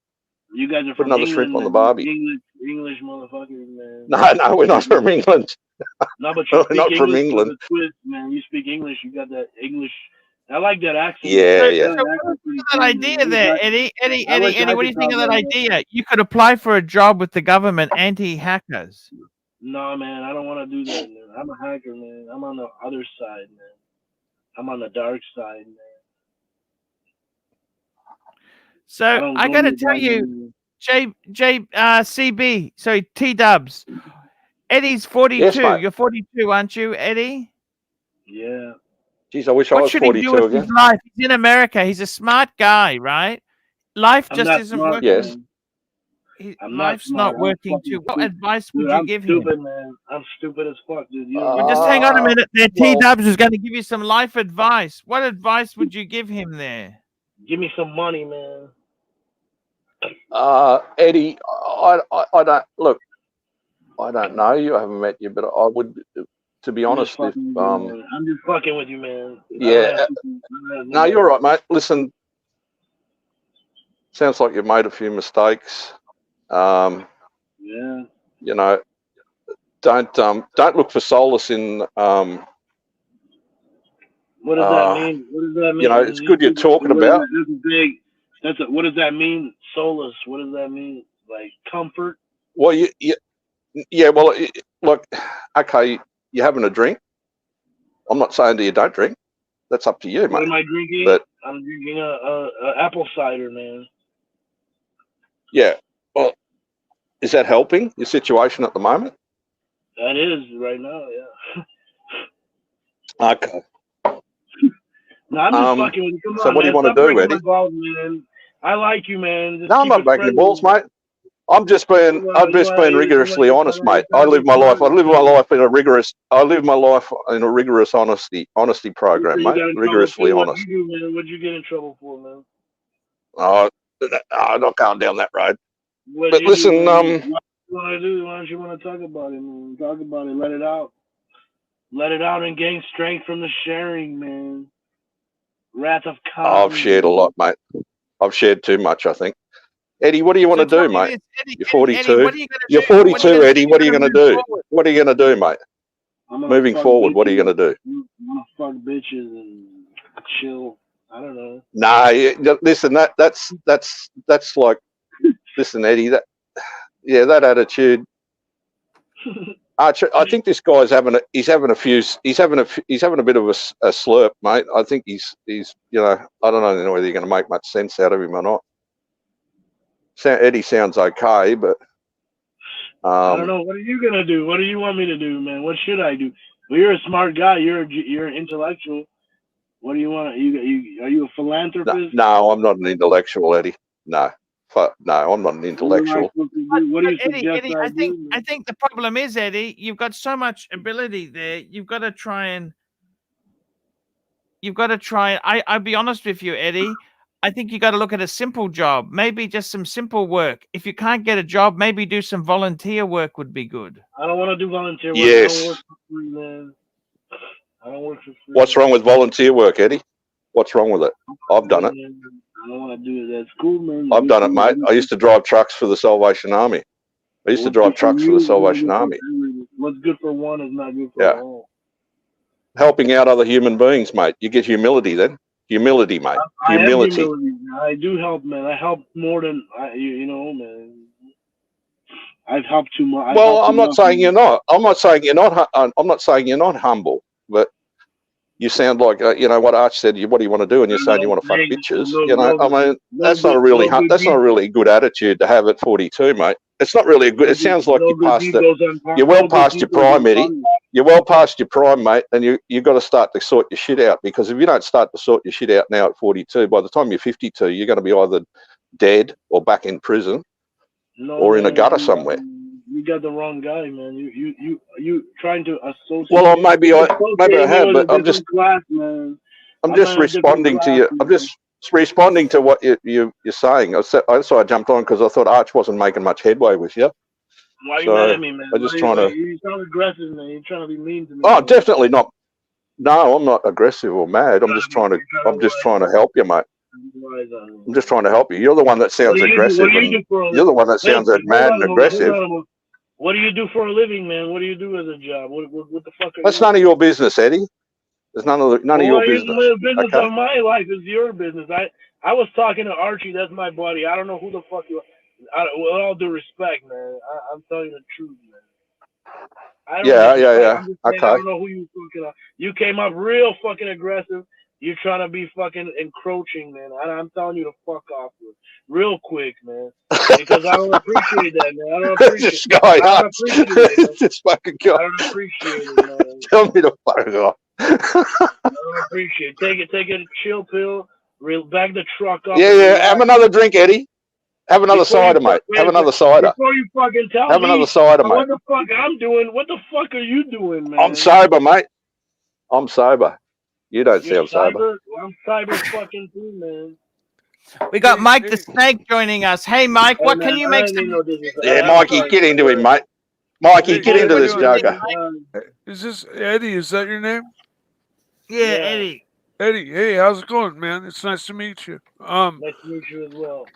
You guys are put from another England, shrimp on the barbie. English motherfuckers, man. No, we're not from England. No, but you speak not English from England. with a twist, man. You speak English. You got that English. I like that accent. Yeah. So what do you think of that idea there, Eddie? Eddie, what do you think of that idea? You could apply for a job with the government, anti-hackers. No, man, I don't want to do that, man. I'm a hacker, man. I'm on the other side, man. I'm on the dark side, man. So I got to tell you, CB, sorry, T-Dubs. Eddie's 42. Yes, you're 42, aren't you, Eddie? Yeah. Geez, I wish I was 42 what should he do with again. his life? He's in America. He's a smart guy, right? Life just isn't working. Yes. Life's not working too. What advice would you give him? Man. I'm stupid as fuck, dude. Well, just hang on a minute there. T-Dubs is going to give you some life advice. What advice would you give him there? Give me some money, man. Eddie, I don't look. I don't know you. I haven't met you, but I would, to be honest, if I'm just fucking with you, man. Yeah. No, you're right, mate. Listen, sounds like you've made a few mistakes. Yeah. You know, don't look for solace in. What does that mean? What does that mean? You know, it's good you're talking about. What does that mean? Solace. What does that mean? Like comfort? Well, yeah. Well, look, okay, you're having a drink. I'm not saying that you don't drink. That's up to you, mate. What am I drinking? But I'm drinking a apple cider, man. Yeah. Well, is that helping your situation at the moment? That is right now, yeah. Okay. No, I'm just fucking with you. Come so on, what do you want to do, Eddie? Man. I like you, man. Just No, I'm keep not it breaking your friendly, balls, man. mate. I'm just being rigorously honest, mate. I live my life in a rigorous honesty program, mate. Rigorously honest. What you do, man? What'd you get in trouble for, man? Oh, I'm not going down that road. What'd But you listen, do, man? What you want to do? Why don't you want to talk about it, man? Talk about it. Let it out. Let it out and gain strength from the sharing, man. Wrath of God. I've shared a lot, mate. I've shared too much, I think. Eddie, what do you want to do, mate? You're 42. You're 42, Eddie. What are you going to do? What are you going to do, mate? Moving forward, what are you going to do? I'm gonna fuck bitches and chill. I don't know. Nah, listen, that's like, listen, Eddie, that attitude. Archie, I think this guy's having a bit of a slurp, mate. I think he's I don't know whether you're going to make much sense out of him or not. Eddie sounds okay, but I don't know. What are you gonna do? What do you want me to do, man? What should I do? Well, you're a smart guy. You're an intellectual. What do you want? Are you a philanthropist? No, I'm not an intellectual, Eddie. No, I'm not an intellectual. What do you suggest? Eddie, I think the problem is, Eddie, you've got so much ability there. You've got to try. I'll be honest with you, Eddie. I think you got to look at a simple job, maybe just some simple work. If you can't get a job, maybe do some volunteer work would be good. I don't want to do volunteer work. Yes. I don't work for free, man. I don't work for free. What's wrong with volunteer work, Eddie? What's wrong with it? I've done it. I don't want to do it. That's cool, man. I've done it, mate. I used to drive trucks for the Salvation Army. What's good for What's good for one is not good for all. Helping out other human beings, mate. You get humility then. Humility, mate. Humility. I do help, man. I help more than man. I've helped too much. Well, I'm not saying you're not. I'm not saying you're not humble, but you sound like what Arch said. What do you want to do? And you're saying you want to fuck bitches. That's not a really good attitude to have at 42, mate. It's not really a good. It sounds like you're well past your prime, Eddie. You're well past your prime, mate, and you got to start to sort your shit out, because if you don't start to sort your shit out now at 42, by the time you're 52, you're going to be either dead or back in prison or in a gutter somewhere. You got the wrong guy, man. You trying to associate. Well, maybe I have, but I'm just responding to you. I'm just responding to what you're saying. So I jumped on because I thought Arch wasn't making much headway with you. Why are you mad at me, man? You sound aggressive, man. You're trying to be mean to me. Oh, man. Definitely not. No, I'm not aggressive or mad. I'm just trying to help you, mate. I'm just trying to help you. You're the one that sounds aggressive. You're the one that sounds mad and aggressive. What do you do for a living, man? What do you do as a job? What the fuck? That's none of your business, Eddie. It's none of your business. Business of my life is your business. I was talking to Archie. That's my buddy. I don't know who the fuck you are. With all due respect, man, I'm telling you the truth, man. Yeah. Okay. I don't know who you fucking are. You came up real fucking aggressive. You're trying to be fucking encroaching, man. I'm telling you to fuck off real quick, man. Because I don't appreciate that, man. I don't appreciate it. This fucking guy. I don't appreciate it, man. Tell me to fuck off. I don't appreciate it. Take a chill pill. Back the truck up. Yeah. Have another drink, Eddie. Have another cider, mate. Have another cider. Before you fucking tell me. Have another cider, mate. What the fuck I'm doing? What the fuck are you doing, man? I'm sober, mate. I'm sober. You don't sound sober. I'm cyber fucking too, man. We got Mike the Snake joining us. Hey, Mike, what can you make some... Yeah, Mikey, get into him, mate. Mikey, get into this, Joker. Is this Eddie? Is that your name? Yeah, Eddie. Eddie, hey, how's it going, man? It's nice to meet you. Nice to meet you as well.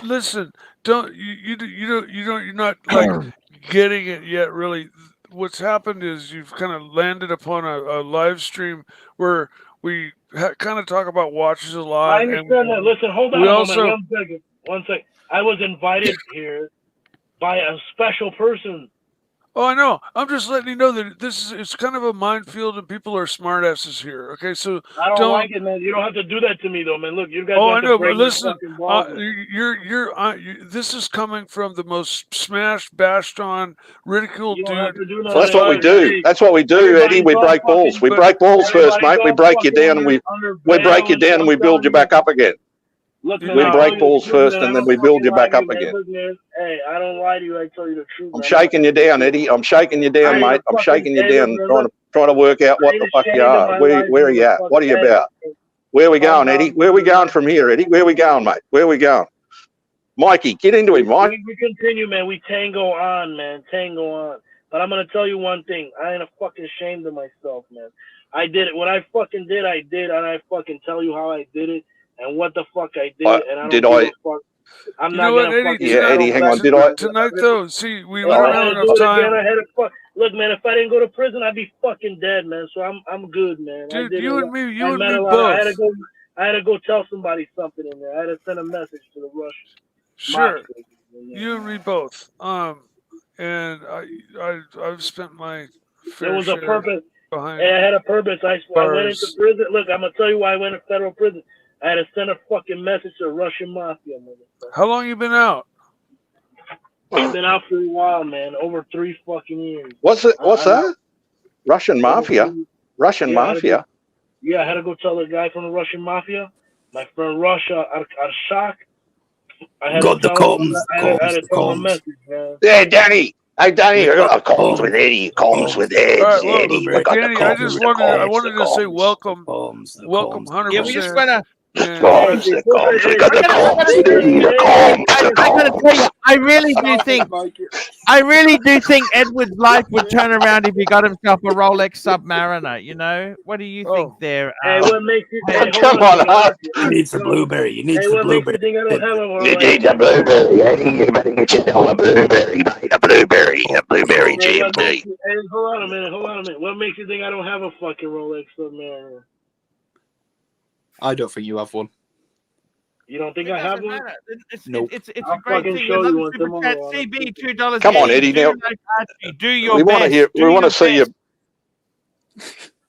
Listen, you're not like getting it yet, really. What's happened is you've kind of landed upon a live stream where we kind of talk about watches a lot. I understand that. Listen, hold on a moment. 1 second. I was invited here by a special person. Oh, I know. I'm just letting you know that it's kind of a minefield and people are smartasses here. Okay, so I don't like it, man. You don't have to do that to me, though, man. Look, you guys. Oh, I know, but listen, this is coming from the most smashed, bashed on, ridiculed dude. Well, that's what we do. That's what we do, Eddie. We break balls. We break balls first, mate. We break you down and we break you down and we build you back up again. Look, man, We I break tell you the balls truth, first, man. I and then don't we build fucking you lie back to you, up man. again. Look, man. Hey, I don't lie to you. I tell you the truth, I'm man. shaking you down, Eddie. I'm shaking you down, I ain't mate. I'm fucking shaking you hey, look, down, man, trying to work out I what ain't the fuck you ashamed of are. my Where life, are you at? motherfucker. What are you Hey, about? Where are we calm going, Eddie? down, Where are we man. going from here, Eddie? Where are we going, mate? Where are we going? Mikey, get into him, Mike. We continue, man. We tango on, man. Tango on. But I'm gonna tell you one thing. I ain't a fucking ashamed of myself, man. I did it. What I fucking did, I did, and I fucking tell you how I did it and what the fuck I did, and I don't give a fuck. I'm You not know what, gonna Eddie? fucking Yeah, Eddie, hang on. Did I? Tonight, though, see, we If don't I have had to enough do it again, time. I had to look, man. If I didn't go to prison, I'd be fucking dead, man. So I'm good, man. I Dude, did you it. and me, I you and met me a lot. both. I had to go tell somebody something in there. I had to send a message to the Russians. Sure, you and me both. And I've spent my fair There was a share purpose. behind. Hey, I had a purpose. I went into bars. prison. Look, I'm gonna tell you why I went to federal prison. I had to send a fucking message to the Russian mafia, motherfucker. How long you been out? I've been out for a while, man. Over 3 fucking years. What's it? What's that? Russian mafia. Russian mafia. I had to go tell the guy from the Russian mafia, my friend Russia Archie. I had to tell him. I had to tell him a message, man. Yeah, Danny. Hey, Danny, I got comms with Eddie. Comms with Ed. All right, well, Eddie, we got Danny, the I comms. just The wanted, I comms. wanted The to say comms. welcome, welcome, 100%. Yeah, we just want to. Comms. The comms. We got the comms. I The comms. The gotta tell you, comms. I really do think Edward's life would turn around if he got himself a Rolex Submariner. You know, what do you think there? Hey, what makes you? Hey, Come on, Archie. You need some blueberry. You need Hey, some what makes you blueberry. think I don't have a Rolex? You need a blueberry, Eddie. You better get yourself a blueberry, mate. A blueberry GMT. Hey, hold on a minute. What makes you think I don't have a fucking Rolex Submariner? I don't think you have one. You don't think It I have doesn't one? matter. Nope. It's I'll a great fucking thing. show Another you one super chat, tomorrow. CB $2. Come on, Eddie. Now, Do your we best. want to hear. We want to see you.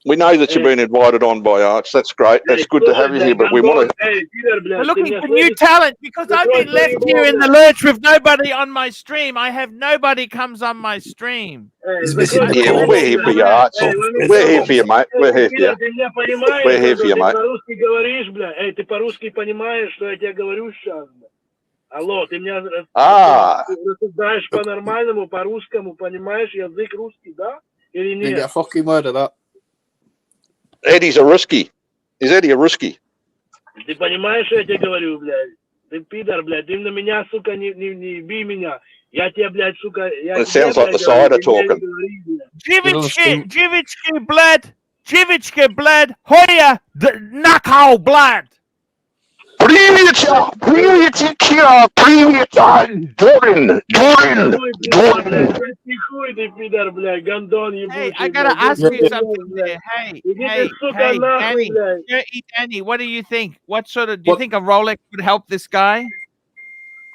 We know that you've been invited on by Arch. That's great. That's good to have you here. But we want to. We're looking for new talent because I've been left here in the lurch with nobody on my stream. I have nobody comes on my stream. Yeah, well, we're here for you, Arch. We're here for you, mate. We're here for you. We're here for you, mate. По-русски говоришь, бля? Эй, ты по-русски понимаешь, что я тебе говорю сейчас, бля? Алло, ты меня рассуждаешь по-нормальному, по-русскому, понимаешь язык русский, да? Или You нет? get a fucking word of that. Eddie's a Ruski. Is Eddie a Ruski? Ты понимаешь, что я тебе говорю, блядь? Ты пидор, блядь, ты на меня, сука, не бей меня. Я тебе, блядь, сука, я It sounds like the cider talking. Jivichki blood, Hoya, knuckle blood. Привет, Jordan. Хуй ты, пидор, блядь, гондон ебучий. Hey, I gotta ask you something there. Hey, Danny, what do you think? What sort of, do you think a Rolex would help this guy?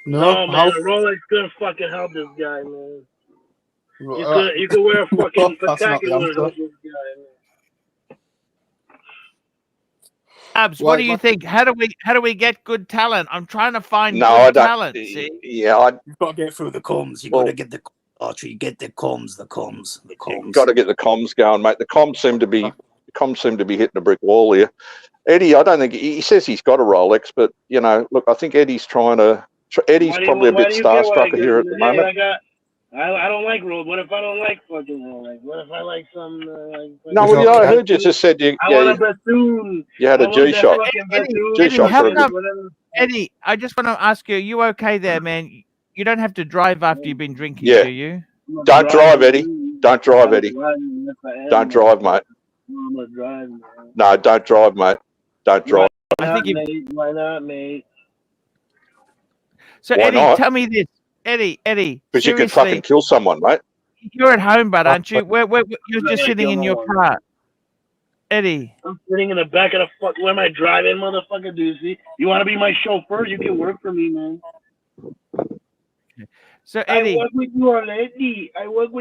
No, man, a Rolex couldn't fucking help this guy, man. You could wear a fucking spectacular help this guy, man. Abs, what do you think? How do we get good talent? I'm trying to find good talent. See? Yeah, you've got to get through the comms. You've got to get the Archie. Get the comms. You've got to get the comms going, mate. The comms seem to be hitting a brick wall here. Eddie, I don't think he says he's got a Rolex, but you know, look, I think Eddie's Eddie's probably a bit starstruck here at the moment. I don't like Rolex. What if I don't like fucking Rolex? What if I like some? No, well, I heard you just said you had a G-Shock. Eddie, I just want to ask you, are you okay there, man? You don't have to drive after you've been drinking, do you? Don't drive, Eddie. Don't drive, Eddie. Don't drive, mate. No, don't drive, mate. Don't drive. Why not, mate? So, Eddie, tell me this. Eddie. Because you could fucking kill someone, mate. You're at home, but aren't you? You're just sitting in your car. Eddie. I'm sitting in the back of the fuck. Where am I driving, motherfucker? Do you see? You want to be my chauffeur? You can work for me, man. So, Eddie. I work with you already.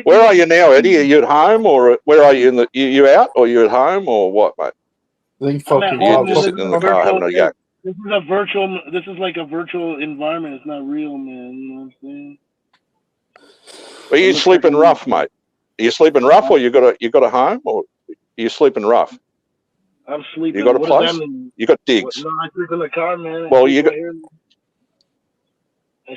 Where are you now, Eddie? Are you at home or where are you? You out or you at home or what, mate? You're just sitting in the car having a yak. This is a virtual. This is like a virtual environment. It's not real, man. You know what I'm saying? Are you sleeping rough, mate? Are you sleeping rough, or you got a home, or are you sleeping rough? I'm sleeping. You got a What place? does that mean? You got digs. No, I sleep in the car, man. Well, you got. I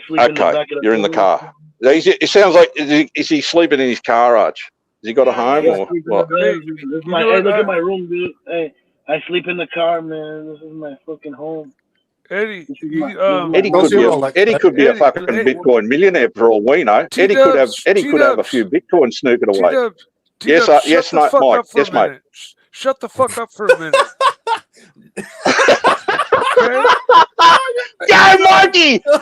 sleep in the Okay, back of the you're in the car. It sounds like is he sleeping in his car, Arch? Has he got a home or what? Hey, look at my room, dude. Hey, I sleep in the car, man. This is my fucking home. Eddie, Eddie could be a fucking Bitcoin millionaire for all we know. Eddie could have a few Bitcoin snooping away. Yes, yes, no, Mike. Yes, mate. Shut the fuck up for a minute. Okay? Go, Mikey! Go,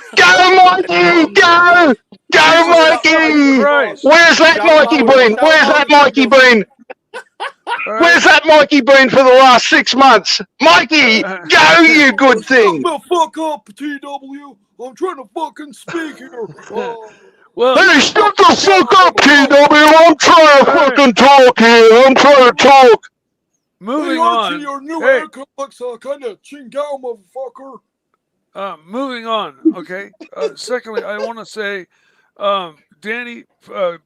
Mikey! Go! Go, Mikey! Where's that Mikey been? Where's that Mikey been? Where's that Mikey been for the last 6 months? Mikey, go, you good thing! Shut the fuck up, TW. I'm trying to fucking speak here. Well, hey, shut the fuck up, TW. I'm trying to fucking talk here. I'm trying to talk. Moving hey, Archie, on. your new Hey. haircut looks kind of chingao, motherfucker. Moving on. Okay. Secondly, I want to say, Danny,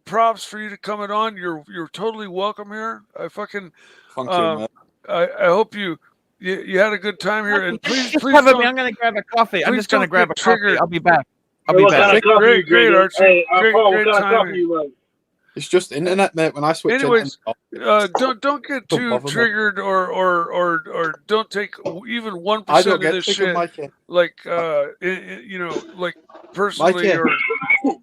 props for you to coming on. You're totally welcome here. I fucking. Thank you, man. I hope you had a good time here, and please cover me. I'm going to grab a coffee. I'm just going to grab a coffee. I'll be back. I'll be back. Great, Archie. Hey, great time. It's just internet, mate. When I switch. Anyways, don't get too triggered or don't take even 1% of this shit. Like like personally or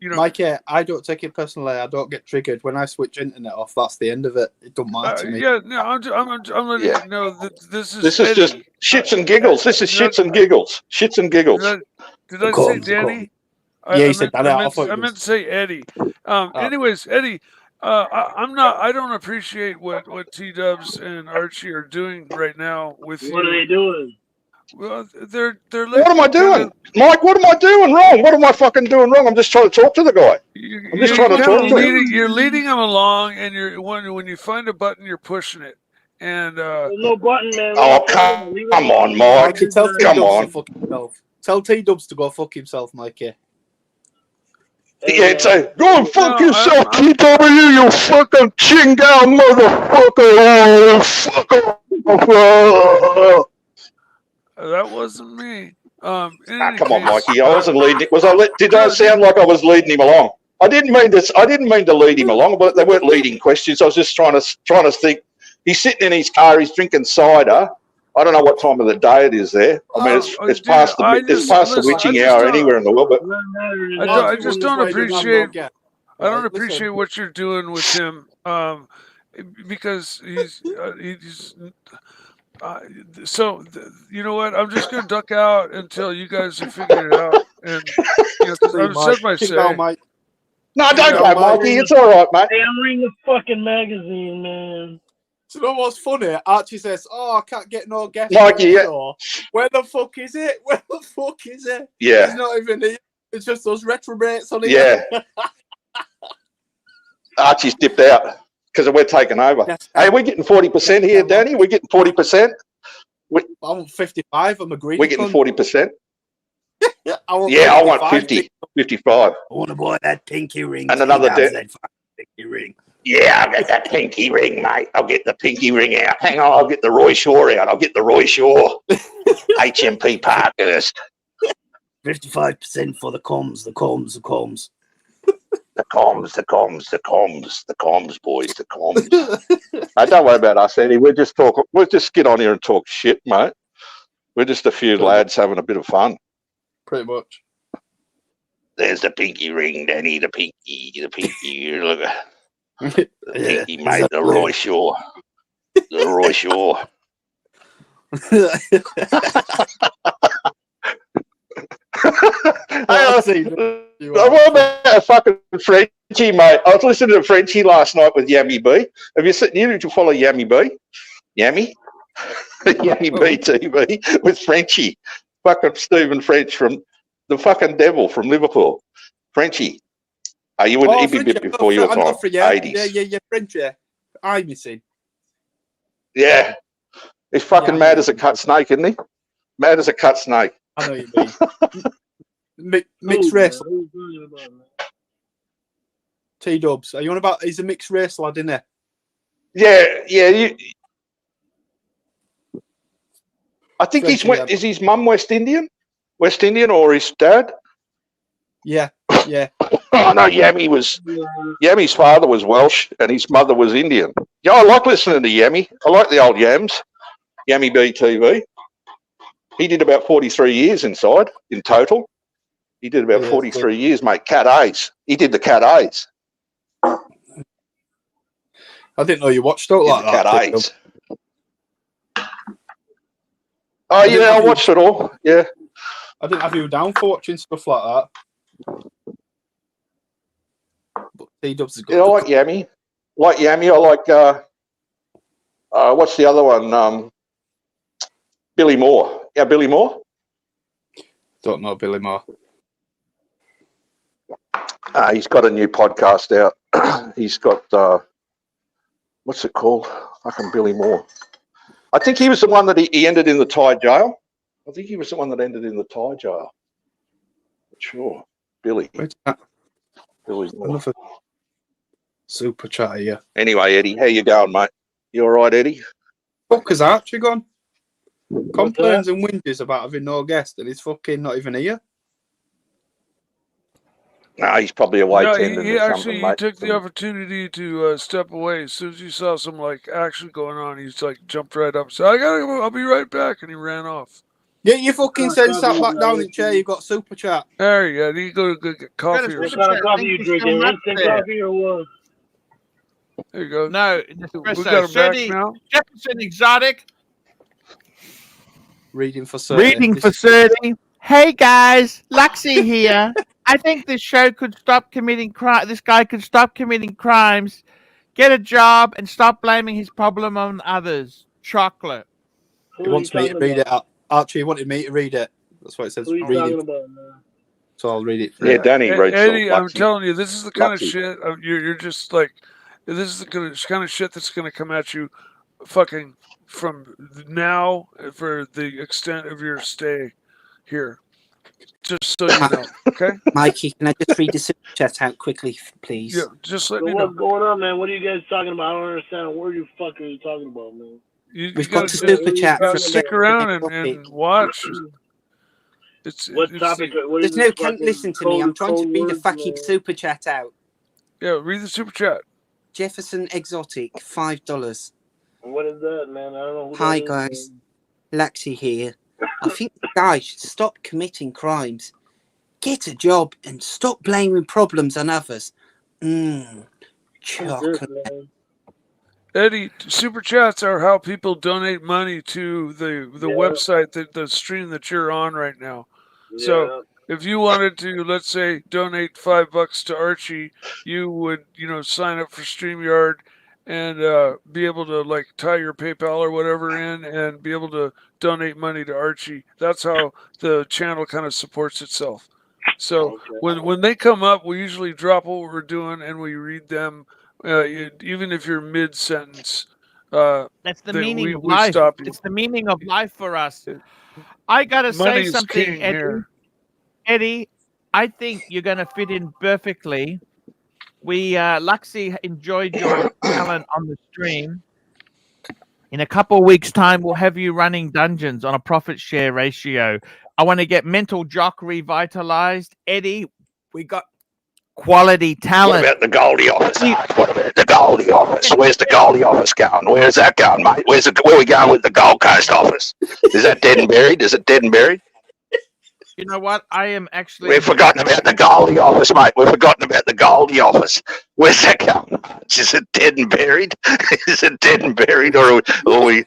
Mikey, I don't take it personally. I don't get triggered when I switch internet off. That's the end of it. It don't matter to me. Yeah, no, I'm letting you know that this is just shits and giggles. This is shits and giggles. Shits and giggles. Did I say Danny? Yeah, you said Danny. I meant to say Eddie. Anyways, Eddie, I don't appreciate what T-Dubs and Archie are doing right now with you. What are they doing? Well, they're what am I doing? Mike, what am I doing wrong? What am I fucking doing wrong? I'm just trying to talk to the guy. I'm just trying to talk to him. You're leading him along, and when you find a button, you're pushing it. And there's no button, man. Oh, come on, Mike. Come on. Tell T-Dubs to go fuck himself, Mikey. Yeah, say, go and fuck yourself, TW, you fucking chingao motherfucker. Oh, fuck. That wasn't me. Come on, Mikey. I wasn't leading. Did I sound like I was leading him along? I didn't mean to lead him along, but they weren't leading questions. I was just trying to think. He's sitting in his car. He's drinking cider. I don't know what time of the day it is there. I mean, it's past the witching hour anywhere in the world. But I just don't appreciate. I don't appreciate what you're doing with him, because he's. So you know what? I'm just gonna duck out until you guys have figured it out. And I've said my say. No, don't go, Mikey. It's all right, mate. Hey, I'm reading the fucking magazine, man. So you know what's funny? Archie says, "Oh, I can't get no guest." Mikey, yeah. Where the fuck is it? Where the fuck is it? Yeah. It's not even here. It's just those retrobates on here. Yeah. Archie's dipped out because we're taking over. Yes, hey, we're getting 40% here, Danny. We're getting 40%. I'm 55. I'm agreeing. We're getting 40%. I want 50, 55. I want to buy that pinky ring. And another pinky ring. Yeah, I'll get that pinky ring, mate. I'll get the pinky ring out. Hang on, I'll get the Roy Shaw out. I'll get the Roy Shaw. HMP Parkhurst. 55% for the comms, the comms. The comms, boys, the comms. Hey, don't worry about us, Eddie. We'll just get on here and talk shit, mate. We're just a few lads having a bit of fun. Pretty much. There's the pinky ring, Danny. The pinky. Look at the pinky, mate. The Roy Shaw. The Roy Shaw. What about fucking Frenchie, mate? I was listening to Frenchie last night with Yammy B. Have you seen? Did you follow Yammy B? Yammy? Yammy B TV with Frenchie. Fucking Stephen French from the fucking devil from Liverpool. Frenchie. You would he'd be a bit before your time. 80s. Yeah, Frenchie. I'm missing. Yeah. He's fucking mad as a cut snake, isn't he? Mad as a cut snake. I know you mean. Mixed race. T-Dubs. Are you on about? He's a mixed race lad, isn't he? Yeah. I think is his mum West Indian? West Indian or his dad? Yeah, yeah. Oh no, Yammy's father was Welsh and his mother was Indian. Yeah, I like listening to Yammy. I like the old Yams. Yammy BTV. He did about 43 years inside in total. He did about 43 years, mate. Cat A's. He did the Cat A's. I didn't know you watched it like that. Cat A's. Oh yeah, I watched it all. Yeah. I didn't have you down for watching stuff like that. But T-Dubs is good. Yeah, I like Yammy. I like what's the other one? Billy Moore. Yeah, Billy Moore. Don't know Billy Moore. He's got a new podcast out. He's got what's it called? Fucking Billy Moore. I think he was the one that he ended in the Tyre jail. I think he was the one that ended in the Tyre jail. Sure, Billy. Billy Moore. Super chat here. Anyway, Eddie, how you going, mate? You all right, Eddie? Fuck has Archie gone? Complains and whinges about having no guest, and he's fucking not even here. No, he's probably away tending to something, mate. He took the opportunity to step away. As soon as he saw some action going on, he's jumped right up. So I'll be right back, and he ran off. Get your fucking sense sat back down in chair. You've got super chat. There you go. You go get coffee. What kind of coffee you drinking? Instant coffee or what? There you go. No, we got him back now. Jefferson Exotic. Reading for 30. Hey guys, Luxy here. I think this show could stop committing crime. This guy could stop committing crimes, get a job, and stop blaming his problem on others. Chocolate. He wants me to read it out. Archie wanted me to read it. That's what it says. Read it. So I'll read it. Yeah, Danny reads Eddie, I'm telling you, this is the kind of shit. You're just like, this is the kind of shit that's going to come at you, fucking from now for the extent of your stay here. Just so you know, okay? Mikey, can I just read the super chat out quickly, please? Yeah, just let me know. What's going on, man? What are you guys talking about? I don't understand. What are you fucking talking about, man? We've got the super chat. Stick around and watch. What topic? There's no, can't listen to me. I'm trying to read the fucking super chat out. Yeah, read the super chat. Jefferson Exotic, $5. What is that, man? I don't know. Hi, guys. Laxi here. I think the guy should stop committing crimes, get a job, and stop blaming problems on others. Chocolate. Eddie, super chats are how people donate money to the website, the stream that you're on right now. Yeah. So if you wanted to, let's say, donate $5 to Archie, you would, sign up for StreamYard and be able to tie your PayPal or whatever in and be able to donate money to Archie. That's how the channel kind of supports itself. So when they come up, we usually drop what we're doing and we read them. Even if you're mid-sentence, that's the meaning of life. It's the meaning of life for us. I gotta say something, Eddie. I think you're gonna fit in perfectly. Luxy enjoyed your talent on the stream. In a couple of weeks' time, we'll have you running dungeons on a profit share ratio. I want to get Mental Jock revitalized. Eddie, we got quality talent. What about the Goldie office? What about the Goldie office? Where's the Goldie office going? Where's that going, mate? Where are we going with the Gold Coast office? Is that dead and buried? Is it dead and buried? You know what? I am actually... We've forgotten about the Goldie office, mate. We've forgotten about the Goldie office. Where's that going? Is it dead and buried? Is it dead and buried, or are we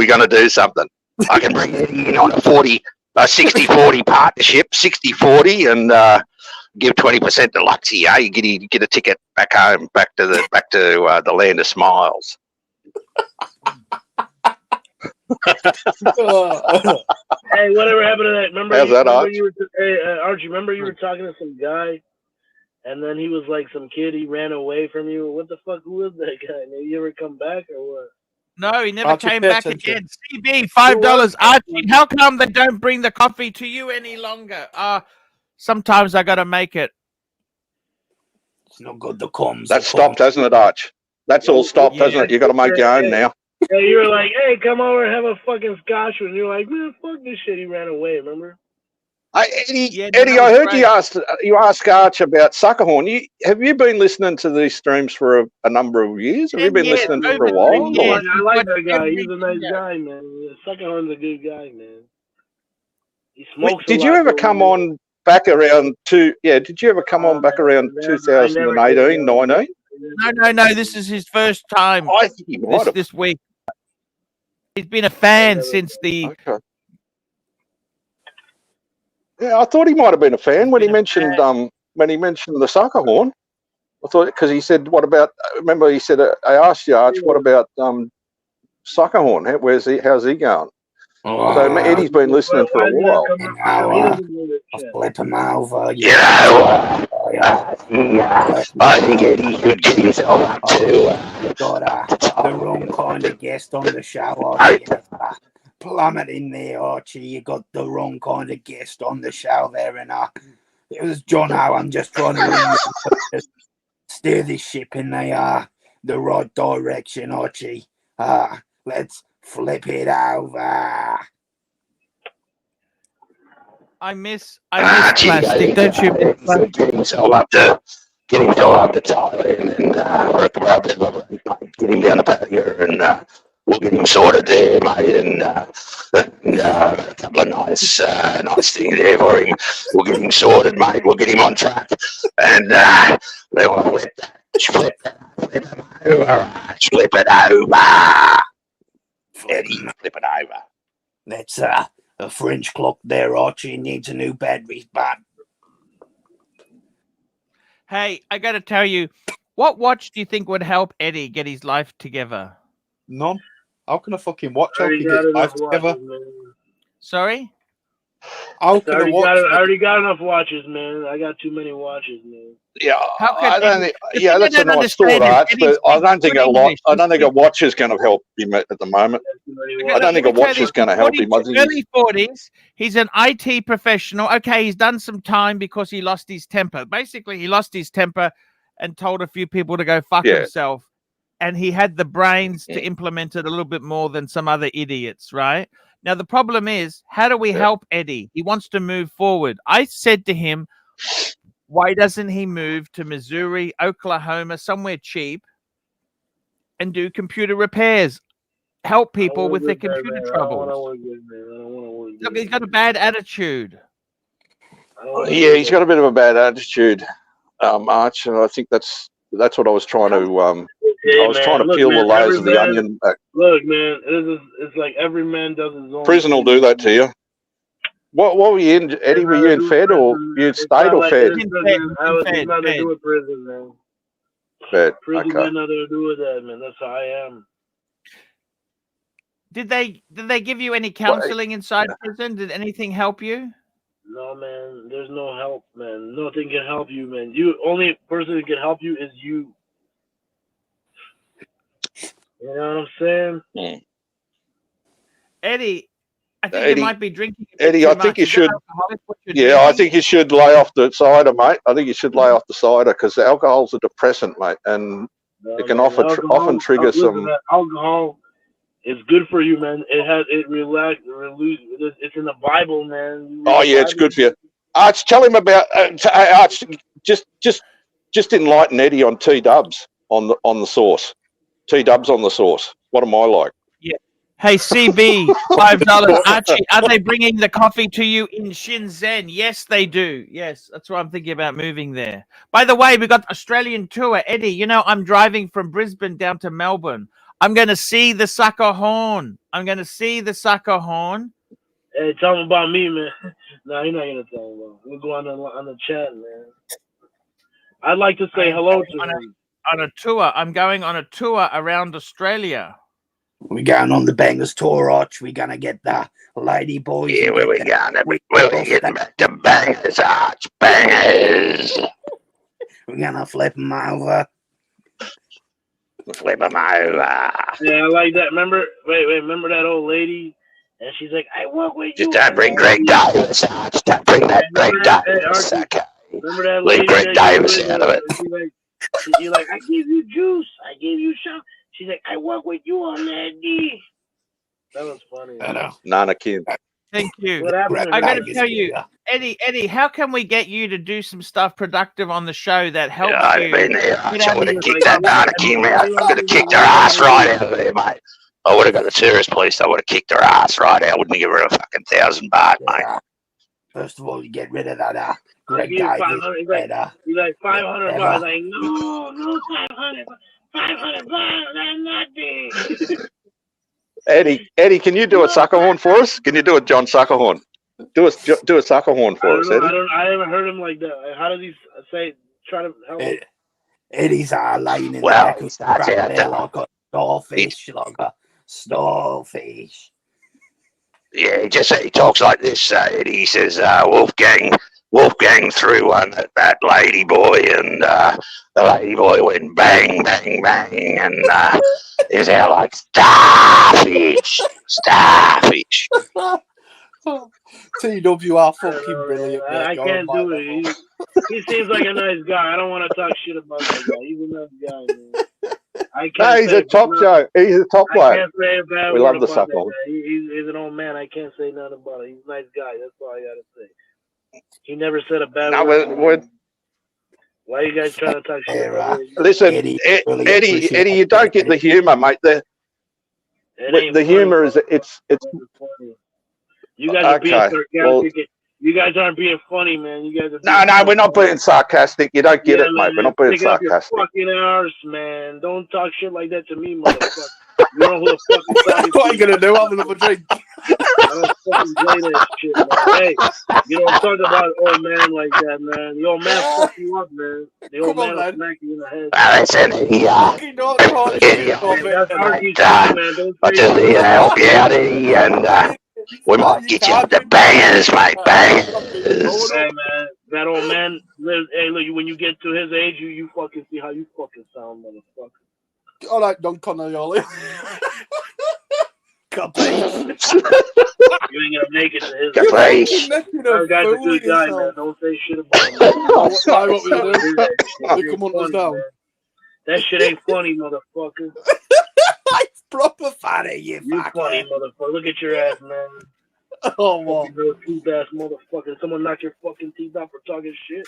going to do something? I can bring it in on a 60-40 partnership, 60-40, and give 20% to Luxy. Yeah, you get a ticket back home, back to the land of smiles. Hey, whatever happened to that? Remember, How's that, Arch? Archie, remember you were talking to some guy, and then he was like some kid. He ran away from you. What the fuck? Who was that guy? Did he ever come back or what? No, he never came back again. CB, $5. Archie, how come they don't bring the coffee to you any longer? Sometimes I gotta make it. It's not good. The comms. That's stopped, hasn't it, Arch? That's all stopped, hasn't it? You got to make your own now. Hey, you were like, hey, come over and have a fucking scotch. And you're like, man, fuck this shit. He ran away, remember? Eddie, I heard you ask Arch about Suckerhorn. Have you been listening to these streams for a number of years? Have you been listening for a while? I like that guy. He's a nice guy, man. Suckerhorn's a good guy, man. He smokes. Did you ever come on back around Did you ever come on back around 2018, 19? No. This is his first time. I think he might have. This week. He's been a fan since the. Okay. Yeah, I thought he might have been a fan when he mentioned the Suckerhorn. I thought because he said, "What about?" Remember, he said, "I asked you, Arch, what about Suckerhorn? How's he going?" So Eddie's been listening for a while. I'll flip him over. I think Eddie should get himself up to. Got the wrong kind of guest on the show. Plummet in there, Archie. You got the wrong kind of guest on the show there, and it was John O. I'm just trying to steer this ship in the right direction, Archie. Let's flip it over. I miss plastic, don't you? Get himself up to Tyre and work around get him down the patio and we'll get him sorted there, mate, and a couple of nice things there for him. We'll get him sorted, mate. We'll get him on track, and they will flip it over. Eddie, flip it over. That's a French clock there, Archie. Needs a new battery, but. Hey, I got to tell you, what watch do you think would help Eddie get his life together? None. How can a fucking watch help you get life together? Sorry? I already got enough watches, man. I got too many watches, man. Yeah, that's a nice thought, Arch, but I don't think a watch is going to help him at the moment. I don't think a watch is going to help him. Early 40s, he's an IT professional. Okay, he's done some time because he lost his temper. Basically, he lost his temper and told a few people to go fuck himself. And he had the brains to implement it a little bit more than some other idiots, right? Now, the problem is, how do we help Eddie? He wants to move forward. I said to him, why doesn't he move to Missouri, Oklahoma, somewhere cheap, and do computer repairs? Help people with their computer troubles. Look, he's got a bad attitude. Yeah, he's got a bit of a bad attitude, Arch, and I think that's what I was trying to. I was trying to peel the layers of the onion back. Look, man, it's like every man does his own. Prison will do that to you. What were you in, Eddie? Were you in Fed or you in state or Fed? Has nothing to do with prison, man. Fed. Prison has nothing to do with that, man. That's how I am. Did they give you any counseling inside prison? Did anything help you? No, man. There's no help, man. Nothing can help you, man. Only person that can help you is you. You know what I'm saying? Eddie, I think you might be drinking. Eddie, I think you should. Yeah, I think you should lay off the cider, mate. I think you should lay off the cider because alcohol's a depressant, mate, and it can often trigger some. Alcohol is good for you, man. It relaxes. It's in the Bible, man. Oh yeah, it's good for you. Arch, tell him about. Arch, just enlighten Eddie on T-dubs on the sauce. T-dubs on the sauce. What am I like? Yeah. Hey, CB, $5. Archie, are they bringing the coffee to you in Shenzhen? Yes, they do. Yes, that's why I'm thinking about moving there. By the way, we got Australian tour. Eddie, you know, I'm driving from Brisbane down to Melbourne. I'm going to see the Suckerhorn. Hey, tell him about me, man. No, you're not going to tell him about me. We'll go on the chat, man. I'd like to say hello to him. On a tour. I'm going on a tour around Australia. We're going on the Bangers tour, Arch. We're going to get the lady boys. Yeah, where we going? We're getting back to Bangers, Arch. Bangers. We're going to flip them over. Flip them over. Yeah, I like that. Remember that old lady? And she's like, I work with you. Just don't bring Greg Davis, Arch. Don't bring that Greg Davis. Okay. Remember that lady? Leave Greg Davis out of it. You're like, I gave you juice. I gave you shot. She's like, I work with you on that, D. That was funny. I know. Nana Kim. Thank you. What happened? I got to tell you, Eddie, how can we get you to do some stuff productive on the show that helps I've you? been there. get I out would of have your kicked that Nana Kim out. I could have kicked her ass right out of there, mate. I would have got the tourist police. I would have kicked her ass right out. Wouldn't give her a fucking $1,000 back, mate. First of all, you get rid of that. Greg Greg Davis. 500. He's like $500. Like, no, 500. $500. That's nothing. Eddie, can you do a sucker horn for us? Can you do a John sucker horn? Do a sucker horn for us, Eddie. I haven't heard him like that. How does he say? Try to help him. Eddie's laying in Well, the he starts out like a starfish. Yeah, he talks like this, Eddie. He says, Wolfgang threw one at that lady boy, and the lady boy went bang, bang, bang, and he was out like starfish. TWR fucking brilliant. I can't do it. He seems like a nice guy. I don't want to talk shit about that guy. He's a nice guy, man. I can't No, he's a top Joe. He's a top I bloke. can't say a bad We word love the about sucker that horn. guy. He's an old man. I can't say nothing about it. He's a nice guy. That's all I gotta say. He never said a bad word. Why are you guys trying to talk shit about it? Listen, Eddie, you don't get the humour, mate. The humour is it's. You guys are being Okay, sarcastic. well- You guys aren't being funny, man. You guys are No, we're not being sarcastic. You don't get it, mate. We're not being Stick up your sarcastic. fucking arse, man. Don't talk shit like that to me, motherfucker. You know who the fuck is talking What are you gonna do? Have another drink? I don't fucking play that shit, man. Hey, you don't talk about old man like that, man. The old man fuck you up, man. The old man will smack you in the head. Listen, That's Archie's thing, man. Don't I just need to help you out, Eddie, and we might get you the bangers, mate, bangers. Hey, man, that old man lives. Hey, look, when you get to his age, you fucking see how you fucking sound, motherfucker. All right, Don Connolly. You ain't gonna make it to his age. That guy's a good guy, man. Don't say shit about him. Why, what we do? They come on us down. That shit ain't funny, motherfucker. It's proper funny, you funny, motherfucker. Look at your ass, man. Oh, what? You teeth ass motherfucker. Someone knock your fucking teeth out for talking shit.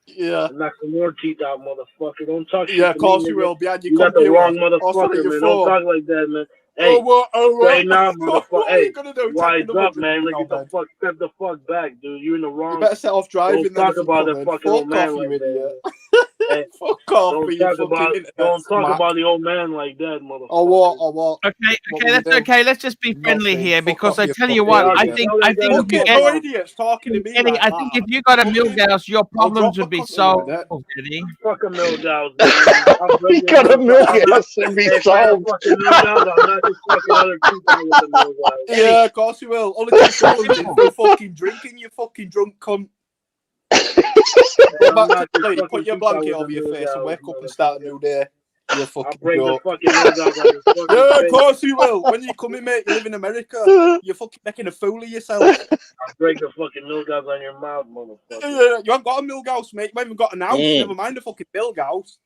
Yeah. Knock some more teeth out, motherfucker. Don't talk shit. Yeah, of to course me, you nigga. will. Behind your You got the computer. wrong I'll send motherfucker, it your man. phone. Don't talk like that, man. Hey, right now, What motherfucker. are you Hey, gonna do? wise Take another up, man. drink Look, now, step the fuck back, dude. You're in the wrong. You better set off driving. Don't talk about the fucking old man you like idiot. that. Hey, Fuck off, don't with talk your about fucking don't talk smack. about the old man like that, motherfucker. Or what? Or what? Okay, What okay, will you that's do? okay. Let's just be friendly Nothing. here Fuck because off, I you tell you fucking what, I idiot. think Fuck if you it, get no idiots talking to me Eddie, like I that. think if you got a Milgauss, your problems drop would be a cunt in solved, a minute. Eddie. Fuck a Milgauss, man. I'll break He your got a Milgauss. Milgauss and be If I had a solved. fucking Milgauss, I'll knock his fucking other teeth out with a Milgauss. Yeah, of course you will. Only thing stopping you from fucking drinking, you fucking drunk cunt. Go back to sleep, put your blanket over your face and wake up and start a new day. You I'll fucking break the joke. fucking Milgauss on your fucking Yeah, of face. course you will. When you come in, mate, you live in America. You're fucking making a fool of yourself. I'll break the fucking Milgauss on your mouth, motherfucker. Yeah, you haven't got a Milgauss, mate. You haven't even got an house. Mm. Never mind a fucking Milgauss.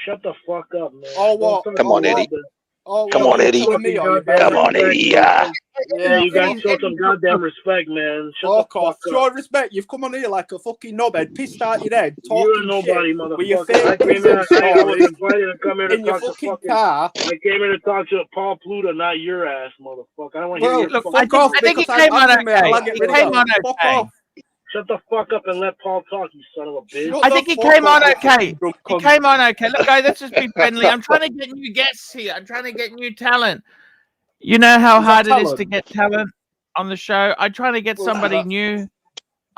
Shut the fuck up, man. Oh, what? Don't talk Come on, about Eddie. that. Oh, Come what, on, you Eddie. telling me, or you Come on, Eddie. Yeah, you guys show some goddamn respect, man. Shut the Fuck off. fuck Show up. respect. You've come on here like a fucking knobhead, pissed out your head, talking You're nobody, shit with your motherfucker. I fake came here. business I was stories invited to come here to in your talk to fucking fucking. car. I came here to talk to Paul Pluto, not your ass, motherfucker. I don't want to hear Well, your Look, fucking. I think he came on okay. He came on Fuck okay. off. Shut the fuck up and let Paul talk, you son of a bitch. Shut I the think he fuck came up, on you okay. fucking drunk He cunt. came on okay. Look, guys, let's just be friendly. I'm trying to get new guests here. I'm trying to get new talent. You know how Is that hard it is talent? to get talent on the show. I'm trying to get Well, somebody that- new.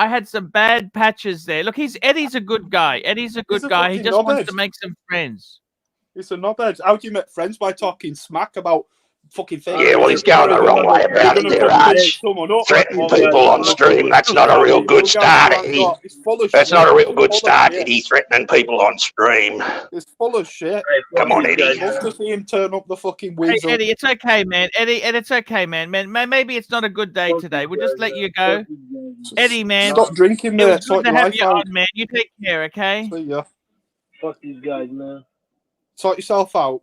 I had some bad patches there. Look, Eddie's a good guy. Eddie's a good a guy. He fucking just wants knobhead. to make some friends. It's a knobhead. How do you make friends? By talking smack about fucking things? Yeah, well, he's going the wrong way about it there, Arch. Threatening people on stream, that's not a real good start, Eddie. That's not a real good start, Eddie, threatening people on stream. It's full of shit. Come on, Eddie. Love to see him turn up the fucking Hey, weasel. Eddie, it's okay, man. Eddie, it's okay, man. Maybe it's not a good day today. We'll just let you go. Eddie, man. Stop drinking, It mate. was good Sort to your have life you out. on, man. You take care, okay? See ya. Fuck these guys, man. Sort yourself out.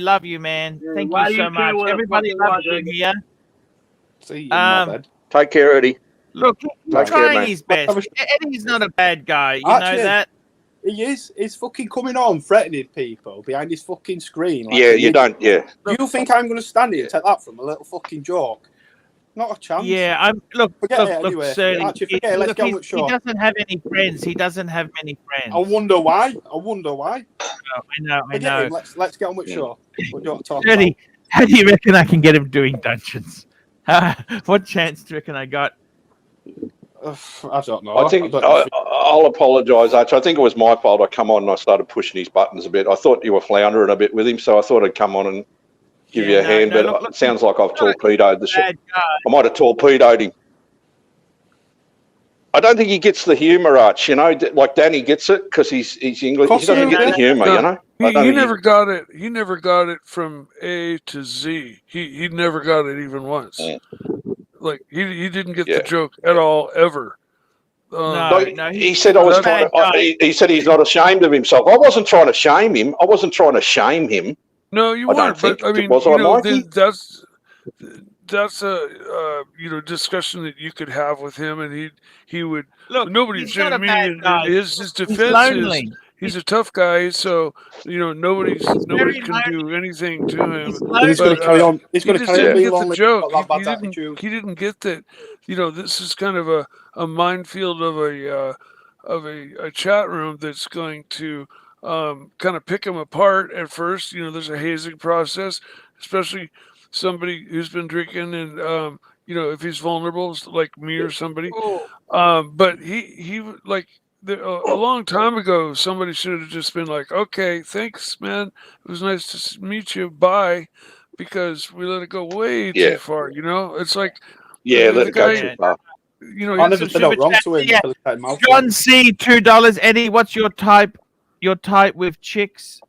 love you, man. Yeah, Thank why you do you so care much. what a Everybody fucking loves watch I you get? here. See you, knobhead. Take care, Eddie. Look, he's Take care, trying mate. his best. Eddie's not a bad guy. You know Actually, that? He is. He's fucking coming on threatening people behind his fucking screen. Like Yeah, an you idiot. don't. Yeah. Do you think I'm going to stand here and take that from a little fucking joke? Not a chance. Yeah, I'm. Look, Forget look, it look, anyway. Sir. Actually, forget it. Let's get on with He Sean. doesn't have any friends. He doesn't have many friends. I wonder why. I wonder why. I know. Forget him. Let's get on with Sean. What do you want to talk Eddie, about? how do you reckon I can get him doing dungeons? What chance do you reckon I got? I don't know. I think I'll apologise, Archie. I think it was my fault. I come on and I started pushing his buttons a bit. I thought you were floundering a bit with him, so I thought I'd come on and give you a hand. But it sounds like I've torpedoed the shit. I might have torpedoed him. I don't think he gets the humour, Arch. You know, like Danny gets it because he's English. He doesn't get the humour, you know. He never got it. He never got it from A to Z. He never got it even once. Yeah. Like he didn't get the joke at all ever. No, he said I was trying to, he said he's not ashamed of himself. I wasn't trying to shame him. I wasn't trying to shame him. No, you I weren't. don't think. But I mean, Was I, Mikey? That's a discussion that you could have with him, and he would. Look, nobody he's should not a mean bad guy. his He's defense is lonely. he's a tough guy, so nobody very can do anything to him. He's going to carry on. He's going to carry on being get the lonely. joke. Got that bad He attitude. didn't get that. This is kind of a minefield of a chat room that's going to kind of pick him apart at first. There's a hazing process, especially somebody who's been drinking and if he's vulnerable like me or somebody. But he like a long time ago, somebody should have just been like, okay, thanks, man. It was nice to meet you. Bye. Because we let it go way too far, It's like let it go too far. I never said that wrong to him. Yeah. John C, $2. Eddie, what's your type? Your type with chicks?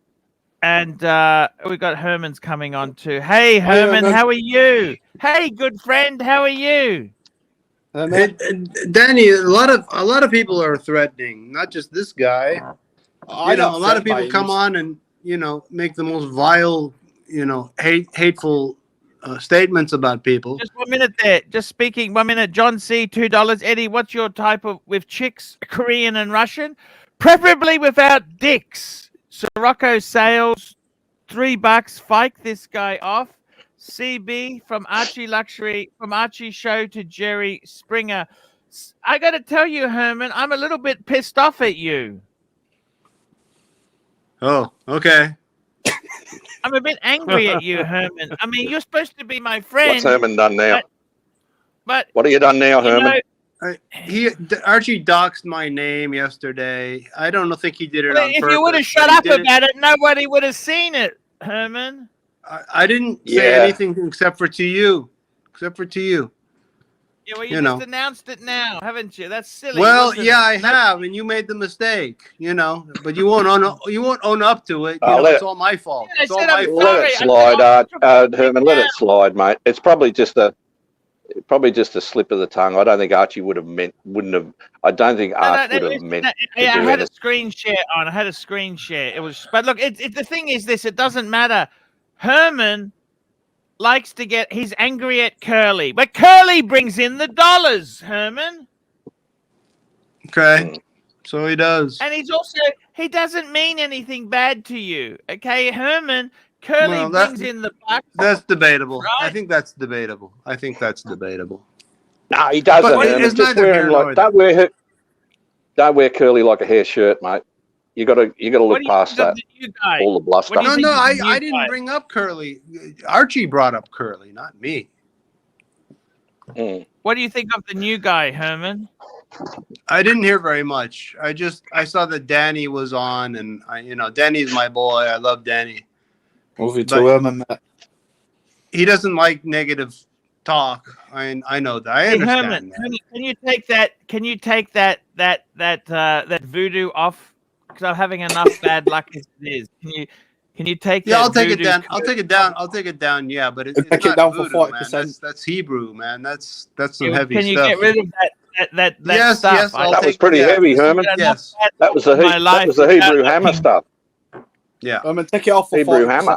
And we got Herman's coming on too. Hey, Herman, how are you? Hey, good friend, how are you? Danny, a lot of people are threatening, not just this guy. A lot of people come on and make the most vile, hateful statements about people. Just 1 minute there. Just speaking 1 minute. John C, $2. Eddie, what's your type of with chicks? Korean and Russian, preferably without dicks. Sirocco sales, $3. Fike this guy off. CB from ArchieLuxury, from Archie Show to Jerry Springer. I got to tell you, Herman, I'm a little bit pissed off at you. Oh, okay. I'm a bit angry at you, Herman. I mean, you're supposed to be my friend. What's Herman done now? But what have you done now, Herman? Archie doxed my name yesterday. I don't think he did it on purpose. If you would have shut up about it, nobody would have seen it, Herman. I didn't say anything except for to you. Yeah, well, you just announced it now, haven't you? That's silly. Well, yeah, I have, and you made the mistake, but you won't own up to it. It's all my fault. Yeah, it's all my fault. Let it slide, Herman. Let it slide, mate. It's probably just a slip of the tongue. I don't think Archie would have meant. I don't think Archie would have meant. I had a screen share on. I had a screen share. It was, but look, the thing is this. It doesn't matter. Herman likes to get. He's angry at Curly, but Curly brings in the dollars. Herman. Okay, so he does, and he doesn't mean anything bad to you. Okay, Herman. Curly brings in the bucks. That's debatable. Right? I think that's debatable. No, he doesn't. It's just neither wear here him nor like there. don't wear Curly like a hair shirt, mate. You got to look past that. All the bluster. No, I didn't bring up Curly. Archie brought up Curly, not me. What do you think of the new guy, Herman? I didn't hear very much. I saw that Danny was on, and Danny's my boy. I love Danny. Movie to Herman. He doesn't like negative talk. I know that. I understand. Herman, can you take that voodoo off? Because I'm having enough bad luck as it is. Can you take? Yeah, that I'll take it voodoo down. I'll take it down. Yeah, but it's take not it down voodoo, for 40%. That's Hebrew, man. That's some heavy Can you stuff. get rid of that yes, stuff? Yes, that was pretty heavy, Herman. Yes, that was the Hebrew hammer stuff. Yeah, I'm gonna take it off for Hebrew 40%. hammer.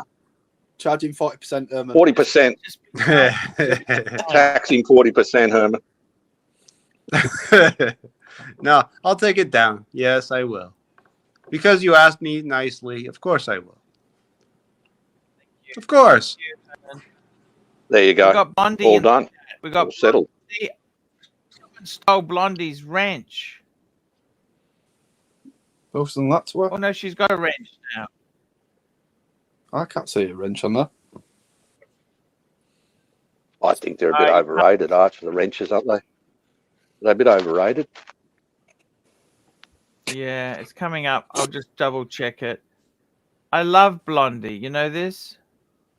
Charging 40%, Herman. 40%. Taxing 40%, Herman. No, I'll take it down. Yes, I will. Because you asked me nicely, of course I will. Of course. There you go. We got Blondie. All done. We got all settled. Blondie. Someone stole Blondie's wrench. Both than that to her. Oh no, she's got a wrench now. I can't see a wrench on there. I think they're a bit overrated, Archie, the wrenches, aren't they? They're a bit overrated. Yeah, it's coming up. I'll just double check it. I love Blondie. You know this?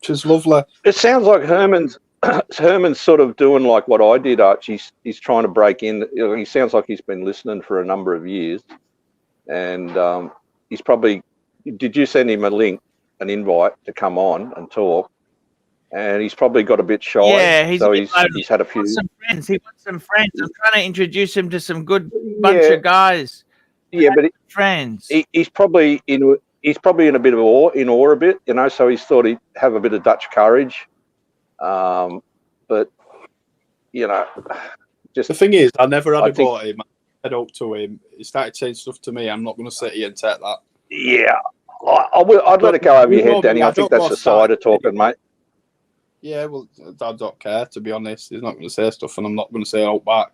She's lovely. It sounds like Herman's sort of doing like what I did, Archie. He's trying to break in. He sounds like he's been listening for a number of years. And he's probably... Did you send him a link, an invite to come on and talk? And he's probably got a bit shy. Yeah, he's had a few. Some friends. He wants some friends. I'm trying to introduce him to some good bunch of guys. Yeah, but friends. He's probably in a bit of awe a bit, you know. So he's thought he'd have a bit of Dutch courage. But you know, just the thing is, I never had a go at him. I head up to him. He started saying stuff to me. I'm not going to sit here and take that. Yeah, I'd let it go over your head, Danny. I think that's the side of talking, mate. Yeah, well, I don't care, to be honest. He's not going to say stuff, and I'm not going to say out back.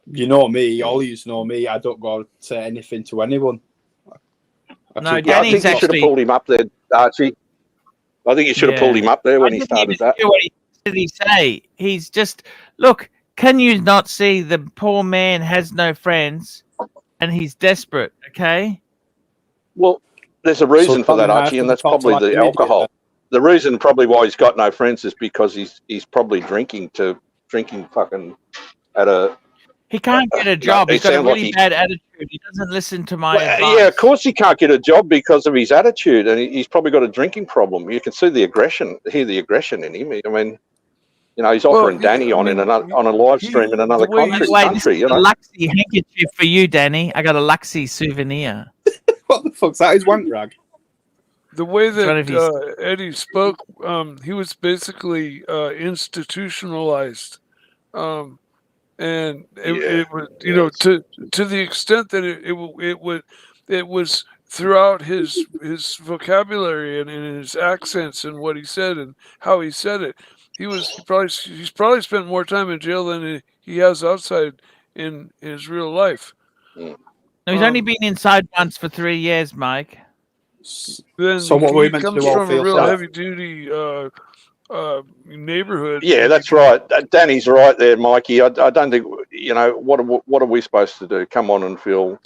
You know me, all you know me. I don't go say anything to anyone. I think you should have pulled him up there, Archie. I think you should have pulled him up there when he started that. What did he say? He's just, look, can you not see the poor man has no friends and he's desperate, okay? Well, there's a reason for that, Archie, and that's probably the alcohol. The reason probably why he's got no friends is because he's probably drinking fucking at a... He can't get a job. He's got a really bad attitude. He doesn't listen to my advice. Yeah, of course he can't get a job because of his attitude, and he's probably got a drinking problem. You can see the aggression, hear the aggression in him. I mean, you know, he's offering Danny on a live stream in another country. This is you know? a Luxy handkerchief for you, Danny. I got a Luxy souvenir. What the fuck's that? His wank rag. The way that Eddie spoke, he was basically institutionalized, and it was, you know, to the extent that it was throughout his vocabulary and in his accents and what he said and how he said it. He's probably spent more time in jail than he has outside in his real life. No, he's only been inside once for 3 years, Mike. Then so what we meant to comes do from a real heavy-duty neighborhood. Yeah, that's right. Danny's right there, Mikey. I don't think, you know, what are we supposed to do? Come on and feel...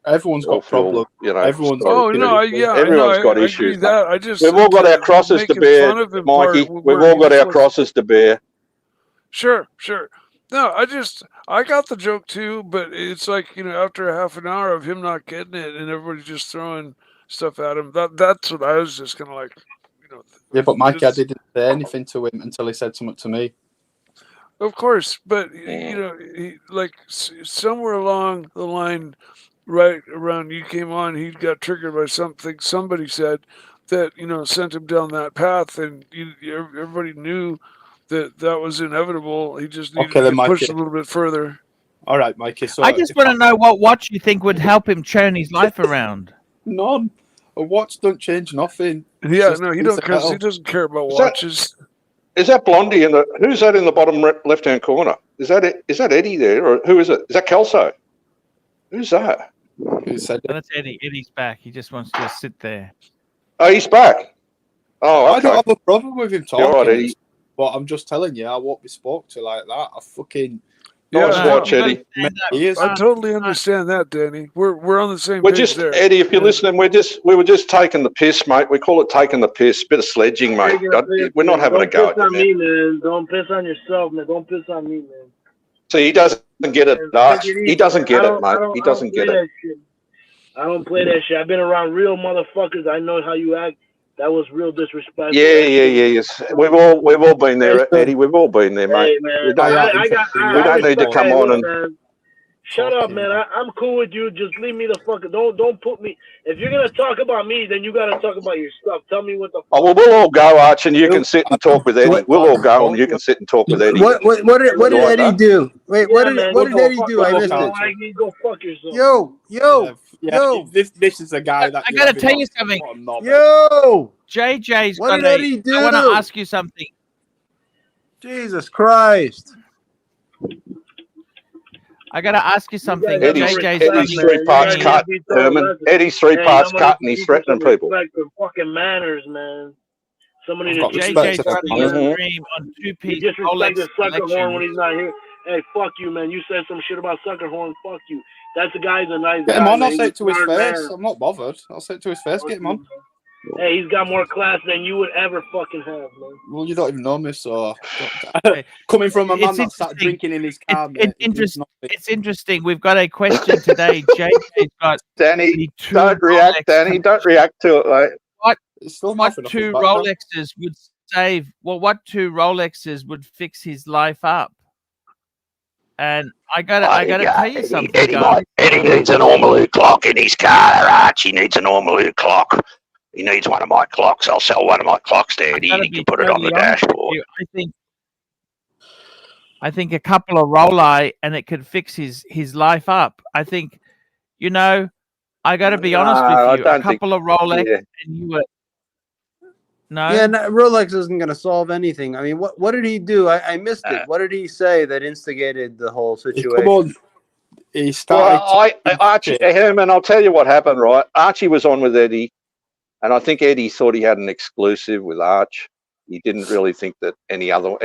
Everyone's got problems. You know, everyone's got issues. We've all got our crosses to bear, Mikey. We've all got our crosses to bear. Sure. No, I got the joke too, but it's like, you know, after a half an hour of him not getting it and everybody just throwing stuff at him, that's what I was just kind of like, you know. Yeah, but Mikey, I didn't say anything to him until he said something to me. Of course, but you know, like somewhere along the line, right around you came on, he got triggered by something somebody said that, you know, sent him down that path, and everybody knew that was inevitable. He just needed to push a little bit further. All right, Mikey. So I just want to know what watch you think would help him turn his life around. None. A watch don't change nothing. Yeah, no, he doesn't care about watches. Is that Blondie who's that in the bottom left-hand corner? Is that Eddie there, or who is it? Is that Kelso? Who's that? Who said that? That's Eddie. Eddie's back. He just wants to sit there. Oh, he's back. Oh, okay. I don't have a problem with him talking. You're right, Eddie. But I'm just telling you, I won't be spoke to like that. I fucking... watch, Eddie. I totally understand that, Danny. We're on the same We're page just, there. Eddie, if you're listening, we were just taking the piss, mate. We call it taking the piss. Bit of sledging, mate. We're not having a go at you, me, man. Don't piss on yourself, man. Don't piss on me, man. See, he doesn't get it, Arch. He doesn't get it, mate. He doesn't get it. I don't play that shit. I've been around real motherfuckers. I know how you act. That was real disrespectful. Yes. We've all been there, Eddie. We've all been there, mate. Hey, man. We don't need to come on and Shut up, man. I'm cool with you. Just leave me the fuck. Don't put me. If you're gonna talk about me, then you gotta talk about your stuff. Tell me what the fuck. Oh, well, we'll all go, Arch, and you can sit and talk with Eddie. We'll all go, and you can sit and talk with Eddie. What did Eddie do? Wait, what did Eddie do? I missed it. Go fuck yourself. Yo. This is a guy that I gotta tell you something. Yo, JJ's what did Eddie do? I want to ask you something. Jesus Christ. I gotta ask you something. Eddie's 3 parts cut, Herman. Eddie's 3 parts cut, and he's threatening people. For fucking manners, man. Somebody JJ's running a stream on 2-piece. You disrespect the sucker horn when he's not here. Hey, fuck you, man. You said some shit about sucker horn. Fuck you. That's the guy's a nice guy. Get him on. I'll say it to his face. I'm not bothered. I'll say it to his face. Get him on. Hey, he's got more class than you would ever fucking have, man. Well, you don't even know me, so coming from a man that sat drinking in his car. It's interesting. We've got a question today. JJ's got Danny. Don't react, Danny. Don't react to it, mate. What 2 Rolexes would save? Well, what 2 Rolexes would fix his life up? And I gotta tell you something. Eddie needs a normal clock in his car. Archie needs a normal clock. He needs one of my clocks. I'll sell one of my clocks to Eddie, and he can put it on the dashboard. I think a couple of Rolex, and it could fix his life up. I think, I got to be honest with you. A couple of Rolex, and you were. No. Yeah, Rolex isn't going to solve anything. I mean, what did he do? I missed it. What did he say that instigated the whole situation? Come on. He started. Archie, Herman, I'll tell you what happened, right? Archie was on with Eddie, and I think Eddie thought he had an exclusive with Arch. He didn't really think that any other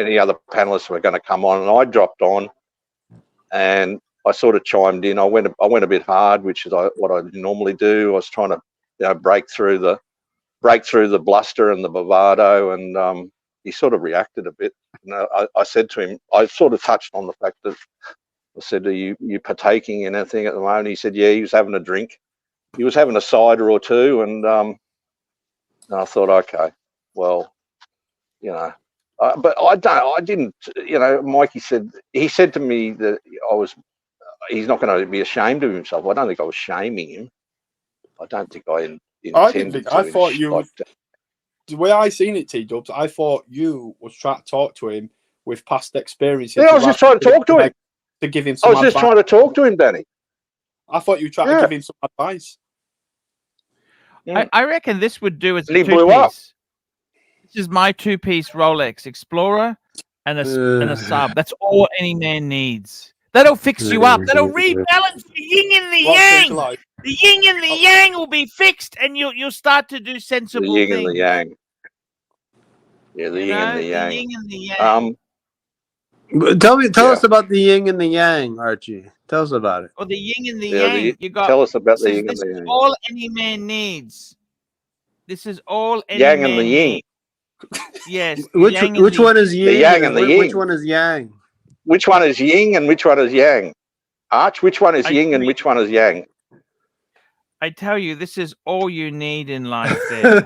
panelists were going to come on, and I dropped on, and I sort of chimed in. I went a bit hard, which is what I normally do. I was trying to break through the bluster and the bravado, and he sort of reacted a bit. I said to him, I sort of touched on the fact that I said, are you partaking in anything at the moment? He said, yeah, he was having a drink. He was having a cider or two, and I thought, okay, well, but I didn't, Mikey said, he said to me that he's not going to be ashamed of himself. I don't think I was shaming him. I don't think I thought you. The way I seen it, T-Dubs, I thought you was trying to talk to him with past experiences. Yeah, I was just trying to talk to him. To give him some I was just trying to talk to him, Danny. I thought you were trying to give him some advice. Yeah. I reckon this would do as a 2-piece. This is my 2-piece Rolex Explorer and a sub. That's all any man needs. That'll fix you up. That'll rebalance the yin and the yang. Like? The yin and the yang will be fixed, and you'll start to do sensible things. The yin and the yang. Yeah, the yin and the yang. The yin and the yang. Tell us about the yin and the yang, Archie. Tell us about it. Well, the yin and the yang. Tell us about the yin and the yang. This is all any man needs. This is all any yang man and the yin. Needs. Yes. Which one is yin? The yang and the yin. Which one is yang? Which one is yin and which one is yang? Arch, which one is yin and which one is yang? I tell you, this is all you need in life. There.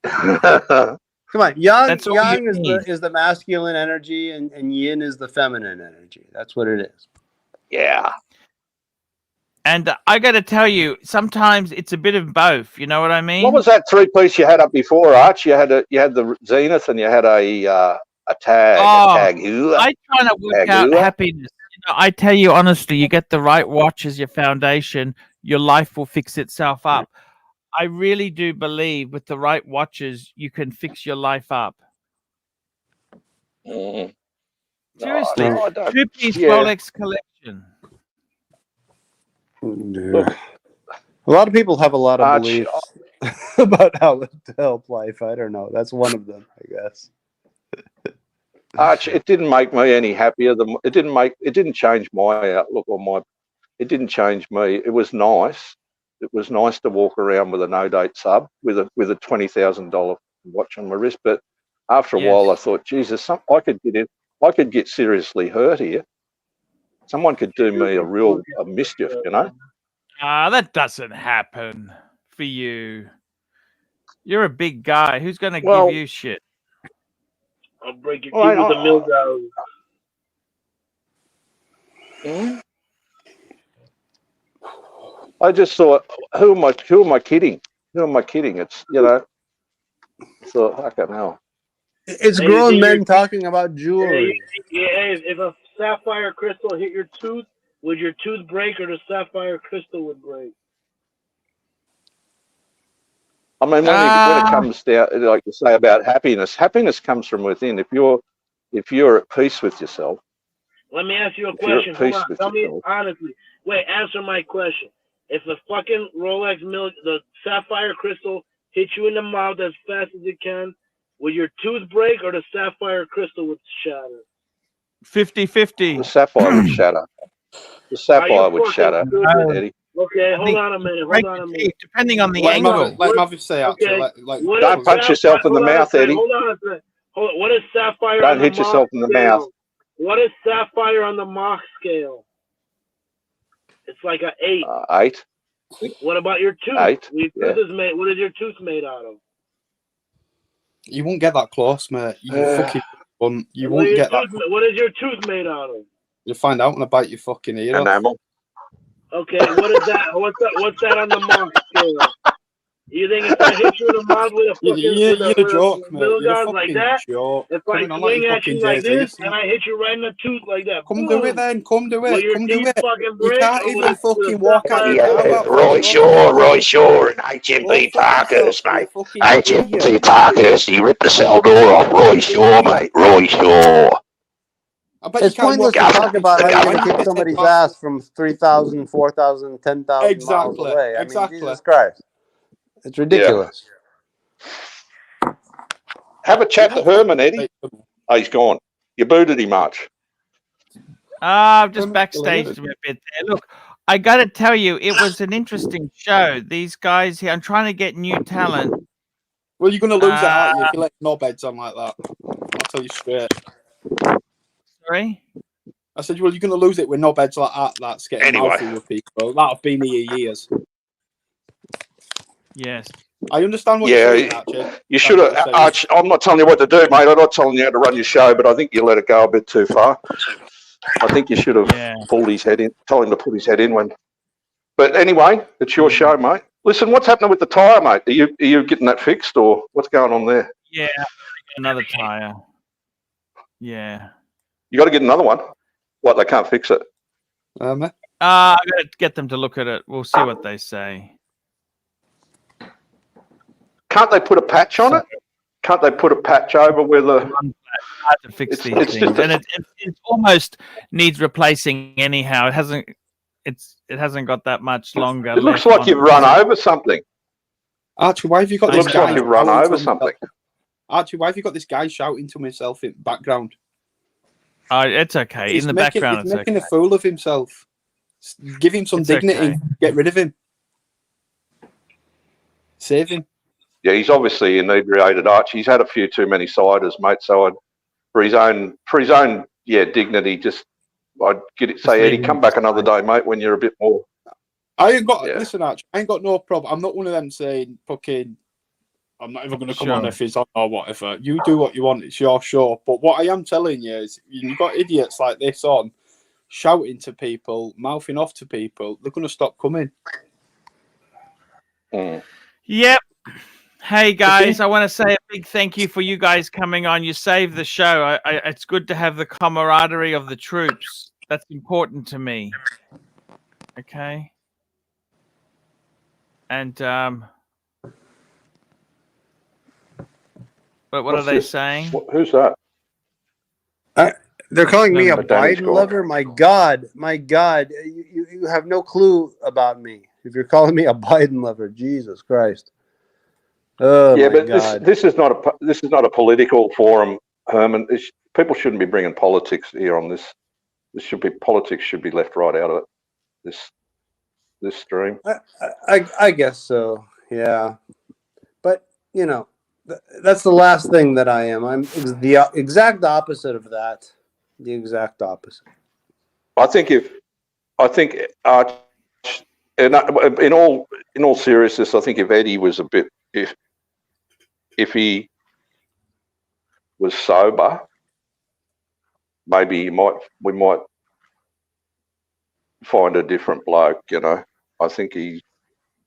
Come on, yang is the masculine energy, and yin is the feminine energy. That's what it is. Yeah. And I got to tell you, sometimes it's a bit of both. You know what I mean? What was that 3-piece you had up before, Arch? You had the Zenith, and you had a tag. I try to work out happiness. I tell you honestly, you get the right watch as your foundation, your life will fix itself up. I really do believe with the right watches, you can fix your life up. Seriously, 2-piece Rolex collection. Yeah. A lot of people have a lot of beliefs about how to help life. I don't know. That's one of them, I guess. Arch, it didn't make me any happier. It didn't change my outlook or it didn't change me. It was nice. It was nice to walk around with a no-date sub with a $20,000 watch on my wrist. But after a while, I thought, Jesus, I could get seriously hurt here. Someone could do me a mischief, that doesn't happen for you. You're a big guy. Who's going to give you shit? I'll break your teeth with the mill I just thought, who am I kidding? Who am I kidding? It's, you know, so I don't know. It's grown men talking about jewelry. If a sapphire crystal hit your tooth, would your tooth break or the sapphire crystal would break? I mean, when it comes down, like you say about happiness, happiness comes from within. If you're at peace with yourself. Let me ask you a question. Hold on. Tell me honestly. Wait, answer my question. If the fucking Rolex the sapphire crystal hit you in the mouth as fast as it can, would your tooth break or the sapphire crystal would shatter? 50-50. The sapphire would shatter. The sapphire would shatter, Eddie. Okay, hold on a minute. Depending on the angle. Let him have his say, Archie. Okay. Don't punch yourself in the mouth, Eddie. Hold on a second. What is sapphire Don't on the hit yourself in the mouth. What is sapphire on the Mach scale? It's like an 8. 8. What about your tooth? 8. What is your tooth made out of? You won't get that close, mate. You fucking won't. You won't get that. What is your tooth made out of? You'll find out when I bite your fucking ear off. Enamel. Okay, what is that? What's that on the Mach scale? You think if I hit you in the mouth with a fucking middle guard like that, if I swing at you like this and I hit you right in the tooth like that, come do it then. Come do it. Come do it. You can't even fucking walk out. Roy Shaw, and HMP Parkhurst, mate. HMP Parkhurst, he ripped the cell door off Roy Shaw, mate. Roy Shaw. It's pointless to talk about how you're going to kick somebody's ass from 3,000, 4,000, 10,000 miles away. I mean, Jesus Christ. It's ridiculous. Yeah. Have a chat to Herman, Eddie. Oh, he's gone. You booted him, Arch. I've just backstaged him a bit there. Look, I got to tell you, it was an interesting show. These guys here, I'm trying to get new talent. Well, you're going to lose it, aren't you, if you let knobheads on like that. I'll tell you straight. Sorry? I said, well, you're going to lose it with knobheads like that. That's getting mouthy with people. That'll be me years. Yes. I understand what you're saying, Archie. You should have, Arch. I'm not telling you what to do, mate. I'm not telling you how to run your show, but I think you let it go a bit too far. I think you should have pulled his head in, told him to put his head in when. But anyway, it's your show, mate. Listen, what's happening with the tyre, mate? Are you getting that fixed, or what's going on there? Yeah, another tyre. Yeah. You got to get another one. What, they can't fix it? I got to get them to look at it. We'll see what they say. Can't they put a patch on it? Can't they put a patch over where the... Hard to fix these things. And it almost needs replacing anyhow. It hasn't got that much longer. It looks like you've run over something. Archie, why have you got this guy? It looks like you've run over something. Archie, why have you got this guy shouting to himself in the background? It's okay. He's in the background, he's making a fool of himself. Give him some dignity. Okay. Get rid of him. Save him. Yeah, he's obviously inebriated, Archie. He's had a few too many ciders, mate. So for his own dignity, just I'd say, Eddie, come back another day, mate, when you're a bit more. I ain't got listen, Archie. I ain't got no problem. I'm not one of them saying fucking. I'm not even going to come on if it's on or whatever. You do what you want. It's your show. But what I am telling you is, you've got idiots like this on, shouting to people, mouthing off to people. They're going to stop coming. Yep. Hey guys, I want to say a big thank you for you guys coming on. You saved the show. It's good to have the camaraderie of the troops. That's important to me. Okay. And but what are they saying? Who's that? They're calling me a Biden lover. My God, you have no clue about me. If you're calling me a Biden lover, Jesus Christ. Oh yeah, my but God. this is not a political forum, Herman. People shouldn't be bringing politics here on this. Politics should be left right out of it. This stream. I guess so. Yeah, but you know, that's the last thing that I am. I'm the exact opposite of that. The exact opposite. I think in all seriousness, I think if Eddie was a bit, if he was sober, maybe we might find a different bloke. You know, I think he,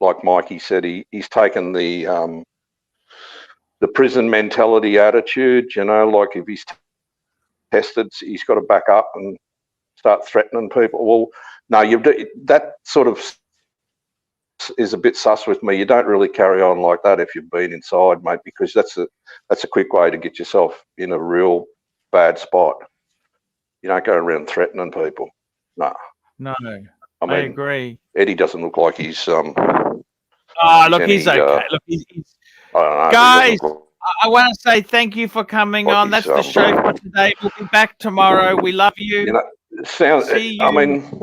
like Mikey said, he's taken the prison mentality attitude. You know, like if he's tested, he's got to back up and start threatening people. Well, no, that sort of is a bit sus with me. You don't really carry on like that if you've been inside, mate, because that's a quick way to get yourself in a real bad spot. You don't go around threatening people. No. No, I mean, agree. Eddie doesn't look like he's look, he's okay. Look, he's I don't know, guys, I want to say thank you for coming on. That's the show for today. We'll be back tomorrow. We love you. You know, See you. I mean,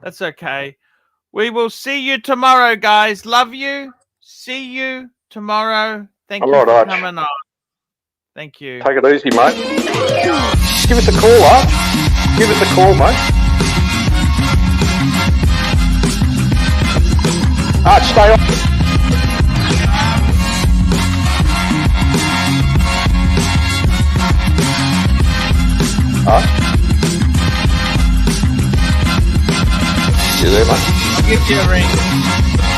that's okay. We will see you tomorrow, guys. Love you. See you tomorrow. Thank you for coming on. Thank you. Take it easy, mate. Give us a call, Arch. Give us a call, mate. Arch, stay on. Arch? You there, mate? I'll give you a ring.